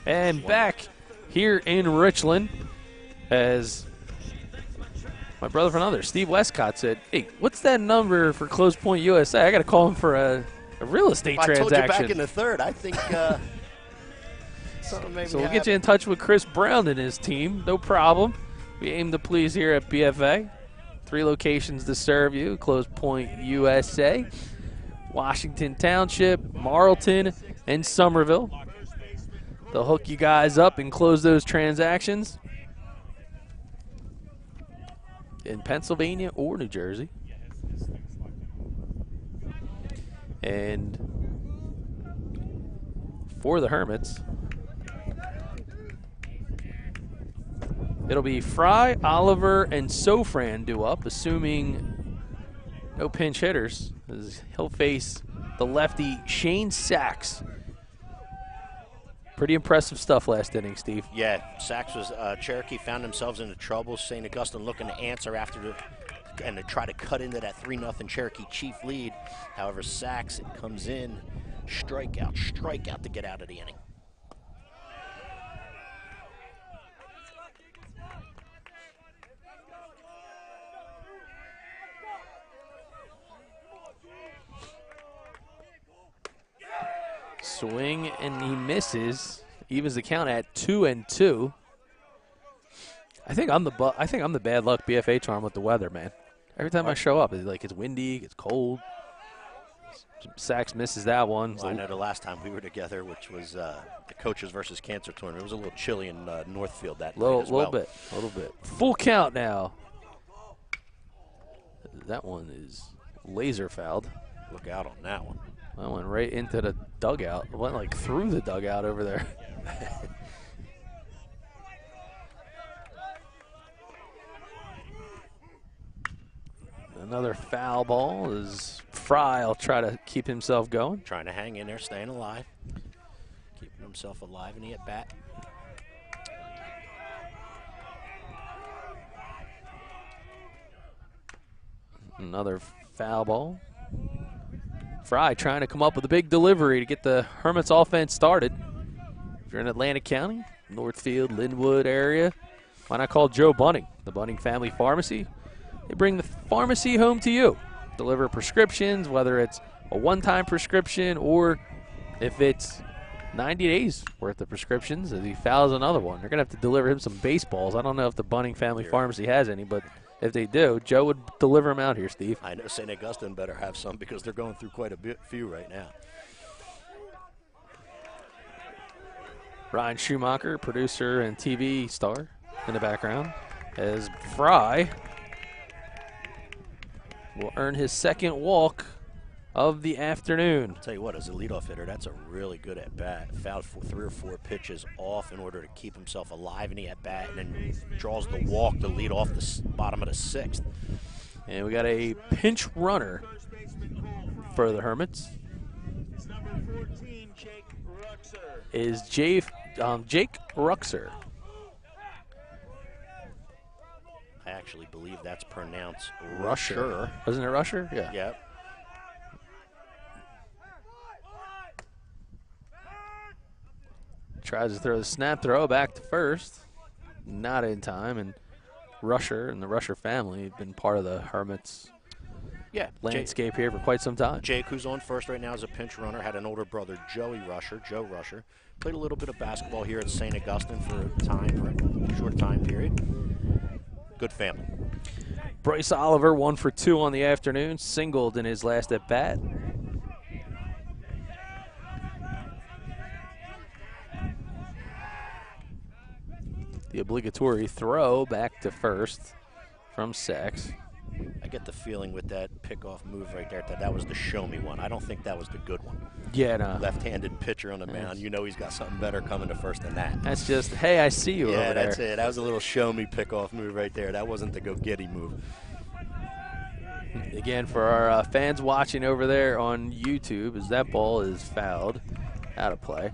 And back here in Richland, as my brother from another, Steve Westcott, said, hey, what's that number for Close Point USA? I got to call him for a real estate transaction.
I told you back in the 3rd. I think something maybe
So we'll get you in touch with Chris Brown and his team. No problem. We aim to please here at BFA. 3 locations to serve you. Close Point USA, Washington Township, Marlton, and Somerville. They'll hook you guys up and close those transactions in Pennsylvania or New Jersey. And for the Hermits, it'll be Fry, Oliver, and Sofran due up, assuming no pinch hitters, as he'll face the lefty Shane Sachs. Pretty impressive stuff last inning, Steve.
Yeah, Sachs was Cherokee found themselves into trouble. St. Augustine looking to answer after and to try to cut into that 3-0 Cherokee Chief lead. However, Sachs comes in, strikeout to get out of the inning.
Swing and he misses. Evens the count at 2-2. I think I'm the bad luck BFA charm with the weather, man. Every time I show up, it's windy, it's cold. Sachs misses that one.
Well, I know the last time we were together, which was the coaches versus cancer tournament, it was a little chilly in Northfield that night as well.
A little bit. Full count now. That one is laser fouled.
Look out on that one.
That went right into the dugout. It went like through the dugout over there. Another foul ball as Fry will try to keep himself going.
Trying to hang in there, staying alive. Keeping himself alive in the at-bat.
Another foul ball. Fry trying to come up with a big delivery to get the Hermits offense started. If you're in Atlantic County, Northfield, Linwood area, why not call Joe Bunning, the Bunning Family Pharmacy? They bring the pharmacy home to you. Deliver prescriptions, whether it's a one-time prescription, or if it's 90 days worth of prescriptions, if he fouls another one, they're going to have to deliver him some baseballs. I don't know if the Bunning Family Pharmacy has any, but if they do, Joe would deliver them out here, Steve.
I know St. Augustine better have some because they're going through quite a few right now.
Ryan Schumacher, producer and TV star in the background, as Fry will earn his second walk of the afternoon.
I'll tell you what, as a leadoff hitter, that's a really good at-bat. Fouled for 3 or 4 pitches off in order to keep himself alive in the at-bat, and then draws the walk to lead off the bottom of the 6th.
And we got a pinch runner for the Hermits. Is Jake Ruxer.
I actually believe that's pronounced
Rusher. Wasn't it Rusher? Yeah.
Yep.
Tries to throw the snap throw back to first. Not in time. And Rusher and the Rusher family have been part of the Hermits landscape here for quite some time.
Jake, who's on first right now, is a pinch runner, had an older brother, Joe Rusher. Played a little bit of basketball here at St. Augustine for a short time period. Good family.
Bryce Oliver, 1 for 2 on the afternoon, singled in his last at bat. The obligatory throw back to first from Sachs.
I get the feeling with that pickoff move right there that was the show-me one. I don't think that was the good one.
Yeah, no.
Left-handed pitcher on the mound. You know he's got something better coming to first than that.
That's just, hey, I see you over there.
Yeah, that's it. That was a little show-me pickoff move right there. That wasn't the go-get-y move.
Again, for our fans watching over there on YouTube, as that ball is fouled, out of play.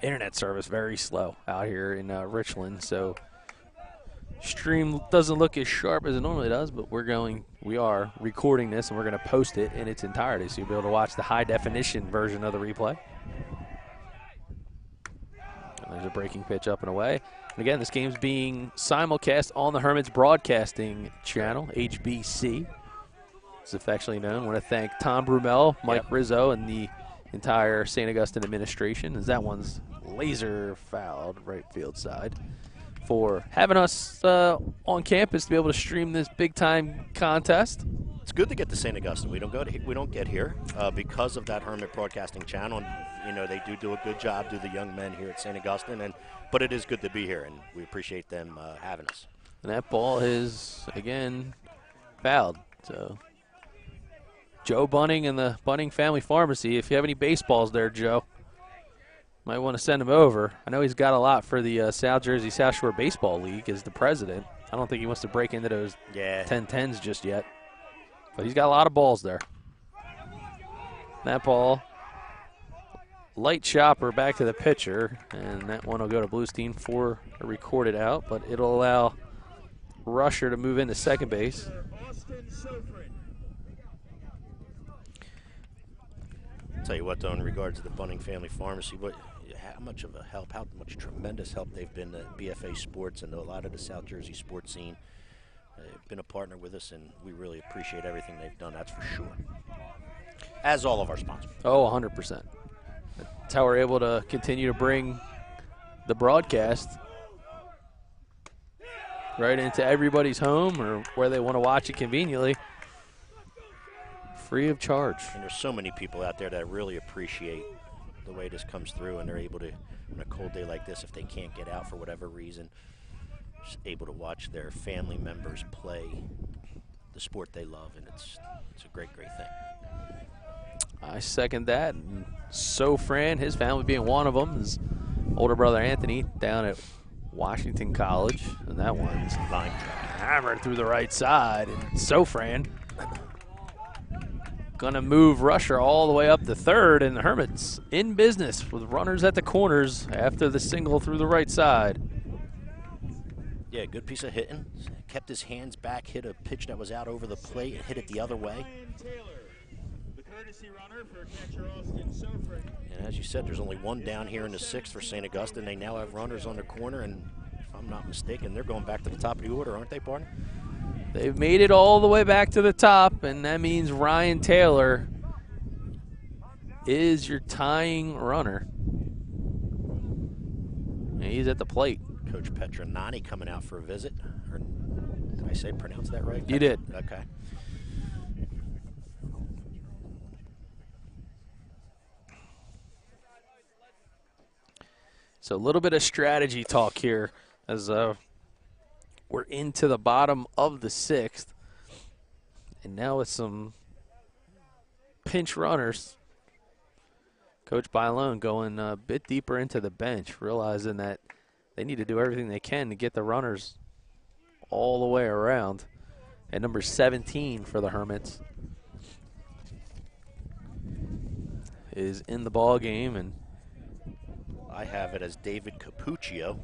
Internet service very slow out here in Richland, so stream doesn't look as sharp as it normally does, but we are recording this and we're going to post it in its entirety, so you'll be able to watch the high definition version of the replay. And there's a breaking pitch up and away. And again, this game's being simulcast on the Hermits Broadcasting Channel, HBC. It's affectionately known. I want to thank Tom Brumell, Mike Rizzo, and the entire St. Augustine administration, as that one's laser fouled right field side, for having us on campus to be able to stream this big-time contest.
It's good to get to St. Augustine. We don't get here because of that Hermit Broadcasting Channel. And, you know, they do a good job, do the young men here at St. Augustine. But it is good to be here, and we appreciate them having us.
And that ball is, again, fouled. So Joe Bunning and the Bunning Family Pharmacy, if you have any baseballs there, Joe, might want to send him over. I know he's got a lot for the South Jersey South Shore Baseball League as the president. I don't think he wants to break into those 10-10s just yet. But he's got a lot of balls there. That ball, light chopper back to the pitcher, and that one will go to Bluestein for a recorded out, but it'll allow Rusher to move into second base.
I'll tell you what, though, in regards to the Bunning Family Pharmacy, how much of a help, how much tremendous help they've been to BFA Sports and a lot of the South Jersey sports scene. They've been a partner with us, and we really appreciate everything they've done, that's for sure. As all of our sponsors.
Oh, 100%. That's how we're able to continue to bring the broadcast right into everybody's home or where they want to watch it conveniently, free of charge.
And there's so many people out there that really appreciate the way this comes through, and they're able to, on a cold day like this, if they can't get out for whatever reason, just able to watch their family members play the sport they love, and it's a great, great thing.
I second that. And Fran, his family being one of them, his older brother Anthony down at Washington College, and that one's hammered through the right side. And Fran gonna move Rusher all the way up to third, and the Hermits in business with runners at the corners after the single through the right side.
Yeah, good piece of hitting. Kept his hands back, hit a pitch that was out over the plate, and hit it the other way. And as you said, there's only one down here in the 6th for St. Augustine. They now have runners on the corner, and if I'm not mistaken, they're going back to the top of the order, aren't they, partner?
They've made it all the way back to the top, and that means Ryan Taylor is your tying runner. And he's at the plate.
Coach Petronani coming out for a visit. Or, did I pronounce that right?
You did.
Okay.
So a little bit of strategy talk here as we're into the bottom of the 6th. And now with some pinch runners, Coach Bailon going a bit deeper into the bench, realizing that they need to do everything they can to get the runners all the way around. At number 17 for the Hermits is in the ball game, and
I have it as David Capuccio.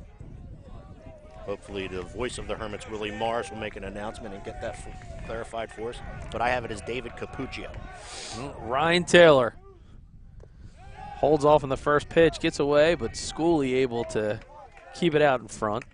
Hopefully the voice of the Hermits, Willie Morris, will make an announcement and get that clarified for us. But I have it as David Capuccio.
Ryan Taylor holds off on the first pitch, gets away, but Schooley able to keep it out in front.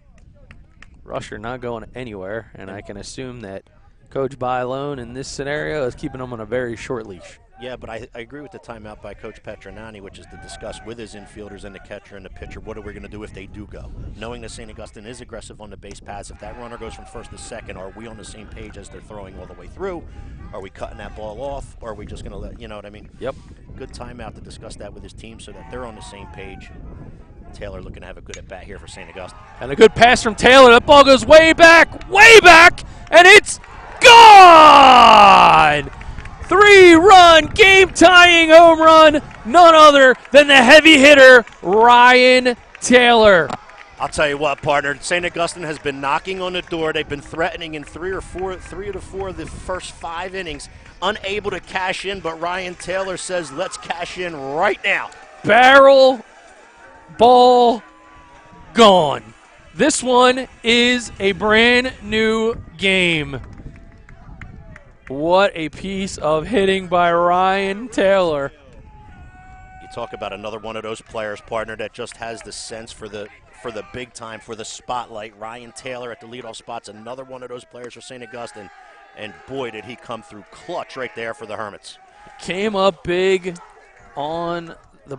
Rusher not going anywhere, and I can assume that Coach Bailon in this scenario is keeping him on a very short leash.
Yeah, but I agree with the timeout by Coach Petronani, which is to discuss with his infielders and the catcher and the pitcher, what are we going to do if they do go? Knowing that St. Augustine is aggressive on the base paths, if that runner goes from first to second, are we on the same page as they're throwing all the way through? Are we cutting that ball off, or are we just going to let, you know what I mean?
Yep.
Good timeout to discuss that with his team so that they're on the same page. Taylor looking to have a good at-bat here for St. Augustine.
And a good pass from Taylor. That ball goes way back, and it's gone! 3-run game-tying home run, none other than the heavy hitter, Ryan Taylor.
I'll tell you what, partner, St. Augustine has been knocking on the door. They've been threatening in three to four of the first 5 innings, unable to cash in, but Ryan Taylor says, let's cash in right now.
Barrel, ball, gone. This one is a brand new game. What a piece of hitting by Ryan Taylor.
You talk about another one of those players, partner, that just has the sense for the big time, for the spotlight. Ryan Taylor at the leadoff spot's another one of those players for St. Augustine, and boy, did he come through clutch right there for the Hermits.
Came up big on the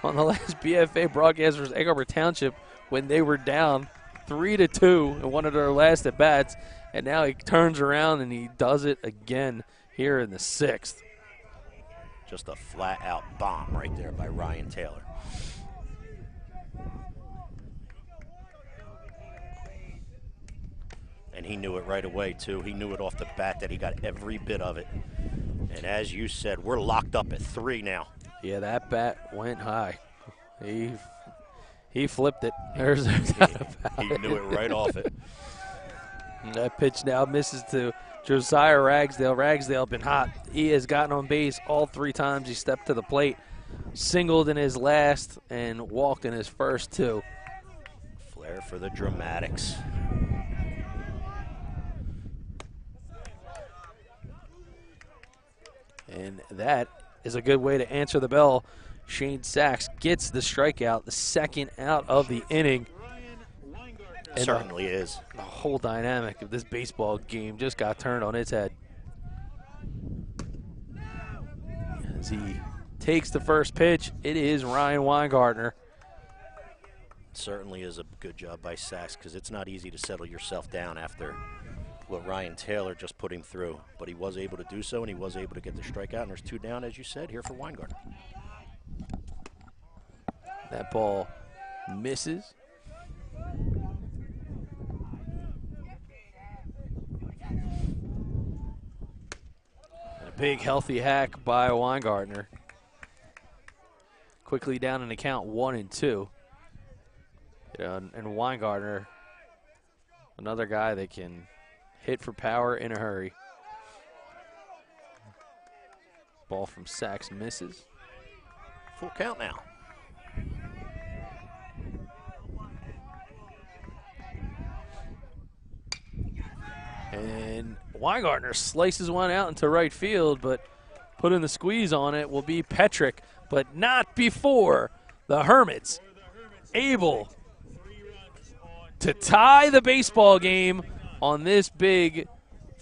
last BFA broadcast versus Egg Harbor Township when they were down 3-2 in one of their last at-bats. And now he turns around and he does it again here in the 6th.
Just a flat-out bomb right there by Ryan Taylor. And he knew it right away, too. He knew it off the bat that he got every bit of it. And as you said, we're locked up at 3 now.
Yeah, that bat went high. He flipped it. There's
he knew it right off it.
That pitch now misses to Josiah Ragsdale. Ragsdale been hot. He has gotten on base all 3 times he stepped to the plate. Singled in his last and walked in his first 2.
Flair for the dramatics.
And that is a good way to answer the bell. Shane Sachs gets the strikeout, the second out of the inning.
It certainly is.
The whole dynamic of this baseball game just got turned on its head. As he takes the first pitch, it is Ryan Weingartner.
Certainly is a good job by Sachs, because it's not easy to settle yourself down after what Ryan Taylor just put him through. But he was able to do so, and he was able to get the strikeout. And there's 2 down, as you said, here for Weingartner.
That ball misses. Big healthy hack by Weingartner. Quickly down in the count 1-2. And Weingartner, another guy that can hit for power in a hurry. Ball from Sachs misses.
Full count now.
And Weingartner slices one out into right field, but putting the squeeze on it will be Petrick, but not before the Hermits able to tie the baseball game on this big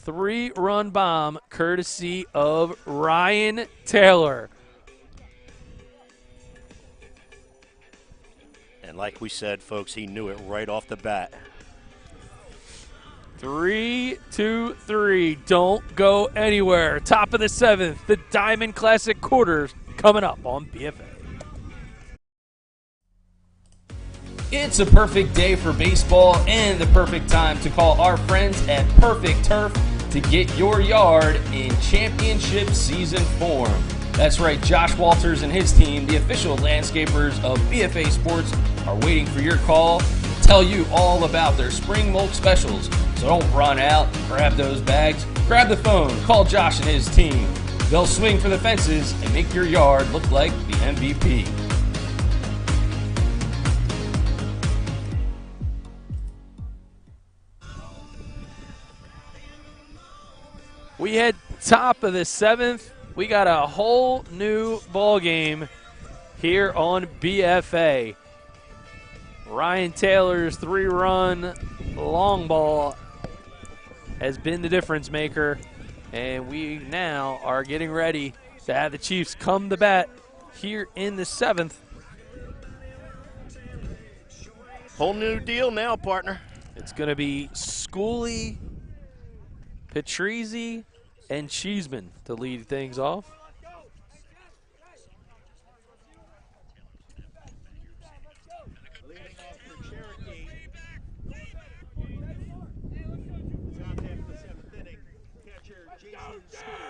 3-run bomb courtesy of Ryan Taylor.
And like we said, folks, he knew it right off the bat.
3-2-3. Don't go anywhere. Top of the 7th. The Diamond Classic quarters coming up on BFA.
It's a perfect day for baseball and the perfect time to call our friends at Perfect Turf to get your yard in championship season form. That's right, Josh Walters and his team, the official landscapers of BFA Sports, are waiting for your call to tell you all about their spring mulch specials. So don't run out, grab those bags, grab the phone, call Josh and his team. They'll swing for the fences and make your yard look like the MVP.
We had top of the 7th. We got a whole new ball game here on BFA. Ryan Taylor's 3-run long ball has been the difference maker, and we now are getting ready to have the Chiefs come to bat here in the 7th.
Whole new deal now, partner.
It's going to be Schooley, Patrizi, and Cheeseman to lead things off.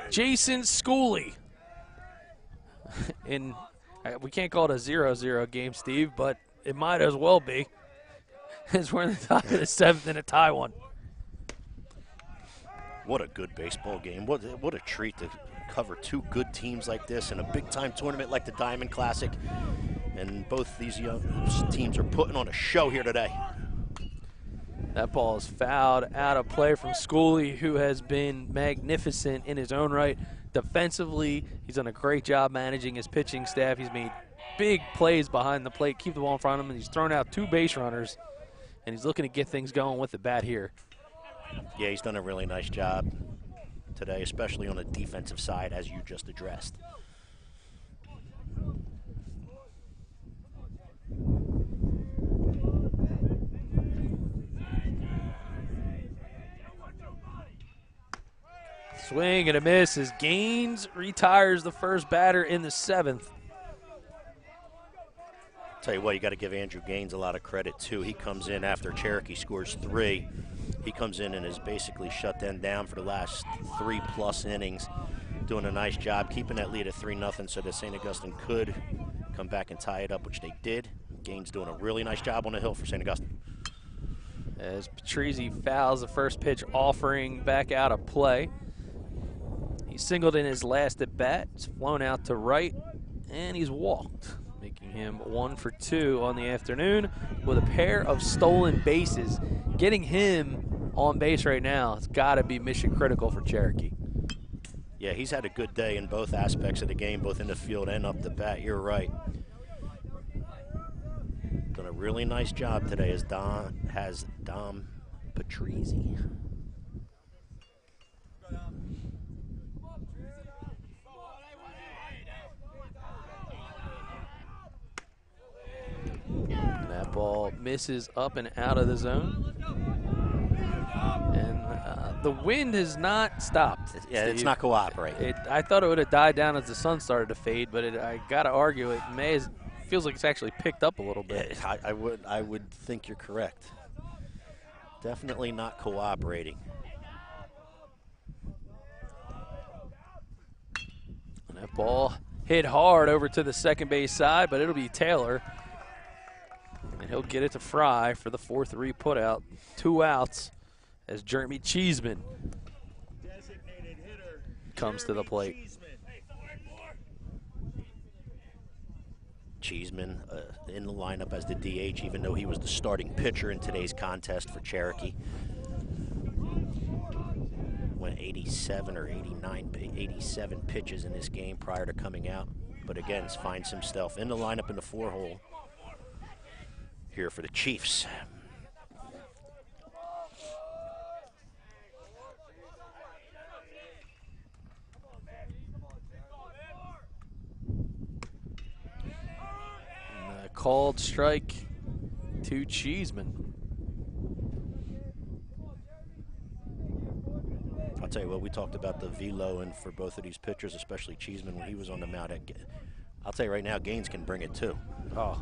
Jason Schooley. We can't call it a 0-0 game, Steve, but it might as well be. As we're in the top of the 7th in a tie one.
What a good baseball game. What a treat to cover two good teams like this in a big-time tournament like the Diamond Classic. And both these young teams are putting on a show here today.
That ball is fouled out of play from Schooley, who has been magnificent in his own right. Defensively, he's done a great job managing his pitching staff. He's made big plays behind the plate, keep the ball in front of him, and he's thrown out 2 base runners. And he's looking to get things going with the bat here.
Yeah, he's done a really nice job today, especially on the defensive side, as you just addressed.
Swing and a miss as Gaines retires the first batter in the 7th.
Tell you what, you got to give Andrew Gaines a lot of credit, too. He comes in after Cherokee scores 3. He comes in and has basically shut them down for the last 3+ innings, doing a nice job keeping that lead at 3-0 so that St. Augustine could come back and tie it up, which they did. Gaines doing a really nice job on the hill for St. Augustine.
As Patrizi fouls the first pitch offering back out of play. He singled in his last at bat. It's flown out to right, and he's walked, making him 1 for 2 on the afternoon with a pair of stolen bases. Getting him on base right now, it's got to be mission critical for Cherokee.
Yeah, he's had a good day in both aspects of the game, both in the field and up the bat. You're right. Done a really nice job today as Dom Patrizi.
That ball misses up and out of the zone. And the wind has not stopped.
Yeah,
Steve.
it's not cooperating.
I thought it would have died down as the sun started to fade, but I got to argue it feels like it's actually picked up a little bit.
Yeah, I would think you're correct. Definitely not cooperating.
And that ball hit hard over to the second base side, but it'll be Taylor. And he'll get it to Fry for the 4-3 putout. 2 outs as Jeremy Cheeseman comes to the plate.
Cheeseman in the lineup as the DH, even though he was the starting pitcher in today's contest for Cherokee. Went 87 or 87 pitches in this game prior to coming out. But again, finds himself in the lineup in the 4-hole here for the Chiefs.
called strike to Cheeseman.
I'll tell you what, we talked about the velo and for both of these pitchers, especially Cheeseman when he was on the mound. I'll tell you right now, Gaines can bring it too.
Oh.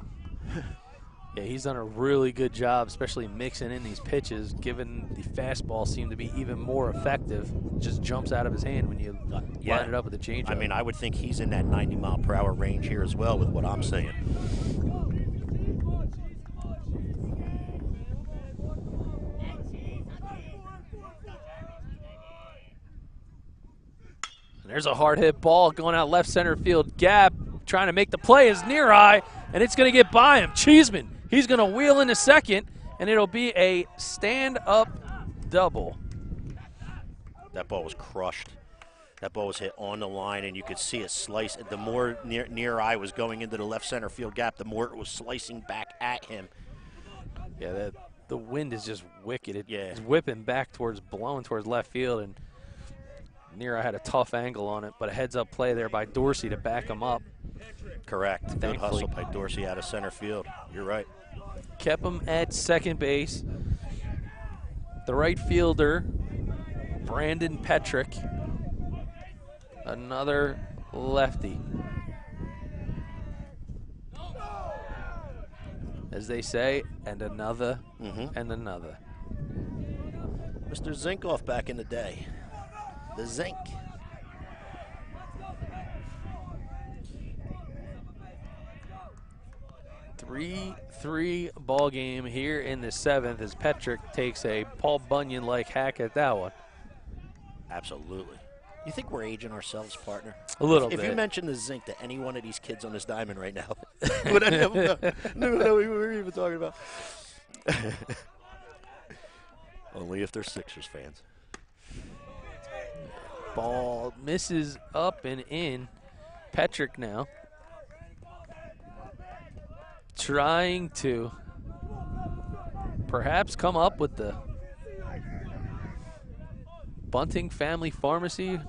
Yeah, he's done a really good job, especially mixing in these pitches, given the fastball seemed to be even more effective. It just jumps out of his hand when you line it up with the changeup.
I mean, I would think he's in that 90-mile-per-hour range here as well with what I'm saying.
And there's a hard hit ball going out left center field gap. Trying to make the play is near eye, and it's going to get by him. Cheeseman, he's going to wheel into second, and it'll be a stand-up double.
That ball was crushed. That ball was hit on the line, and you could see it slice. The more near eye was going into the left center field gap, the more it was slicing back at him.
Yeah, the wind is just wicked. It's
whipping
back blowing towards left field, and Near had a tough angle on it, but a heads-up play there by Dorsey to back him up.
Correct. Good hustle by Dorsey out of center field. You're right.
Kept him at second base. The right fielder, Brandon Petrick, another lefty. As they say, and another, and another.
Mr. Zinkoff back in the day. The Zink.
3-3 ball game here in the seventh as Petrick takes a Paul Bunyan-like hack at that one.
Absolutely. You think we're aging ourselves, partner?
A little bit.
If you mention the Zink to any one of these kids on this diamond right now, would I never know we were even talking about? Only if they're Sixers fans.
Ball misses up and in. Petrick now trying to perhaps come up with the Bunting Family Pharmacy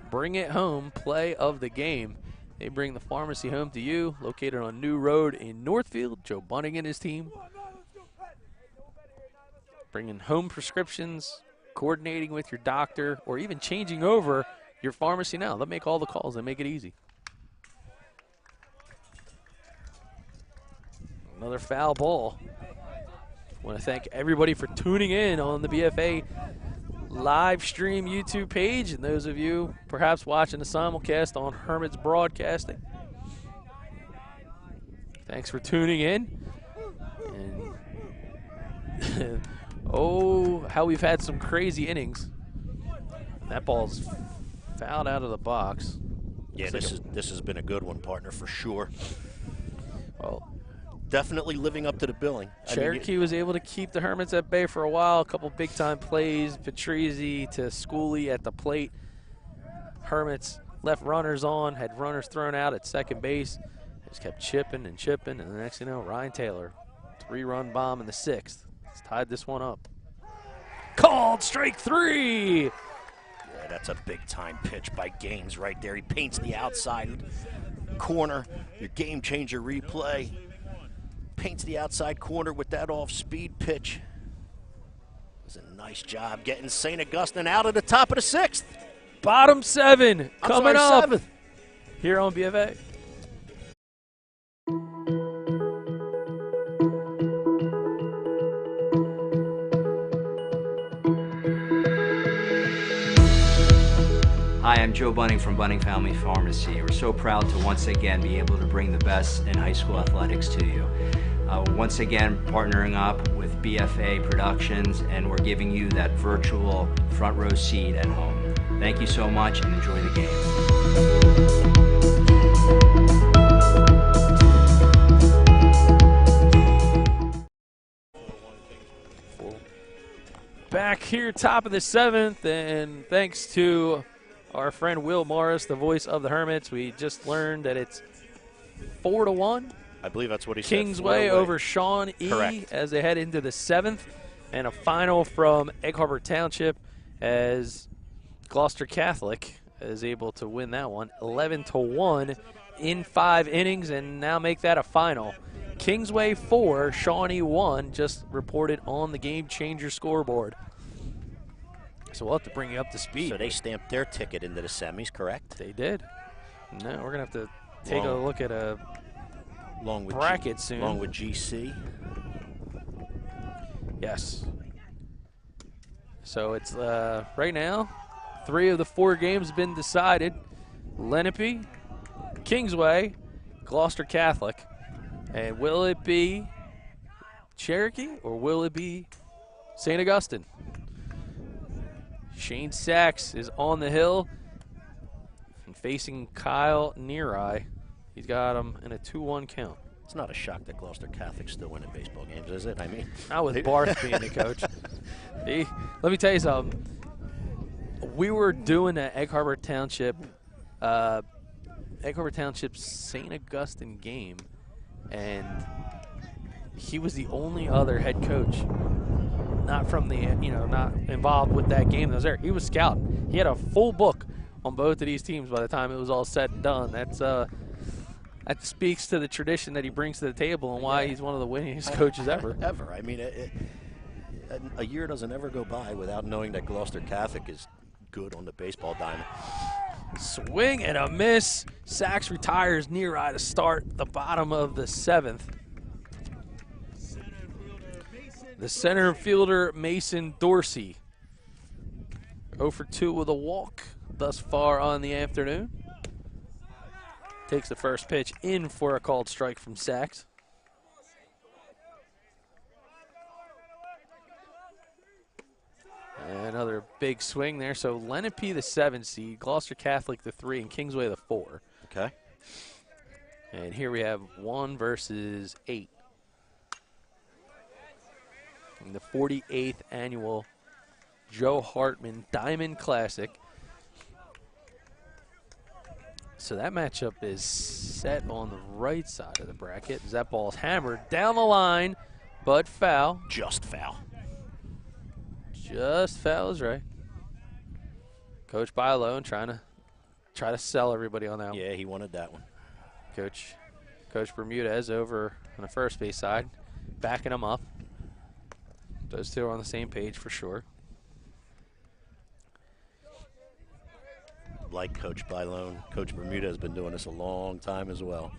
Bring It Home play of the game. They bring the pharmacy home to you, located on New Road in Northfield. Joe Bunting and his team bringing home prescriptions, coordinating with your doctor, or even changing over your pharmacy now. They'll make all the calls. They make it easy. Another foul ball. I want to thank everybody for tuning in on the BFA live stream YouTube page, and those of you perhaps watching the simulcast on Hermits Broadcasting. Thanks for tuning in. And oh, how we've had some crazy innings. That ball's fouled out of the box.
Yeah, this has been a good one, partner, for sure.
Well,
definitely living up to the billing.
Cherokee was able to keep the Hermits at bay for a while. A couple big-time plays. Patrizzi to Schooley at the plate. Hermits left runners on, had runners thrown out at second base. Just kept chipping and chipping, and the next thing you know, Ryan Taylor, 3-run bomb in the sixth. He's tied this one up. Called strike 3.
Yeah, that's a big-time pitch by Gaines right there. He paints the outside corner. Your game-changer replay. Paints the outside corner with that off-speed pitch. It was a nice job getting St. Augustine out of the top of the sixth.
Bottom 7 coming up
seventh.
Here on BFA.
Hi, I'm Joe Bunting from Bunting Family Pharmacy. We're so proud to once again be able to bring the best in high school athletics to you. Once again, partnering up with BFA Productions, and we're giving you that virtual front row seat at home. Thank you so much, and enjoy the
game. Back here, top of the seventh, and thanks to our friend Will Morris, the voice of the Hermits, we just learned that it's 4-1.
I believe that's what he said.
Kingsway over Shawn E.
Correct.
As they head into the seventh, and a final from Egg Harbor Township as Gloucester Catholic is able to win that one 11-1 in 5 innings, and now make that a final. Kingsway 4, Shawnee 1, just reported on the GameChanger scoreboard. So we'll have to bring you up to speed.
So they stamped their ticket into the semis, correct?
They did. No, we're going to have to take a look at a bracket soon.
Along with GC.
Yes. So it's right now, 3 of the 4 games have been decided. Lenape, Kingsway, Gloucester Catholic. And will it be Cherokee or will it be St. Augustine? Shane Sachs is on the hill and facing Kyle Neary. He's got him in a 2-1 count.
It's not a shock that Gloucester Catholic's still winning baseball games, is it? I mean,
not with Barth being the coach. Let me tell you something. We were doing an Egg Harbor Township St. Augustine game, and he was the only other head coach not from the, not involved with that game that was there. He was scouting. He had a full book on both of these teams by the time it was all said and done. That speaks to the tradition that he brings to the table and why he's one of the winningest coaches ever.
Ever. I mean, a year doesn't ever go by without knowing that Gloucester Catholic is good on the baseball diamond.
Swing and a miss. Sachs retires Neary to start the bottom of the 7th. The center fielder, Mason Dorsey, 0 for 2 with a walk thus far on the afternoon. Takes the first pitch in for a called strike from Sachs. Another big swing there. So Lenape the 7 seed, Gloucester Catholic the 3, and Kingsway the 4.
Okay.
And here we have 1 versus 8. In the 48th annual Joe Hartman Diamond Classic. So that matchup is set on the right side of the bracket as that ball's hammered down the line, but foul.
Just foul.
Just foul is right. Coach Bailone trying to sell everybody on that one.
Yeah, he wanted that one.
Coach Bermudez over on the first base side, backing him up. Those two are on the same page for sure.
Like Coach Bailone, Coach Bermuda has been doing this a long time as well.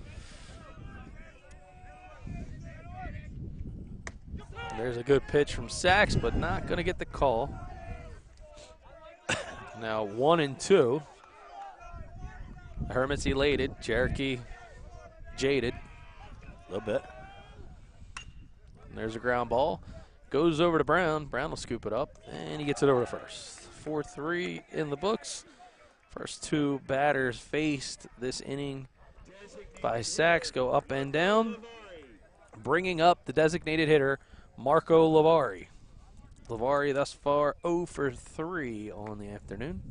There's a good pitch from Sachs, but not going to get the call. Now 1-2. The Hermits elated. Cherokee jaded.
A little bit.
And there's a ground ball. Goes over to Brown. Brown will scoop it up, and he gets it over to first. 4-3 in the books. First 2 batters faced this inning by Sachs go up and down, bringing up the designated hitter, Marco Lavari. Lavari thus far 0 for 3 on the afternoon.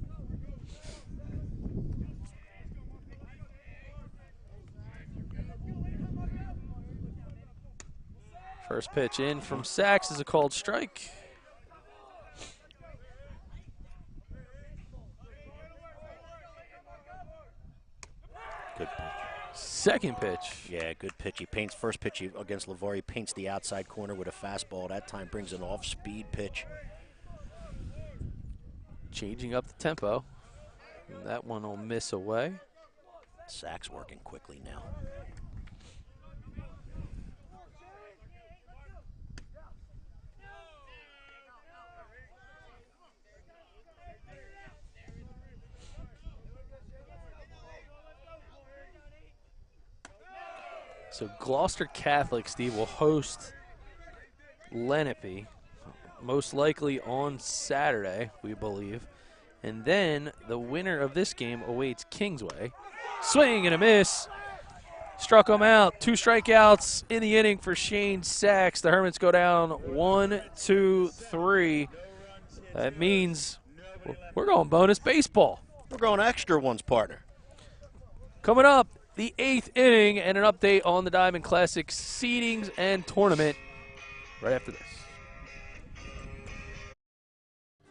First pitch in from Sachs is a called strike.
Good pitch.
Second pitch.
Yeah, good pitch. He paints first pitch against Lavari, paints the outside corner with a fastball. That time brings an off-speed pitch.
Changing up the tempo. And that one will miss away.
Sachs working quickly now.
So Gloucester Catholic, Steve, will host Lenape, most likely on Saturday, we believe. And then the winner of this game awaits Kingsway. Swing and a miss. Struck him out. 2 strikeouts in the inning for Shane Sachs. The Hermits go down 1, 2, 3. That means we're going bonus baseball.
We're going extra ones, partner.
Coming up, the 8th inning and an update on the Diamond Classic seedings and tournament right after this.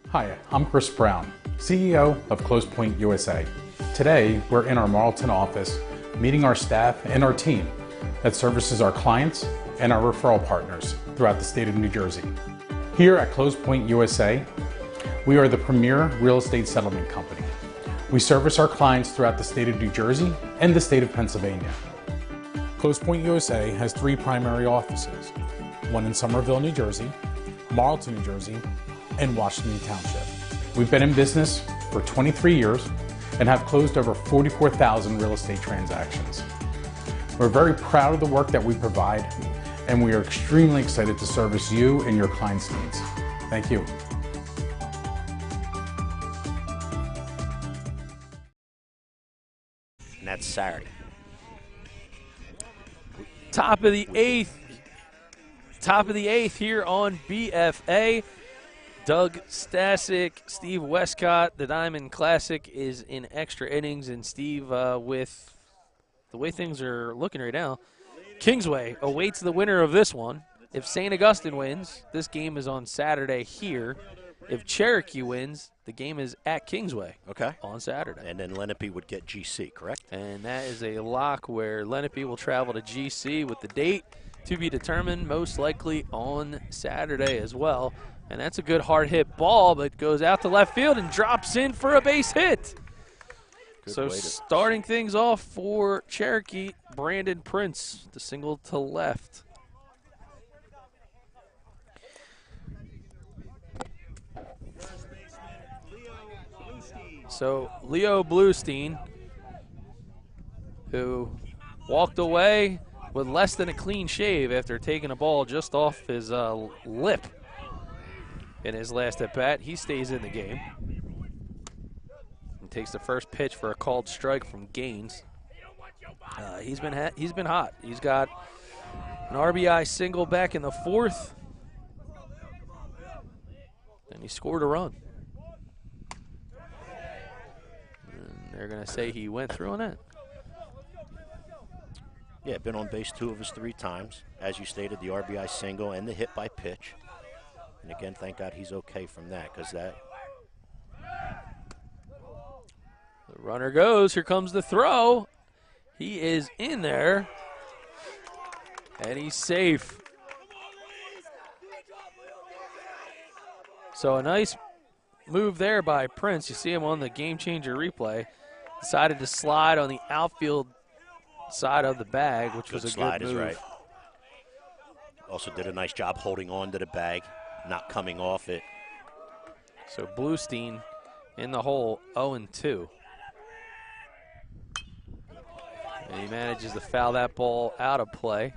Hi, I'm Chris Brown, CEO of Close Point USA. Today, we're in our Marlton office meeting our staff and our team that services our clients and our referral partners throughout the state of New Jersey. Here at Close Point USA, we are the premier real estate settlement company. We service our clients throughout the state of New Jersey and the state of Pennsylvania. Close Point USA has 3 primary offices, one in Somerville, New Jersey, Marlton, New Jersey, and Washington Township. We've been in business for 23 years and have closed over 44,000 real estate transactions. We're very proud of the work that we provide, and we are extremely excited to service you and your clients' needs. Thank you.
And that's Saturday.
Top of the eighth here on BFA. Doug Stasic, Steve Westcott, the Diamond Classic is in extra innings, and Steve, with the way things are looking right now, Kingsway awaits the winner of this one. If St. Augustine wins, this game is on Saturday here. If Cherokee wins, the game is at Kingsway on Saturday.
And then Lenape would get GC, correct?
And that is a lock where Lenape will travel to GC with the date to be determined, most likely on Saturday as well. And that's a good hard hit ball, but goes out to left field and drops in for a base hit. So starting things off for Cherokee, Brandon Prince, the single to left. So Leo Bluestein, who walked away with less than a clean shave after taking a ball just off his lip in his last at-bat, he stays in the game. And takes the first pitch for a called strike from Gaines. He's been hot. He's got an RBI single back in the 4th, and he scored a run. And they're going to say he went through on that.
Yeah, been on base 2 of his 3 times. As you stated, the RBI single and the hit by pitch. And again, thank God he's okay from that, because that.
The runner goes. Here comes the throw. He is in there, and he's safe. So a nice move there by Prince. You see him on the GameChanger replay. Decided to slide on the outfield side of the bag, which was a
slide
good move.
Is right. Also did a nice job holding on to the bag, not coming off it.
So Bluestein in the hole, 0-2. And he manages to foul that ball out of play.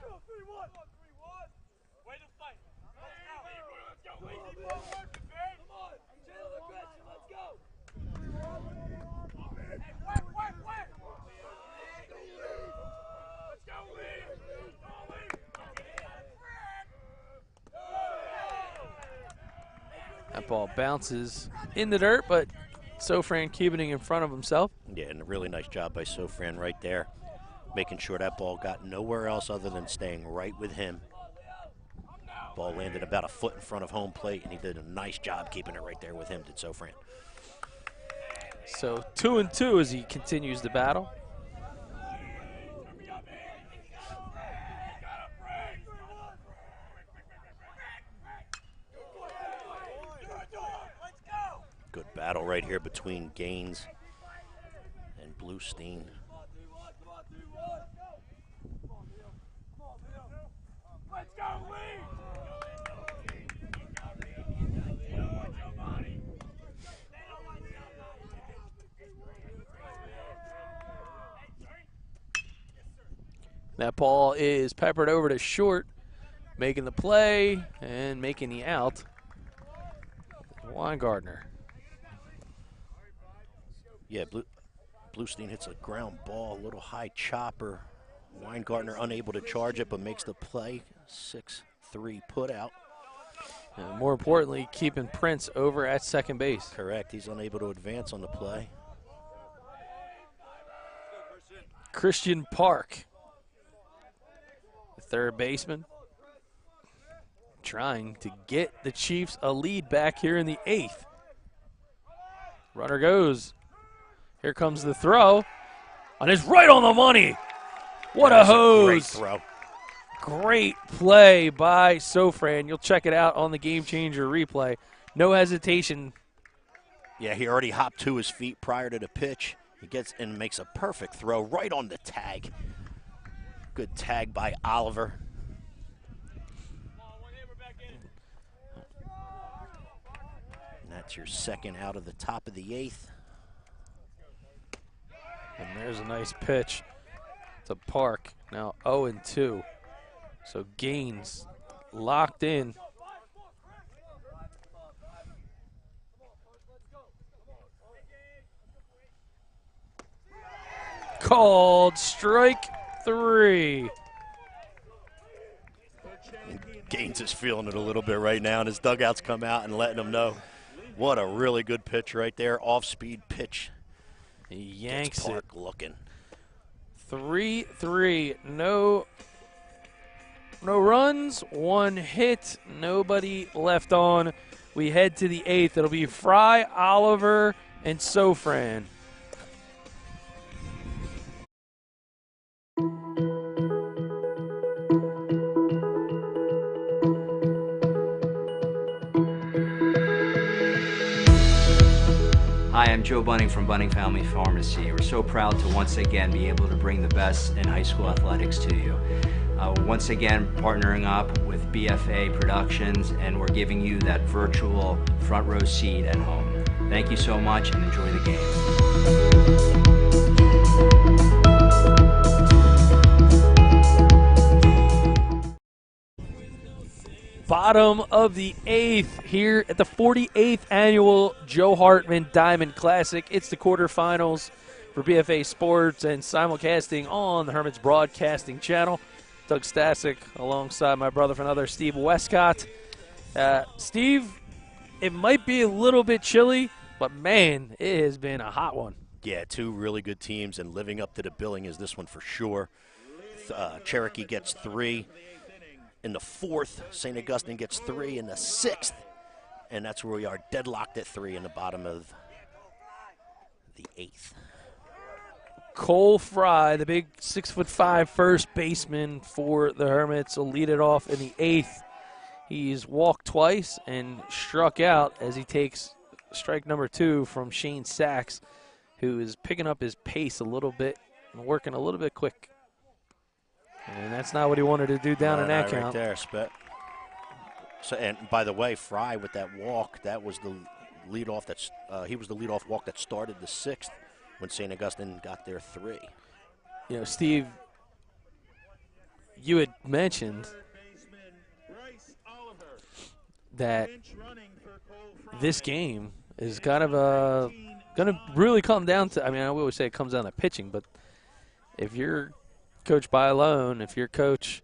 That ball bounces in the dirt, but Sofran keeping it in front of himself.
Yeah, and a really nice job by Sofran right there, making sure that ball got nowhere else other than staying right with him. Ball landed about a foot in front of home plate, and he did a nice job keeping it right there with him, did Sofran.
So 2-2 as he continues the battle.
Good battle right here between Gaines and Bluestein.
That ball is peppered over to short, making the play and making the out. Weingartner.
Yeah, Bluestein hits a ground ball, a little high chopper. Weingartner unable to charge it, but makes the play. 6-3 put out.
And more importantly, keeping Prince over at second base.
Correct. He's unable to advance on the play.
Christian Park, the third baseman, trying to get the Chiefs a lead back here in the 8th. Runner goes. Here comes the throw. And it's right on the money. What a hose.
Great throw.
Great play by Sofran. You'll check it out on the GameChanger replay. No hesitation.
Yeah, he already hopped to his feet prior to the pitch. He gets and makes a perfect throw right on the tag. Good tag by Oliver. And that's your second out of the top of the 8th.
And there's a nice pitch to Park. Now 0-2. So Gaines locked in. Called strike 3.
And Gaines is feeling it a little bit right now, and his dugouts come out and letting him know. What a really good pitch right there. Off-speed pitch.
He yanks
Gets Park
it.
looking.
3-3. No runs, 1 hit, nobody left on. We head to the 8th. It'll be Fry, Oliver, and Sofran.
Hi, I'm Joe Bunning from Bunning Family Pharmacy. We're so proud to once again be able to bring the best in high school athletics to you. Once again, partnering up with BFA Productions, and we're giving you that virtual front row seat at home. Thank you so much, and enjoy the game.
Bottom of the 8th here at the 48th annual Joe Hartman Diamond Classic. It's the quarterfinals for BFA Sports and simulcasting on the Hermits Broadcasting Channel. Doug Stasic alongside my brother for another, Steve Westcott. Steve, it might be a little bit chilly, but man, it has been a hot one.
Yeah, 2 really good teams, and living up to the billing is this one for sure. Cherokee gets 3 in the 4th. St. Augustine gets 3 in the 6th. And that's where we are, deadlocked at 3 in the bottom of the 8th.
Cole Fry, the big 6'5" first baseman for the Hermits, will lead it off in the 8th. He's walked twice and struck out as he takes strike number 2 from Shane Sachs, who is picking up his pace a little bit and working a little bit quick. And that's not what he wanted to do down in that count.
Right there, Spet. So, and by the way, Fry with that walk, that was the leadoff. He was the leadoff walk that started the 6th when St. Augustine got their 3.
You know, Steve, you had mentioned that this game is kind of going to really come down to, I mean, I always say it comes down to pitching, but if you're Coach Bailone, if you're Coach,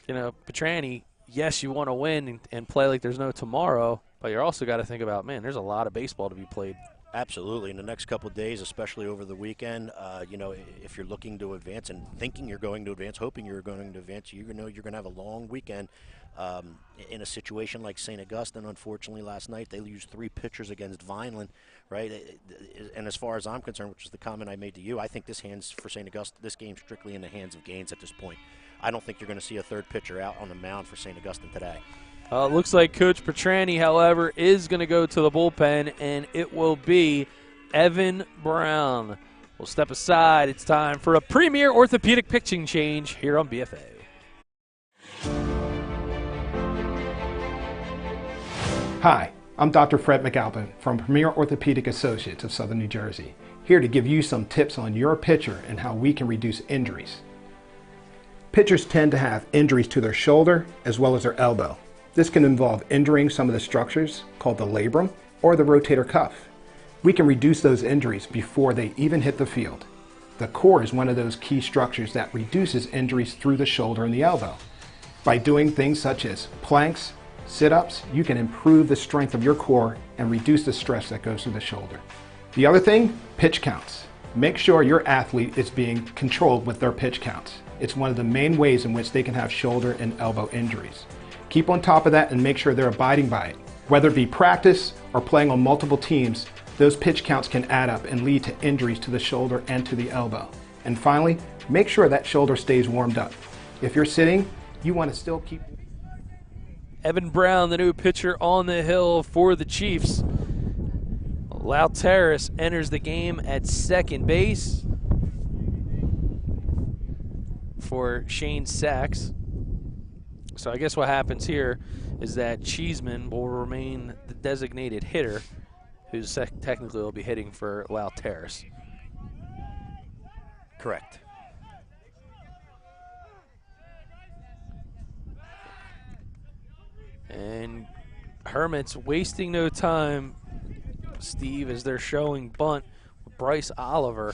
Petrani, yes, you want to win and play like there's no tomorrow, but you're also got to think about, man, there's a lot of baseball to be played.
Absolutely. In the next couple of days, especially over the weekend, if you're looking to advance and thinking you're going to advance, hoping you're going to advance, you're going to have a long weekend. In a situation like St. Augustine, unfortunately, last night they used 3 pitchers against Vineland, right? And as far as I'm concerned, which is the comment I made to you, I think this game strictly in the hands of Gaines at this point. I don't think you're going to see a 3rd pitcher out on the mound for St. Augustine today.
Looks like Coach Petrani, however, is going to go to the bullpen, and it will be Evan Brown. We'll step aside. It's time for a premier orthopedic pitching change here on BFA.
Hi, I'm Dr. Fred McAlpin from Premier Orthopedic Associates of Southern New Jersey, here to give you some tips on your pitcher and how we can reduce injuries. Pitchers tend to have injuries to their shoulder as well as their elbow. This can involve injuring some of the structures called the labrum or the rotator cuff. We can reduce those injuries before they even hit the field. The core is one of those key structures that reduces injuries through the shoulder and the elbow. By doing things such as planks, sit-ups, you can improve the strength of your core and reduce the stress that goes through the shoulder. The other thing, pitch counts. Make sure your athlete is being controlled with their pitch counts. It's one of the main ways in which they can have shoulder and elbow injuries. Keep on top of that and make sure they're abiding by it. Whether it be practice or playing on multiple teams, those pitch counts can add up and lead to injuries to the shoulder and to the elbow. And finally, make sure that shoulder stays warmed up. If you're sitting, You want to still keep.
Evan Brown, the new pitcher on the hill for the Chiefs. Lauteris enters the game at second base for Shane Sachs. So I guess what happens here is that Cheeseman will remain the designated hitter, who's technically will be hitting for Lauteris.
Correct.
And Hermits wasting no time, Steve, as they're showing bunt with Bryce Oliver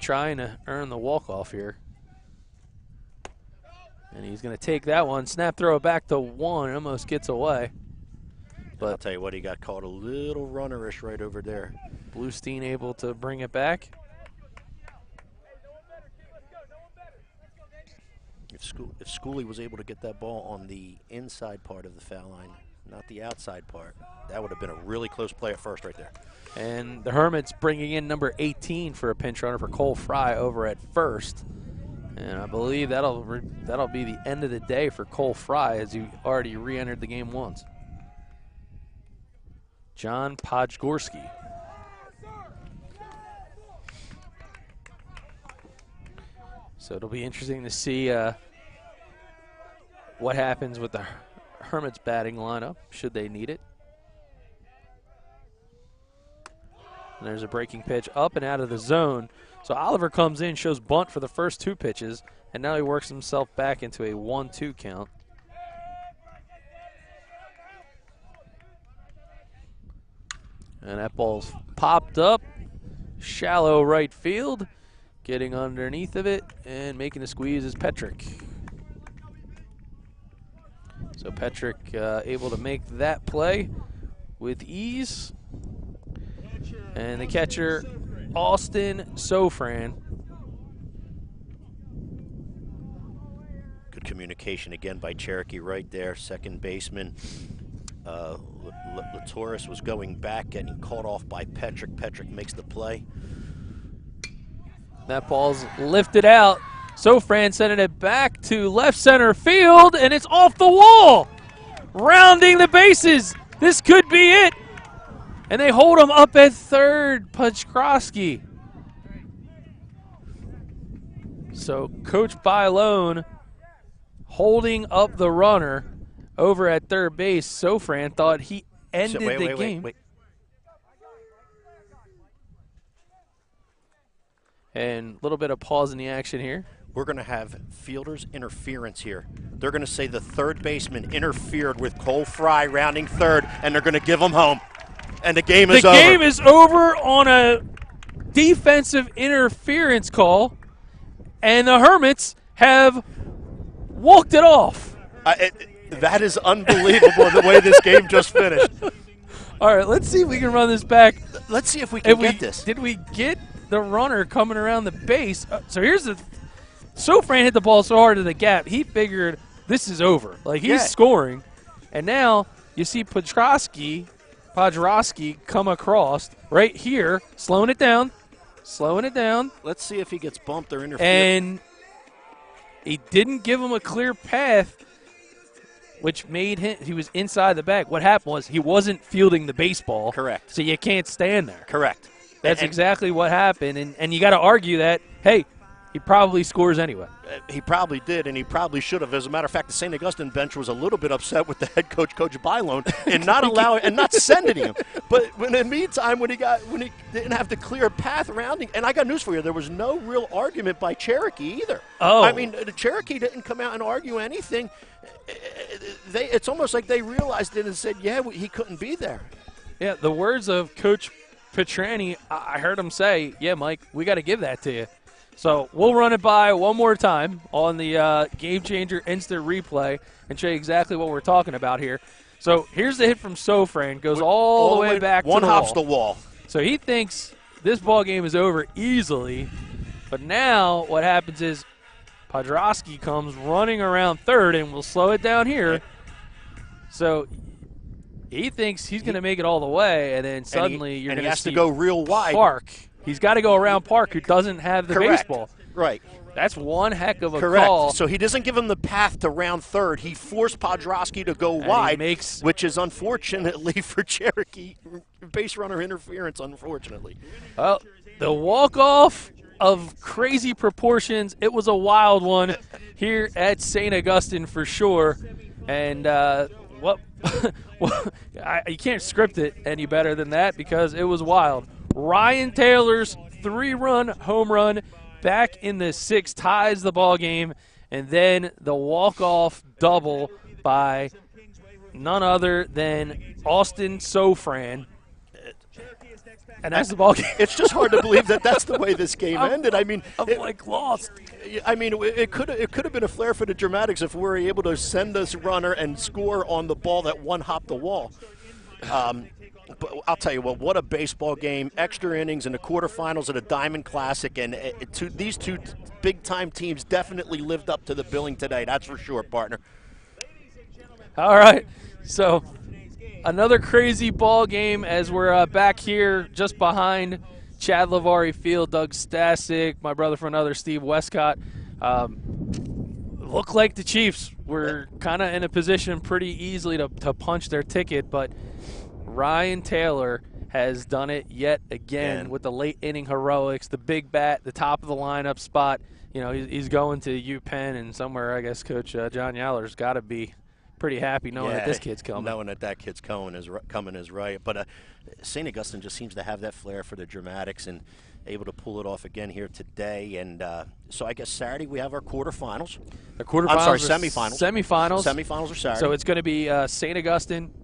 trying to earn the walk-off here. And he's going to take that one. Snap throw it back to one. Almost gets away. But
I'll tell you what, he got caught a little runnerish right over there.
Bluestein able to bring it back.
If Schooley was able to get that ball on the inside part of the foul line, not the outside part, that would have been a really close play at first right there.
And the Hermits bringing in number 18 for a pinch runner for Cole Fry over at first. And I believe that'll be the end of the day for Cole Fry, as he already re-entered the game once. John Podgorski. So it'll be interesting to see what happens with the Hermits batting lineup, should they need it. And there's a breaking pitch up and out of the zone. So Oliver comes in, shows bunt for the first two pitches, and now he works himself back into a 1-2 count. And that ball's popped up, shallow right field. Getting underneath of it and making a squeeze is Petrick. So Petrick able to make that play with ease. And the catcher, Austin Sofran.
Good communication again by Cherokee right there, second baseman. Latoris was going back, getting caught off by Petrick. Petrick makes the play.
That ball's lifted out. Sofran sending it back to left center field, and it's off the wall. Rounding the bases. This could be it. And they hold him up at third, Podgorski. So Coach Bailone holding up the runner over at third base. Sofran thought he ended the game.
Wait.
And a little bit of pause in the action here.
We're going to have fielder's interference here. They're going to say the third baseman interfered with Cole Fry rounding third, and they're going to give him home. And the game is over.
The game is over on a defensive interference call, and the Hermits have walked it off.
That is unbelievable the way this game just finished.
All right, let's see if we can run this back.
Let's see if we can get this.
Did we get the runner coming around the base? So here's the Sofran hit the ball so hard to the gap, he figured this is over. Like, he's scoring. And now you see Podgorski come across right here, slowing it down.
Let's see if he gets bumped or interfered.
And he didn't give him a clear path, which made him, he was inside the bag. What happened was he wasn't fielding the baseball.
Correct.
So you can't stand there.
Correct.
That's exactly what happened. And you got to argue that, hey, he probably scores anyway.
He probably did, and he probably should have. As a matter of fact, the St. Augustine bench was a little bit upset with the head coach, Coach Bailone, and not allowing and not sending him. But in the meantime, when he didn't have the clear path rounding, and I got news for you, there was no real argument by Cherokee either.
Oh,
I mean, the Cherokee didn't come out and argue anything. It's almost like they realized it and said, yeah, he couldn't be there.
Yeah, the words of Coach Petrani, I heard him say, yeah, Mike, we got to give that to you. So we'll run it by one more time on the GameChanger instant replay and show you exactly what we're talking about here. So here's the hit from Sofran. Goes all the way back to the wall.
One hops the wall.
So he thinks this ball game is over easily. But now what happens is Podgorski comes running around third, and we'll slow it down here. So he thinks he's going to make it all the way, and then suddenly you're going to see
to go real wide.
Park. He's got to go around Park, who doesn't have the
Correct.
baseball.
Right.
That's one heck of a
Correct.
call.
So he doesn't give him the path to round third. He forced Podrosky to go
And
wide,
makes,
which is unfortunately for Cherokee, base runner interference, unfortunately.
Well, the walk-off of crazy proportions, it was a wild one here at St. Augustine for sure. And you can't script it any better than that because it was wild. Ryan Taylor's 3-run home run back in the 6th ties the ball game, and then the walk-off double by none other than Austin Sofran. And that's the ball game.
It's just hard to believe that that's the way this game ended. I mean,
I'm lost.
I mean, it could have been a flair for the dramatics if we were able to send this runner and score on the ball that one hopped the wall. But I'll tell you what a baseball game, extra innings in the quarterfinals of the Diamond Classic, and these two big-time teams definitely lived up to the billing today, that's for sure, partner.
All right, so another crazy ball game as we're back here just behind Chad Lavari Field. Doug Stasic, my brother from another, Steve Westcott. Looked like the Chiefs were kind of in a position pretty easily to punch their ticket, but Ryan Taylor has done it yet again with the late inning heroics, the big bat, the top of the lineup spot. You know, he's going to UPenn, and somewhere I guess Coach John Yaller's got to be pretty happy knowing that this kid's coming.
Knowing that kid's coming is right. But St. Augustine just seems to have that flair for the dramatics and able to pull it off again here today. And so I guess Saturday we have our quarterfinals.
The quarterfinals.
I'm sorry, semifinals.
Semifinals
are Saturday.
So it's going to be St. Augustine.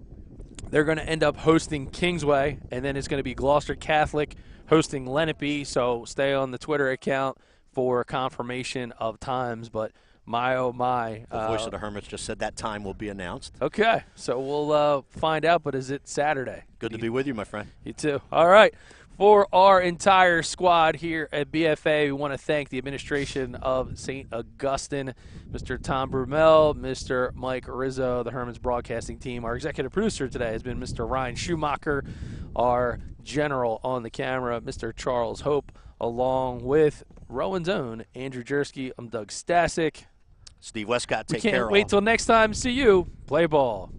They're going to end up hosting Kingsway, and then it's going to be Gloucester Catholic hosting Lenape. So stay on the Twitter account for confirmation of times. But my, oh my.
The voice of the Hermits just said that time will be announced.
Okay, so we'll find out, but is it Saturday?
Good to be with you, my friend.
You too. All right. For our entire squad here at BFA, we want to thank the administration of St. Augustine, Mr. Tom Brumel, Mr. Mike Rizzo, the Hermits broadcasting team. Our executive producer today has been Mr. Ryan Schumacher, our general on the camera, Mr. Charles Hope, along with Rowan's own Andrew Jersky. I'm Doug Stasic.
Steve Westcott, take care.
We can't wait till next time. See you. Play ball.